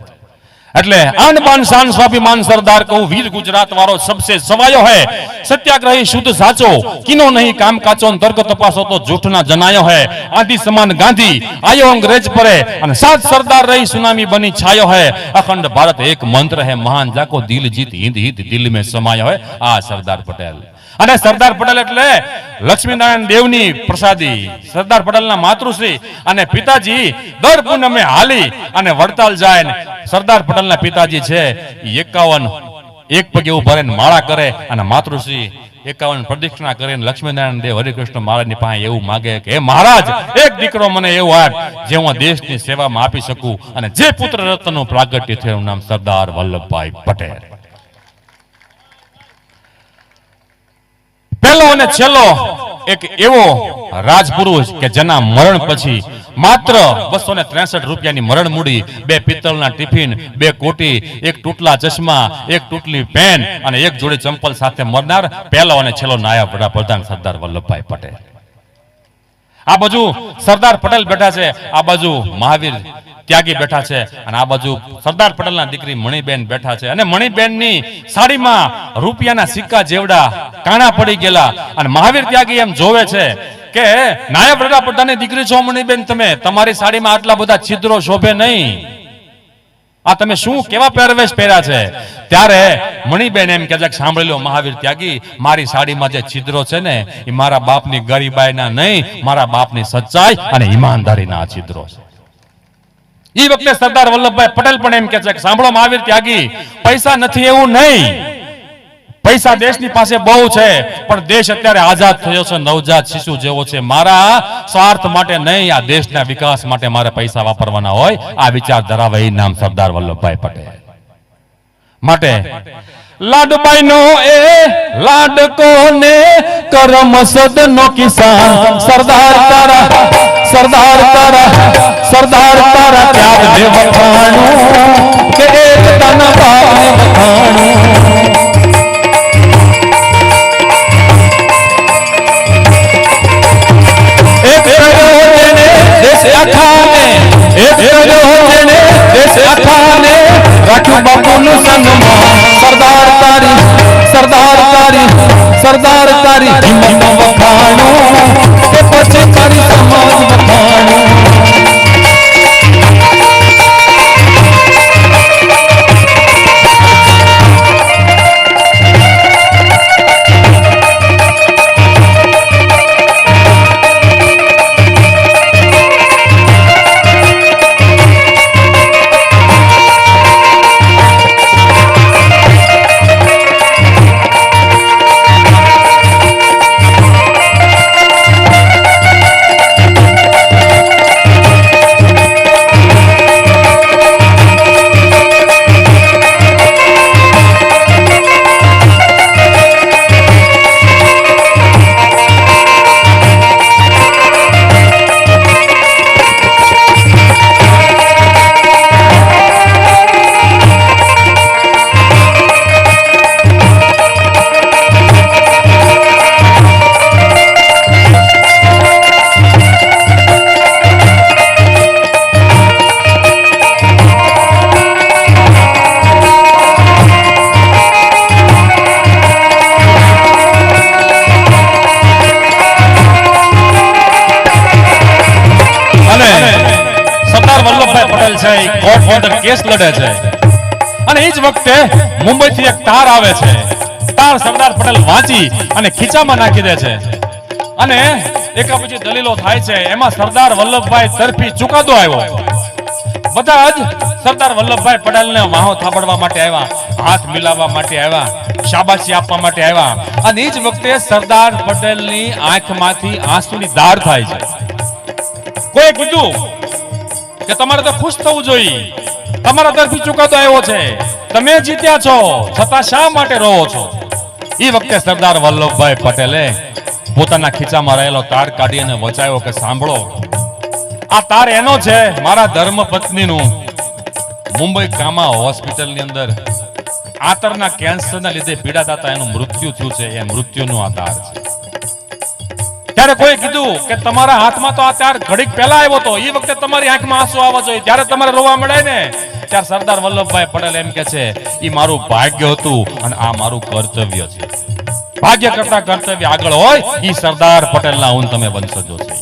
એટલે આન બાન શાન સ્વાભિમાન સરદાર કહું વીર ગુજરાત વાળો સબસે સવાયો હે સત્યાગ્રહી શુદ્ધ સાચો કિનો નહીં કામ કાચો તર્ક તપાસો તો જૂઠના જનાયો હે આદિ સમાન ગાંધી આયો અંગ્રેજ પરે અને સાત સરદાર રહી સુનામી બની છાયો હે અખંડ ભારત એક મંત્ર હે મહાન જાકો દિલ જીત હિંદ હિત દિલ में સમાયો હે આ સરદાર પટેલ. અને સરદાર પટેલ એટલે લક્ષ્મીનારાયણ દેવની પ્રસાદી, સરદાર પટેલના માતૃશ્રી અને પિતાજી દર પૂનમે હાલી અને વડતાલ જાય ને સરદાર પટેલના પિતાજી છે 51 એક પગે ઉભા રહીને માળા કરે અને માતૃશ્રી 51 પ્રદક્ષિણા કરીને લક્ષ્મીનારાયણ દેવ હરિકૃષ્ણ મહારાજની પાસે એવું માગે કે હે મહારાજ એક દીકરો મને એવો આપ જે હું દેશની સેવામાં આપી શકું અને જે પુત્ર રત્નનું પ્રાગટ્ય થયું એનું નામ સરદાર વલ્લભભાઈ પટેલ. પહેલો અને છેલ્લો એક એવો રાજપુરુષ કે જેના મરણ પછી માત્ર 263 રૂપિયાની મરણ મૂડી, 2 પિત્તળના ટિફિન, 2 કોટી, 1 તૂટલા ચશ્મા, 1 તૂટલી પેન અને 1 જોડી ચંપલ સાથે મરનાર પહેલો અને છેલ્લો નાયબ વડાપ્રધાન સરદાર વલ્લભભાઈ પટેલ. આ બાજુ સરદાર પટેલ બેઠા છે, આ બાજુ મહાવીર ત્યાગી બેઠા છે અને આ બાજુ સરદાર પટેલના દીકરી મણિબેન બેઠા છે અને મણિબેનની સાડીમાં રૂપિયાના સિક્કા જેવડા કાણા પડી ગયેલા અને મહાવીર ત્યાગી એમ જોવે છે કે નાયબ વડાપ્રધાનની દીકરી છો મણિબેન, તમે તમારી સાડીમાં આટલા બધા છિદ્રો શોભે નહીં, આ તમે શું કેવા પહેરવેશ પહેર્યા છે? ત્યારે મણિબેન એમ કે સાંભળી લો મહાવીર ત્યાગી, મારી સાડીમાં જે છિદ્રો છે ને એ મારા બાપની ગરીબાઈના નહીં, મારા બાપની સચ્ચાઈ અને ઈમાનદારીના છિદ્રો છે. એ વખતે સરદાર વલ્લભભાઈ પટેલ પણ એમ કે છે સાંભળો મહાવીર ત્યાગી, પૈસા નથી એવું નહીં, પૈસા દેશની પાસે બહુ છે પણ દેશ અત્યારે આઝાદ થયો છે, નવજાત શિશુ જેવો છે, મારા સ્વાર્થ માટે નહીં, આ દેશના વિકાસ માટે મારે પૈસા વાપરવાના હોય, આ વિચાર ધરાવે એ નામ સરદાર વલ્લભભાઈ પટેલ. માટે લાડબાઈ નો એ લાડકો ને કરમ સદનો કિસાન સરદાર તારા સરદાર તારા સરદાર તારા ત્યાગ ને વખાણું કે એકતાના ભાવને વખાણું. એક કર્યો જેને દેશ આખાને, એક કર્યો જેને દેશ આખાને રાખ્યું બાપુનું સન્માન સરદાર તારી સરદાર તારી સરદાર તારી હિંમત વખાણું કે પછી તારી સમાજ વખાણું. કેસ લડે છે અને એ જ વખતે મુંબઈથી એક તાર આવે છે, તાર સરદાર પટેલ વાંચી અને ખીચામાં નાખી દે છે અને એકા પછી દલીલો થાય છે. એમાં સરદાર વલ્લભભાઈ તરફી ચુકાદો આવ્યો. બધા જ સરદાર વલ્લભભાઈ પટેલને વાહો થાબડવા માટે આવ્યા, હાથ મિલાવવા માટે આવ્યા, શાબાશી આપવા માટે આવ્યા અને એ જ વખતે સરદાર પટેલની આંખમાંથી આંસુની ધાર થાય છે. કોઈ કીધું કે તમારે તો ખુશ થવું જોઈએ, તમારા તરફી ચુકાદો આવ્યો છે, તમે જીત્યા છો, છતાં શા માટે રોવો છો? એ વખતે સરદાર વલ્લભભાઈ પટેલે પોતાના ખીચામાં રહેલો તાર કાઢી અને વચાયો કે સાંભળો, આ તાર એનો છે, મારા ધર્મ પત્નીનું, મુંબઈ કામા હોસ્પિટલની અંદર આંતરના કેન્સરના લીધે પીડાતા હતા, એનું મૃત્યુ થયું છે. એ મૃત્યુનો આધાર છે. ત્યારે કોઈ કીધું કે તમારા હાથમાં તો આ ત્યાર ઘડીક પહેલા આવ્યો તો, એ વખતે તમારી આંખમાં આંસુ આવવા જોઈએ, ત્યારે તમારે રોવા મળે ને. ત્યારે સરદાર વલ્લભભાઈ પટેલ એમ કે છે, એ મારું ભાગ્ય હતું અને આ મારું કર્તવ્ય છે. ભાગ્ય કરતા કર્તવ્ય આગળ હોય, એ સરદાર પટેલના હું તમે વંશજો છે.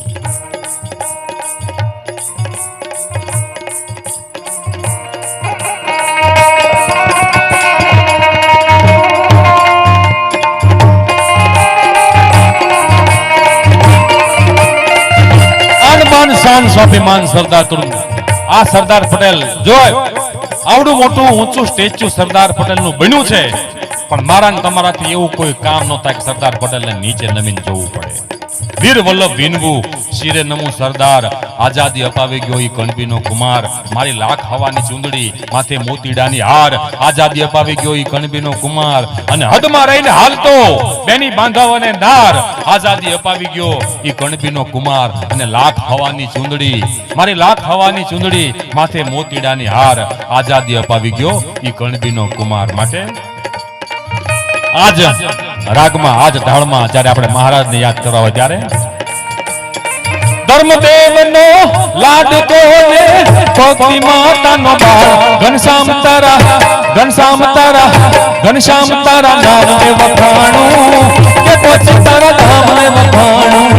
સ્વાભિમાન સરદાર તરુણ, આ સરદાર પટેલ જોય આવડું મોટું ઊંચું સ્ટેચ્યુ સરદાર પટેલ નું બન્યું છે, પણ મારા ને તમારાથી એવું કોઈ કામ ન થાય કે સરદાર પટેલને નીચે નમીને જોવું પડે. વીર વલ્લભ વિનવું શિરે નમું સરદાર, આઝાદી અપાવી ગયો ઈ કણબીનો કુમાર, મારી લાખ હવાની ચૂંદડી માથે મોતીડાની હાર, આઝાદી અપાવી ગયો ઈ કણબીનો કુમાર, અને હદમાં રહીને હાલતો બેની બાંધવ અને નાર, આઝાદી અપાવી ગયો ઈ કણબીનો કુમાર, અને લાખ હવાની ચૂંદડી મારી લાખ હવાની ચૂંદડી માથે મોતીડાની હાર, આઝાદી અપાવી ગયો ઈ કણબીનો કુમાર. માટે આજ રાગમાં આજ ઢાળમાં જ્યારે આપણે મહારાજને યાદ કરવા હોય ત્યારે ધર્મદેવનો લાડકો ને ભક્તિ માતાનો બાળ, ઘનશ્યામ તારા નામને વખાણું કે પછી તારા ધામને વખાણું.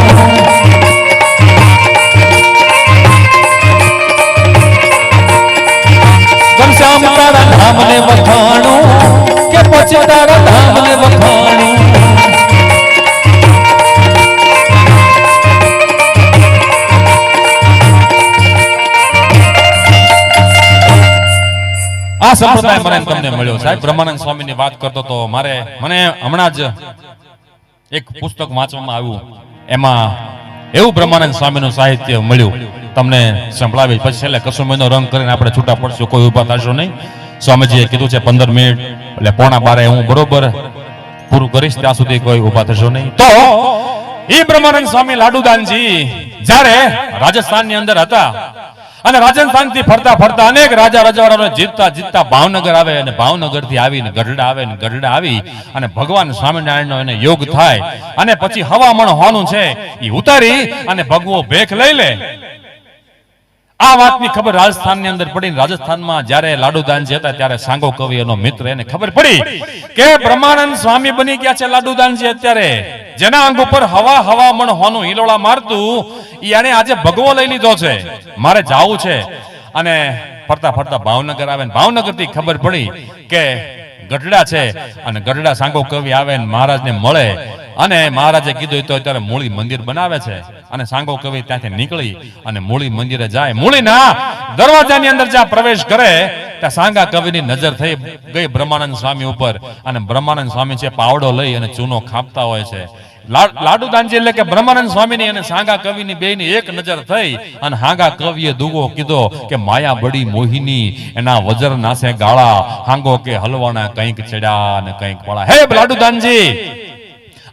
ઘનશ્યામ તારા ધામને વખાણું કે પછી તારા ધામને વખાણું. આ સંપ્રદાય મને તમને મળ્યો. સાહેબ બ્રહ્માનંદ સ્વામીની વાત કરતો તો મને હમણાં જ એક પુસ્તક વાંચવામાં આવ્યું, એમાં એવું બ્રહ્માનંદ સ્વામીનું સાહિત્ય મળ્યું, તમને સંભળાવી પછી છેલ્લે કસુંબીનો રંગ કરીને આપણે છૂટા પડશું, કોઈ ઉભા થશો નહીં. સ્વામીજીએ કીધું છે 15 મિનિટ એટલે 11:15 હું બરોબર પૂરું કરીશ, ત્યાં સુધી કોઈ ઉભા થશો નહીં. તો એ બ્રહ્માનંદ સ્વામી લાડુદાનજી જ્યારે રાજસ્થાનની અંદર હતા અને રાજસ્થાન થી ફરતા ફરતા અનેક રાજા રજવાડાઓને જીતતા ભાવનગર આવે, અને ભાવનગર થી આવીને ગઢડા આવે, ને ગઢડા આવી અને ભગવાન સ્વામિનારાયણનો એને યોગ થાય, અને પછી હવામણ હોવાનું છે એ ઉતારી અને ભગવો ભેખ લઈ લે. આ વાતની ખબર રાજસ્થાનની અંદર પડી. રાજસ્થાનમાં જ્યારે લાડુદાનજી હતા ત્યારે સાંગો કવિ એનો મિત્ર, એને ખબર પડી કે બ્રહ્માનંદ સ્વામી બની ગયા છે લાડુદાનજી અત્યારે, જેના અંગ ઉપર હવામણ હોનું હિલોળા મારતું એને આજે ભગવો લઈ લીધો છે, મારે જાવું છે. અને ફરતા ફરતા ભાવનગર આવે, ભાવનગર થી ખબર પડી કે ગઢડા છે, અને ગઢડા સાંગો કવિ આવે ને મહારાજને મળે, અને મહારાજે કીધું તો અત્યારે મૂળી મંદિર બનાવે છે, અને સાંગો કવિ ત્યાંથી નીકળી અને મૂળી મંદિરે જાય. મૂળીના દરવાજાની અંદર જ્યાં પ્રવેશ કરે ત્યાં સાંગા કવિની નજર થઈ ગઈ બ્રહ્માનંદ સ્વામી ઉપર, અને બ્રહ્માનંદ સ્વામી છે પાવડો લઈ અને ચૂનો ખાપતા હોય છે. લાડુદાનજી એટલે કે બ્રહ્માનંદ સ્વામીની અને સાંગા કવિની બેયની એક નજર થઈ, અને હાંગા કવિએ દુગો કીધો કે માયા બડી મોહિની, એના વજર નાસે ગાળા, હાંગો કે હલવાના કંઈક ચડ્યા અને કંઈક પડા. હે લાડુદાનજી,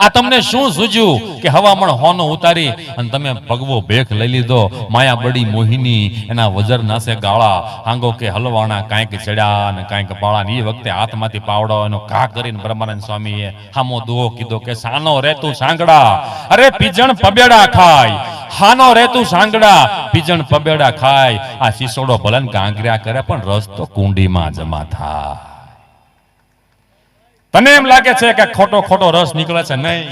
આ તમને શું સૂજ્યું કે હવામણ હોનો ઉતારી અને તમે ભગવો ભેખ લઈ લીધો? માયા બડી મોહિની, એના વજર નાસે ગાળા, હાંગો કે હલવાના કાંઈક ચડ્યા અને કાંઈક પાળા. એ વખતે હાથમાંથી પાવડો એનો ઘા કરીને બ્રહ્માનંદ સ્વામીએ હામો દુઓ કીધો કે સાનો રે તું સાંગડા, અરે પીજણ પબેડા ખાય, હાનો રે તું સાંગડા, પીજણ પબેડા ખાય. આ શીશોડો ભલન કાંગર્યા કરે પણ રસ તો કુંડીમાં જમા થાય. તને એમ લાગે છે કે ખોટો રસ નીકળે છે? નહીં,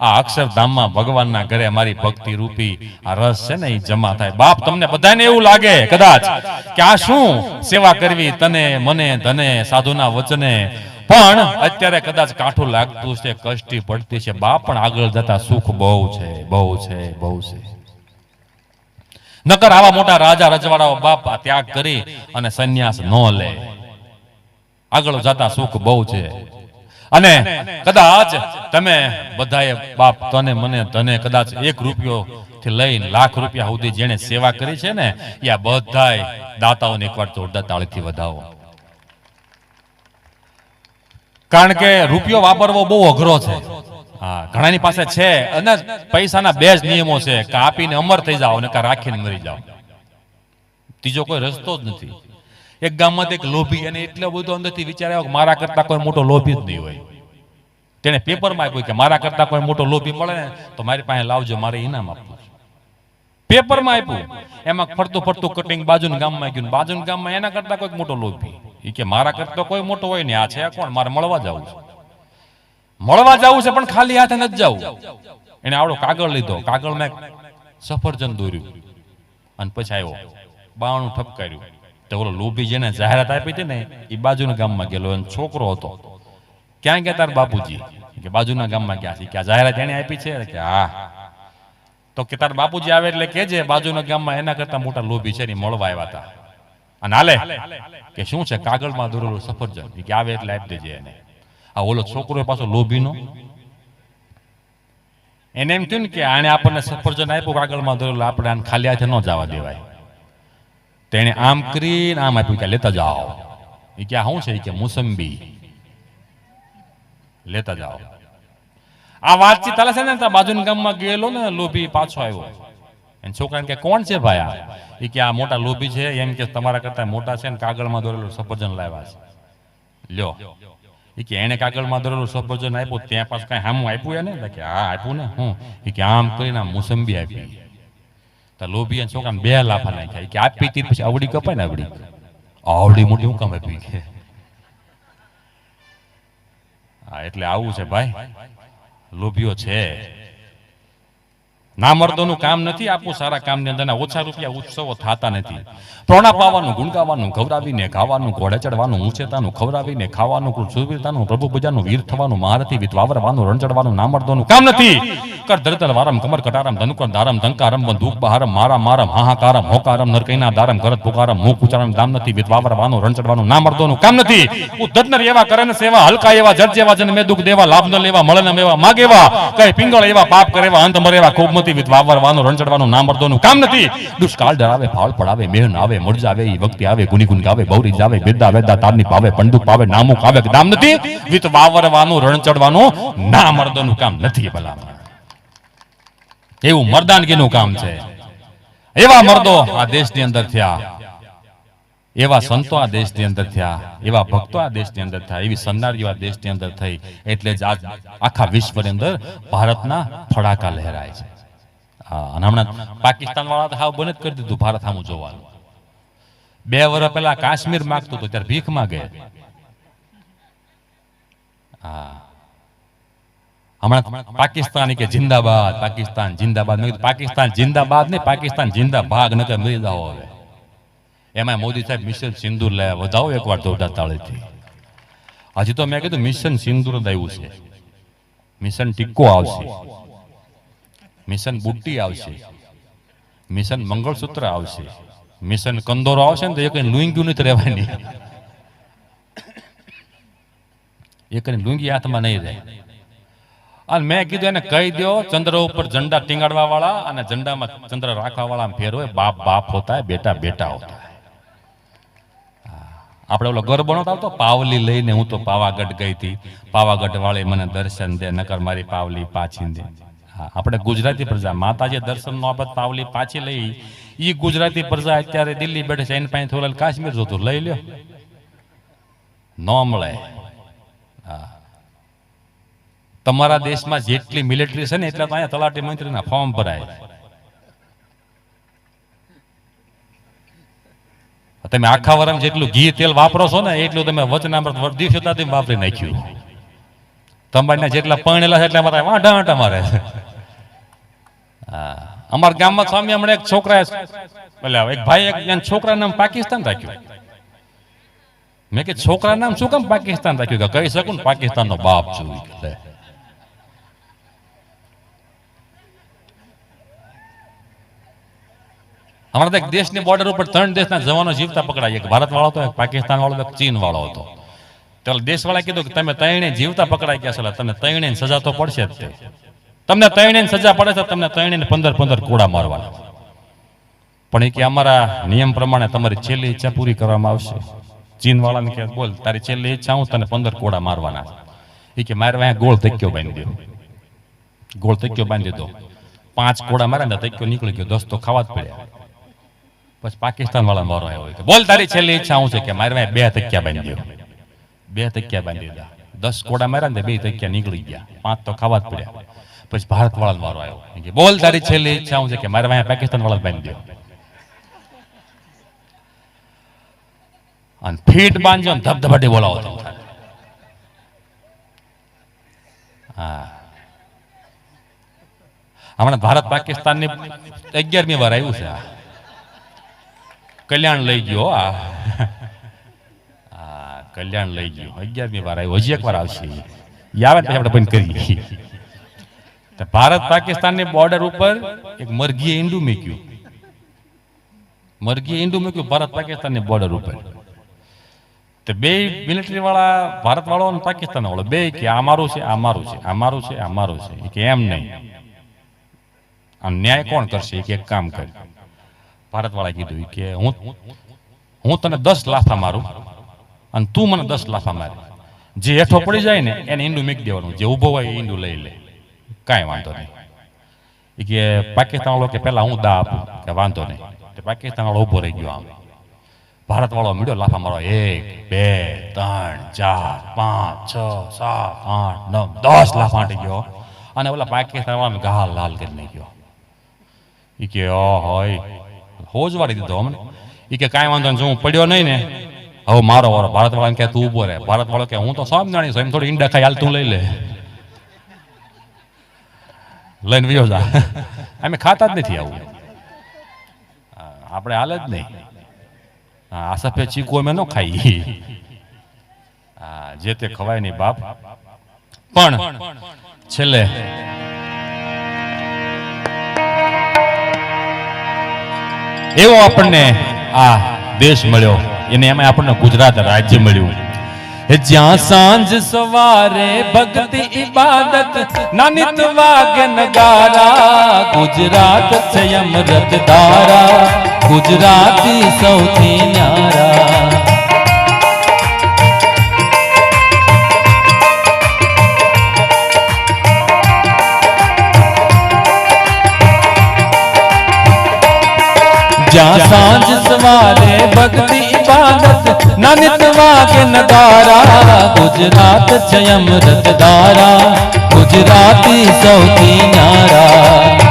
આ અક્ષરધામમાં ભગવાનના ઘરે મારી ભક્તિ રૂપી આ રસ છે ને એ જમા થાય. બાપ તમને બધાને એવું લાગે કદાચ કે આ શું સેવા કરવી તને મને ધને સાધુના વચને, પણ અત્યારે કદાચ કાઠું લાગતું છે, કષ્ટી પડતી છે બાપ, પણ આગળ જતા સુખ બહુ છે, બહુ છે, બહુ છે. નકર આવા મોટા રાજા રજવાડાઓ બાપ ત્યાગ કરી અને સંન્યાસ ન લે. આગળ જતા સુખ બહુ છે. અને કદાચ તમે બધાએ બાપ તને મને તને કદાચ 1 રૂપિયો થી લઈને લાખ રૂપિયા સુધી જેને સેવા કરી છે ને, એ આ બધાય દાતાઓને એકવાર જોરદાર તાળીથી વધાવો. કારણ કે રૂપિયો વાપરવો બહુ અઘરો છે. હા, ઘણાની પાસે છે, અને પૈસાના 2 જ નિયમો છે, કે આપીને અમર થઈ જાઓ અને રાખીને મરી જાઓ. ત્રીજો કોઈ રસ્તો જ નથી. એક ગામમાં એક લોભી, અને એટલો બધો અંદરથી વિચાર આવ્યો કે મારા કરતા કોઈ મોટો લોભી જ નહીં હોય. તેને પેપરમાં આપ્યું કે મારા કરતા કોઈ મોટો લોભી મળે ને તો મારી પાસે લાવજો, મારે ઇનામ આપવું. પેપરમાં આપ્યું, એમાં ફરતું ફરતું કટિંગ બાજુના ગામમાં ગયું. બાજુના ગામમાં એના કરતા કોઈ મોટો લોભી, એ કે મારા કરતા કોઈ મોટો હોય ને, આ છે કોણ, મારે મળવા જવું છે. મળવા જવું છે પણ ખાલી હાથે નથી જવું. એને આવડો કાગળ લીધો, કાગળમાં સફરજન દોર્યું અને પછી આવ્યો, બાણું ઠપકાર્યું. તો ઓલો લોભી જેને જાહેરાત આપી હતી ને એ બાજુના ગામમાં ગયેલો, એનો છોકરો હતો. ક્યાં ગયા તાર બાપુજી? કે બાજુના ગામમાં ગયા છે. કે આ જાહેરાત એને આપી છે? કે હા. તો કે તાર બાપુજી આવે એટલે કેજે બાજુના ગામમાં એના કરતા મોટા લોભી છે ને મળવા આવ્યા હતા. અને હાલે કે શું છે? કાગળમાં દોરેલું સફરજન. કે આવે એટલે આપી દેજે એને. આ ઓલો છોકરો પાછો લોભીનો, એને એમ થયું ને કે આને આપણને સફરજન આપ્યું કાગળમાં દોરેલું, આપણે આને ખાલી હાથે ન જવા દેવાય. તેને આમ કરીને આમ આપ્યું કે લેતા જાઓ. એ કે શું છે? કે મોસંબી લેતા જાઓ. આ વાતચીત ચાલે છે ને, બાજુના ગામમાં ગયેલો ને લોભી પાછો આવ્યો. એને છોકરાને કે કોણ છે ભાઈ આ? એ કે આ મોટા લોભી છે, એમ કે તમારા કરતા મોટા છે ને કાગળમાં દોરેલું સફરજન લાવ્યા છે, લ્યો. એ કે એને કાગળમાં દોરેલું સફરજન આપ્યું, ત્યાં પાછું કઈ હામું આપ્યું એને? કે હા આપ્યું ને. હું? એ કે આમ કરીને મોસંબી આપી. તો લોભી અને છોકરાને બે લાફા નાખ્યા. કે આપી તી પછી આવડી કપાય ને, આવડી મોટી હું કામ આપી? કે હા, એટલે આવું છે ભાઈ, લોભીઓ છે. ના મર્દોનું કામ નથી આપવું સારા કામની અંદર. ઓછા રૂપિયા ઉત્સવો થતા નથી. પ્રોણા પાવાનું, ગુણગાવાનું, ખવડાવીને ખાવાનું, ઘોડે ચડવાનું, ઊંચેતાનું, ખવડાવીને ખાવાનું, સુરવીરતાનું, પ્રભુ પૂજાનું, વીર થવાનું, મહારથી વિધવાવરવાનું, રણ ચડવાનું ના મર્દોનું કામ નથી. કર ધરતર વારમ કમર કટારમ ધનુકર ધારમ ધંકારમ બંદૂક બહારમ મારા મારમ હાહાકારમ હોકારમ નરકૈના દારમ કરત પુકારમ મુખ ઉચ્ચારણ દામ નથી. વિધવાવરવાનું, રણ ચડવાનું ના મર્દોનું કામ નથી. ઉદ્ધતનર એવા કરન સેવા, હલકા એવા જજ જેવા જન મેં દુઃખ દેવા, લાભ ન લેવા, મળે ન મેવા માગેવા, કઈ પિંગળ એવા પાપ કરેવા, અંત મરેવા ખૂબ વાવરવાનું, રણ ચડવાનું ના મર્દોનું કામ નથી. દુષ્કાળ ડરાવે, ફાળ પડાવે, મેહ આવે, મુરઝાવે, ઈ વખતે આવે, ગુની ગુન ગાવે, બૌરી જાવે, બેદા વેદા તારની પાવે, પંડુક પાવે, નામુક આવે, દામ નથી. વિત વાવરવાનું, રણ ચડવાનું ના મર્દોનું કામ નથી. ભલા એવું મર્દાનગીનું કામ છે. એવા મર્દો આ દેશની અંદર થયા, એવા સંતો આ દેશની અંદર થયા, એવા ભક્તો આ દેશની અંદર થયા, એવી સન્નારીઓ આ દેશની અંદર થઈ. એટલે જ આજ આખા વિશ્વની અંદર ભારતના ફડાકા લહેરાય છે. અને હમણાં પાકિસ્તાન વાળા તો હાવ બંધ જ કરી દીધું ભારત સામું જોવાનું. 2 વર્ષ પહેલા કાશ્મીર માંગતું હતું, ત્યારે ભીખ માંગે. હમણાં પાકિસ્તાન કે જિંદાબાદ, પાકિસ્તાન જિંદાબાદ. મેં કીધું પાકિસ્તાન જિંદાબાદ નહીં, પાકિસ્તાન જિંદા ભાગ નકર મરી જાઓ હવે. એમાં મોદી સાહેબ મિશન સિંદૂર લાવ્યા, વધાવો એકવાર જોરદાર તાળીથી. હજી તો મેં કીધું મિશન સિંદૂર જ આવ્યું છે, મિશન ટીકો આવશે, મિશન બુટ્ટી આવશે, મિશન મંગળસૂત્ર આવશે, મિશન કંદોરો આવશે ને તો એક લુંગી નથી રહેવાની, એક લુંગી હાથમાં નહીં રહે. અને મેં કીધું એને કહી દો, ચંદ્ર ઉપર ઝંડા ટીંગાડવા વાળા અને ઝંડામાં ચંદ્ર રાખવા વાળા ફેરવે, બાપ બાપ હોતા હે, બેટા બેટા હોતા હે. આપણે ઓલો ગરબો નતો આવતો, પાવલી લઈને હું તો પાવાગઢ ગઈ હતી, પાવાગઢ વાળી મને દર્શન દે, નકર મારી પાવલી પાછી દે. આપણે ગુજરાતી પ્રજા, માતાજી દર્શન નો આપત પાવલી પાછી લઈ, ઈ ગુજરાતી પ્રજા અત્યારે દિલ્હી બેઠે છે, એની પાસે થોડા કાશ્મીર જોતું લઈ લ્યો, ન મળે. તમારા દેશમાં જેટલી મિલિટરી છે ને એટલા તો અહીંયા તલાટી મંત્રીના ફોર્મ ભરાય. તમે આખા વર્ષમાં જેટલું ઘી તેલ વાપરો છો ને એટલું તમે વચનામૃત વર્ધી શતાબ્દી વાપરી નાખ્યું. તમારના જેટલા પરણેલા છે એટલા બધા વાંઢા વાંઢા મારે છે. અમારા ગામમાં સ્વામી હમણાં એક છોકરા, એક ભાઈ એક છોકરા નામ પાકિસ્તાન રાખ્યું. મેં કે છોકરા નામ શું કામ પાકિસ્તાન રાખ્યું? કે કહી શકું ને પાકિસ્તાન નો બાપ છું. અમારા તો દેશની બોર્ડર ઉપર 3 દેશના જવાનો જીવતા પકડાય, એક ભારત વાળો હતો, એક પાકિસ્તાન વાળો, એક ચીન વાળો હતો. તો દેશવાળા કીધું કે તમે 3 જીવતા પકડાઈ ગયા છો, તમને 3 સજા તો પડશે જ. તમને 3 સજા પડે છે, તમને 3 15 કોડા મારવાના. પણ એ કે અમારા નિયમ પ્રમાણે તમારી છેલ્લી ઈચ્છા પૂરી કરવામાં આવશે. ચીન વાળાને કે બોલ તારી છેલ્લી ઈચ્છા, હું તને 15 કોડા મારવાના. એ કે મારે અહીંયા ગોળ તક્યો બાંધી દો, ગોળ તક્યો બાંધી દો. 5 કોડા માર્યા ને તક્યો નીકળી ગયો, 10 તો ખાવા જ પડ્યા. પછી પાકિસ્તાન વાળા મારો આવ્યો કે બોલ તારી છેલ્લી ઈચ્છા શું છે કે મારે બે તકિયા બાંધી દો. બે તકિયા બાંધી દીધા. 10 કોડા માર્યા ને 2 તકિયા નીકળી ગયા. 5 તો ખાવા જ પડ્યા. પછી ભારત વાળા મારો આવ્યો કે બોલ તારી છેલ્લી ઈચ્છા શું છે કે મારે પાકિસ્તાન વાળા બાંધી દો. અને ફીટ બાંધજો ને ધબધબાટી બોલાવો તમે. હા, હમણાં ભારત પાકિસ્તાન ની 11મી વાર આવ્યું છે. કલ્યાણ લઈ ગયો. કલ્યાણ લઈ ગયો. 11મી વાર આવ્યું. હજી એક વાર આવશે. આવે ને આપણે બંધ કરીએ. ભારત પાકિસ્તાન ની બોર્ડર ઉપર એક મરઘીએ ઈંડું મૂક્યું. મરઘીએ ઈંડું મૂક્યું ભારત પાકિસ્તાન ની બોર્ડર ઉપર. તો બે મિલિટરી વાળા, ભારત વાળો અને પાકિસ્તાન વાળો બે કે આ મારું છે, આ મારું છે, આ મારું છે, આ મારું છે. કે એમ નહીં, આ ન્યાય કોણ કરશે? કે એક કામ કર. ભારત વાળા કીધું કે હું તને 10 લાફા મારું અને તું મને 10 લાફા મારે. જે હેઠો પડી જાય ને એને ઈંડું મૂકી દેવાનું, જે ઊભો હોય એ ઈંડું લઈ લે, કાંઈ વાંધો નહીં. કે પાકિસ્તાન વાળો કે પેલા હું દા આપું. કે વાંધો નહીં. પાકિસ્તાન વાળો ઊભો રહી ગયો. આમ ભારત વાળો મળ્યો લાફા મારો. 1 2 3 4 5 6 7 8 9 10 લાફા આંટી ગયો. અને ઓલા પાકિસ્તાન વાળા ગાલ લાલ કરી નાખ્યો. એ કે હોય હોજવાડી દીધો અમને. એ કે કાંઈ વાંધો નહીં, જો હું પડ્યો નહીં ને હવે મારો વાળો. ભારત વાળા કે તું ઊભો રહે. ભારત વાળો કે હું તો સમજાણી છું, એમ થોડી ઈંડા ખાઈ હાલ તું લઈ લે, લઈને વિયો જા. અમે ખાતા જ નથી આવું, આપણે હાલ જ નહીં. આ સફેદ ચીકુ અમે ન ખાઈ. જે તે ખવાય નહીં બાપ. પણ છેલ્લે એવો આપણને આ દેશ મળ્યો, એને એમાં આપણને ગુજરાત રાજ્ય મળ્યું. જ્યાં સાંજ સવારે ભક્તિ ઇબાદત નાનિત વાગે નગારા. ગુજરાત છે અમૃત ધારા, ગુજરાતી સૌથી ન્યારા. જ્યાં સાંજ સવારે ભક્તિ ઇબાદત નાનિત વાગે નગારા. ગુજરાત છે અમૃત ધારા, ગુજરાતી સૌથી ન્યારા.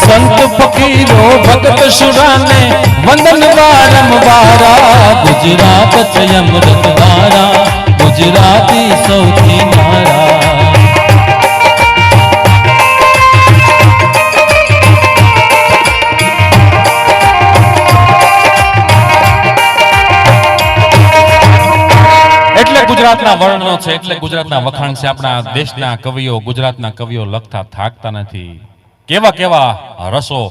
સંત ફકીરો ભગત શુરાને વંદન વારંવારા. ગુજરાત છે અમૃત ધારા, ગુજરાતી સૌથી ન્યારા. એટલે ગુજરાતના વર્ણનો છે, એટલે ગુજરાતના વખાણ છે. આપણા દેશના કવિઓ, ગુજરાતના કવિઓ લખતા થાકતા નથી. કેવા કેવા રસો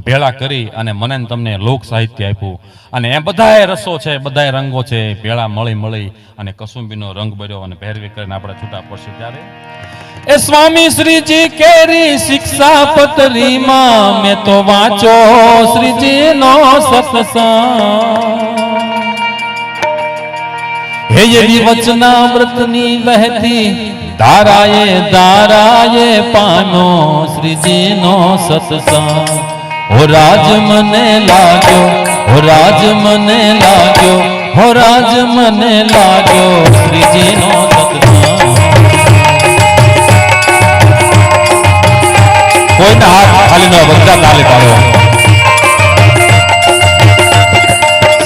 ભેળા કરી અને મને તમને લોક સાહિત્ય આપ્યું. અને એ બધાય રસો છે, બધાય રંગો છે, ભેળા મળી અને કસુંબીનો રંગ ભર્યો અને પહેરવી કરીને આપણે છૂટા પડશે. ત્યારે એ સ્વામી શ્રીજી કેરી શિક્ષા પત્રીમાં મેં તો વાંચો શ્રીજીનો સત્સંગ. હે એવી વચનામૃતની વહેતી ધારાએ પાનો શ્રીજીનો સત્સંગ. હો રાજ મને લાગ્યો, હો રાજ મને લાગ્યો, હો રાજ મને લાગ્યો શ્રીજીનો સત્સંગ. કોઈના હાથ ખાલી ન બધા તાલે પાડો.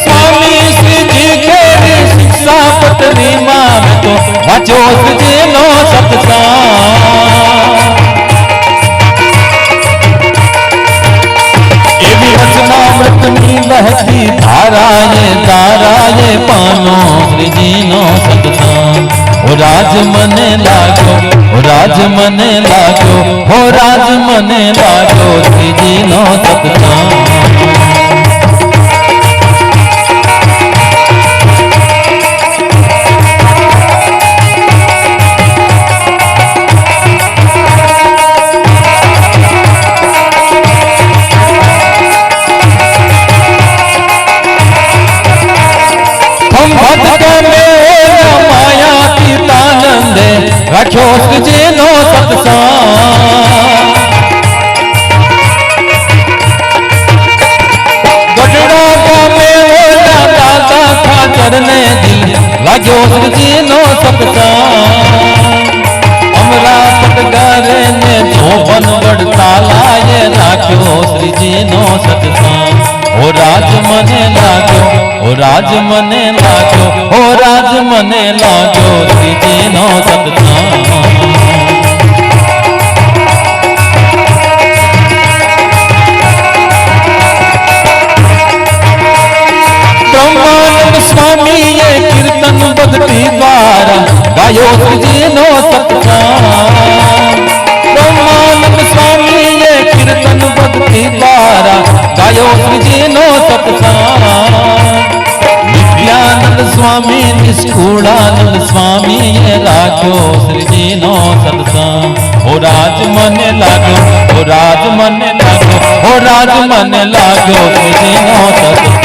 સ્વામી શ્રીજી કેરી શિક્ષા પત્રીમાં તો વાંચો શ્રીજીનો સત્સંગ. લાગ્યો, રાજ મને લાગ્યો, હો રાજ મને લાગ્યો શ્રીજીનો સત્સંગ. રાખ્યો શ્રીજીનો સત્સંગ. ગઢડા ગામે ઓલા દાદા ખાચરને દિલ લાગ્યો શ્રીજીનો સત્સંગ. અમરા પટગારે ને ધોબન વડતાલાએ રાખ્યો શ્રીજીનો સત્સંગ. ઓ રાજ મને લાગ્યો, ઓ રાજ મને લાગ્યો, ઓ રાજ મને લાગ્યો શ્રીજીનો સત્સંગ. બ્રહ્માનંદ સ્વામીએ કીર્તન ભક્તિ દ્વારા ગાયો શ્રીજીનો સત્સંગ. બ્રહ્માનંદ સ્વામીએ કીર્તન ભક્તિ દ્વારા ગાયો શ્રીજીનો સત્સંગ. નિત્યાનંદ સ્વામી નિષ્કુળાનંદ સ્વામીએ રાખ્યો શ્રીજીનો સત્સંગ. ઓ રાજ મને લાગ્યો, ઓ રાજ મને લાગ્યો, ઓ રાજ મને લાગ્યો શ્રીજીનો સત્સંગ.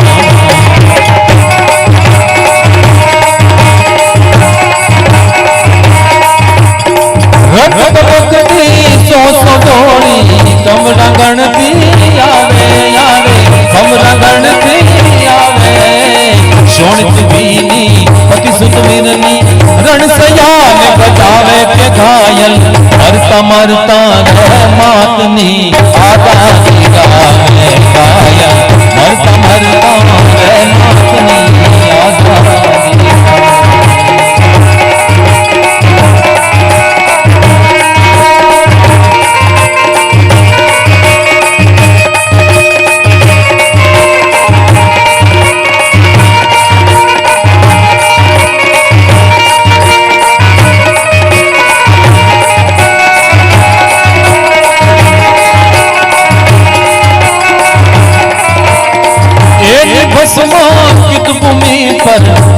કમરા ગણતી આવે આવે, કમરા ગણતી આવે. શોણિત વીની પતિ સુત વીરની રણસયાને બજાવે કે ઘાયલ. મરતા મરતા માતની આદાની ગાવે ઘાયલ. મરતા મરતા માતની આદાની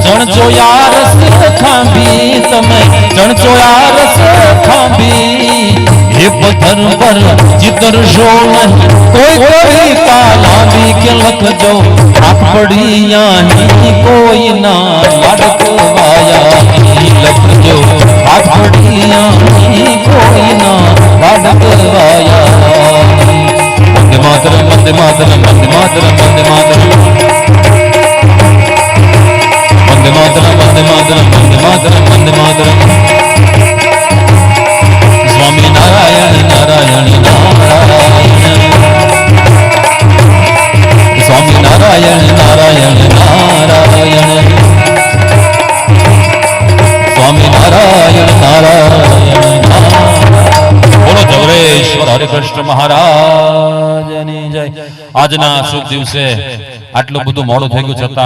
જણચોયા રસ ખાંભી, તમે જણચોયા રસ ખાંભી. હે પથ્થર પર ચિતરશો નહીં, કોઈ કવિતા લાંબી કે લખજો. આંખ પડી યાની કોઈ ના લાડકવાયા લખજો. આંખ પડી યાની કોઈ ના લાડકવાયા. વંદે માતરમ, વંદે માતરમ, વંદે માતરમ, વંદે માતરમ. વંદે માતરમ, વંદે માતરમ, વંદે માતરમ, વંદે માતરમ. સ્વામી નારાયણ નારાયણ નારાયણ. સ્વામી નારાયણ નારાયણ નારાયણ. સ્વામી નારાયણ નારાયણ નારાયણ. બોલો જવરેશ્વર હરિકૃષ્ણ મહારાજની જય. આજના શુભ દિવસે આટલું બધું મોડું થઈ ગયું છતાં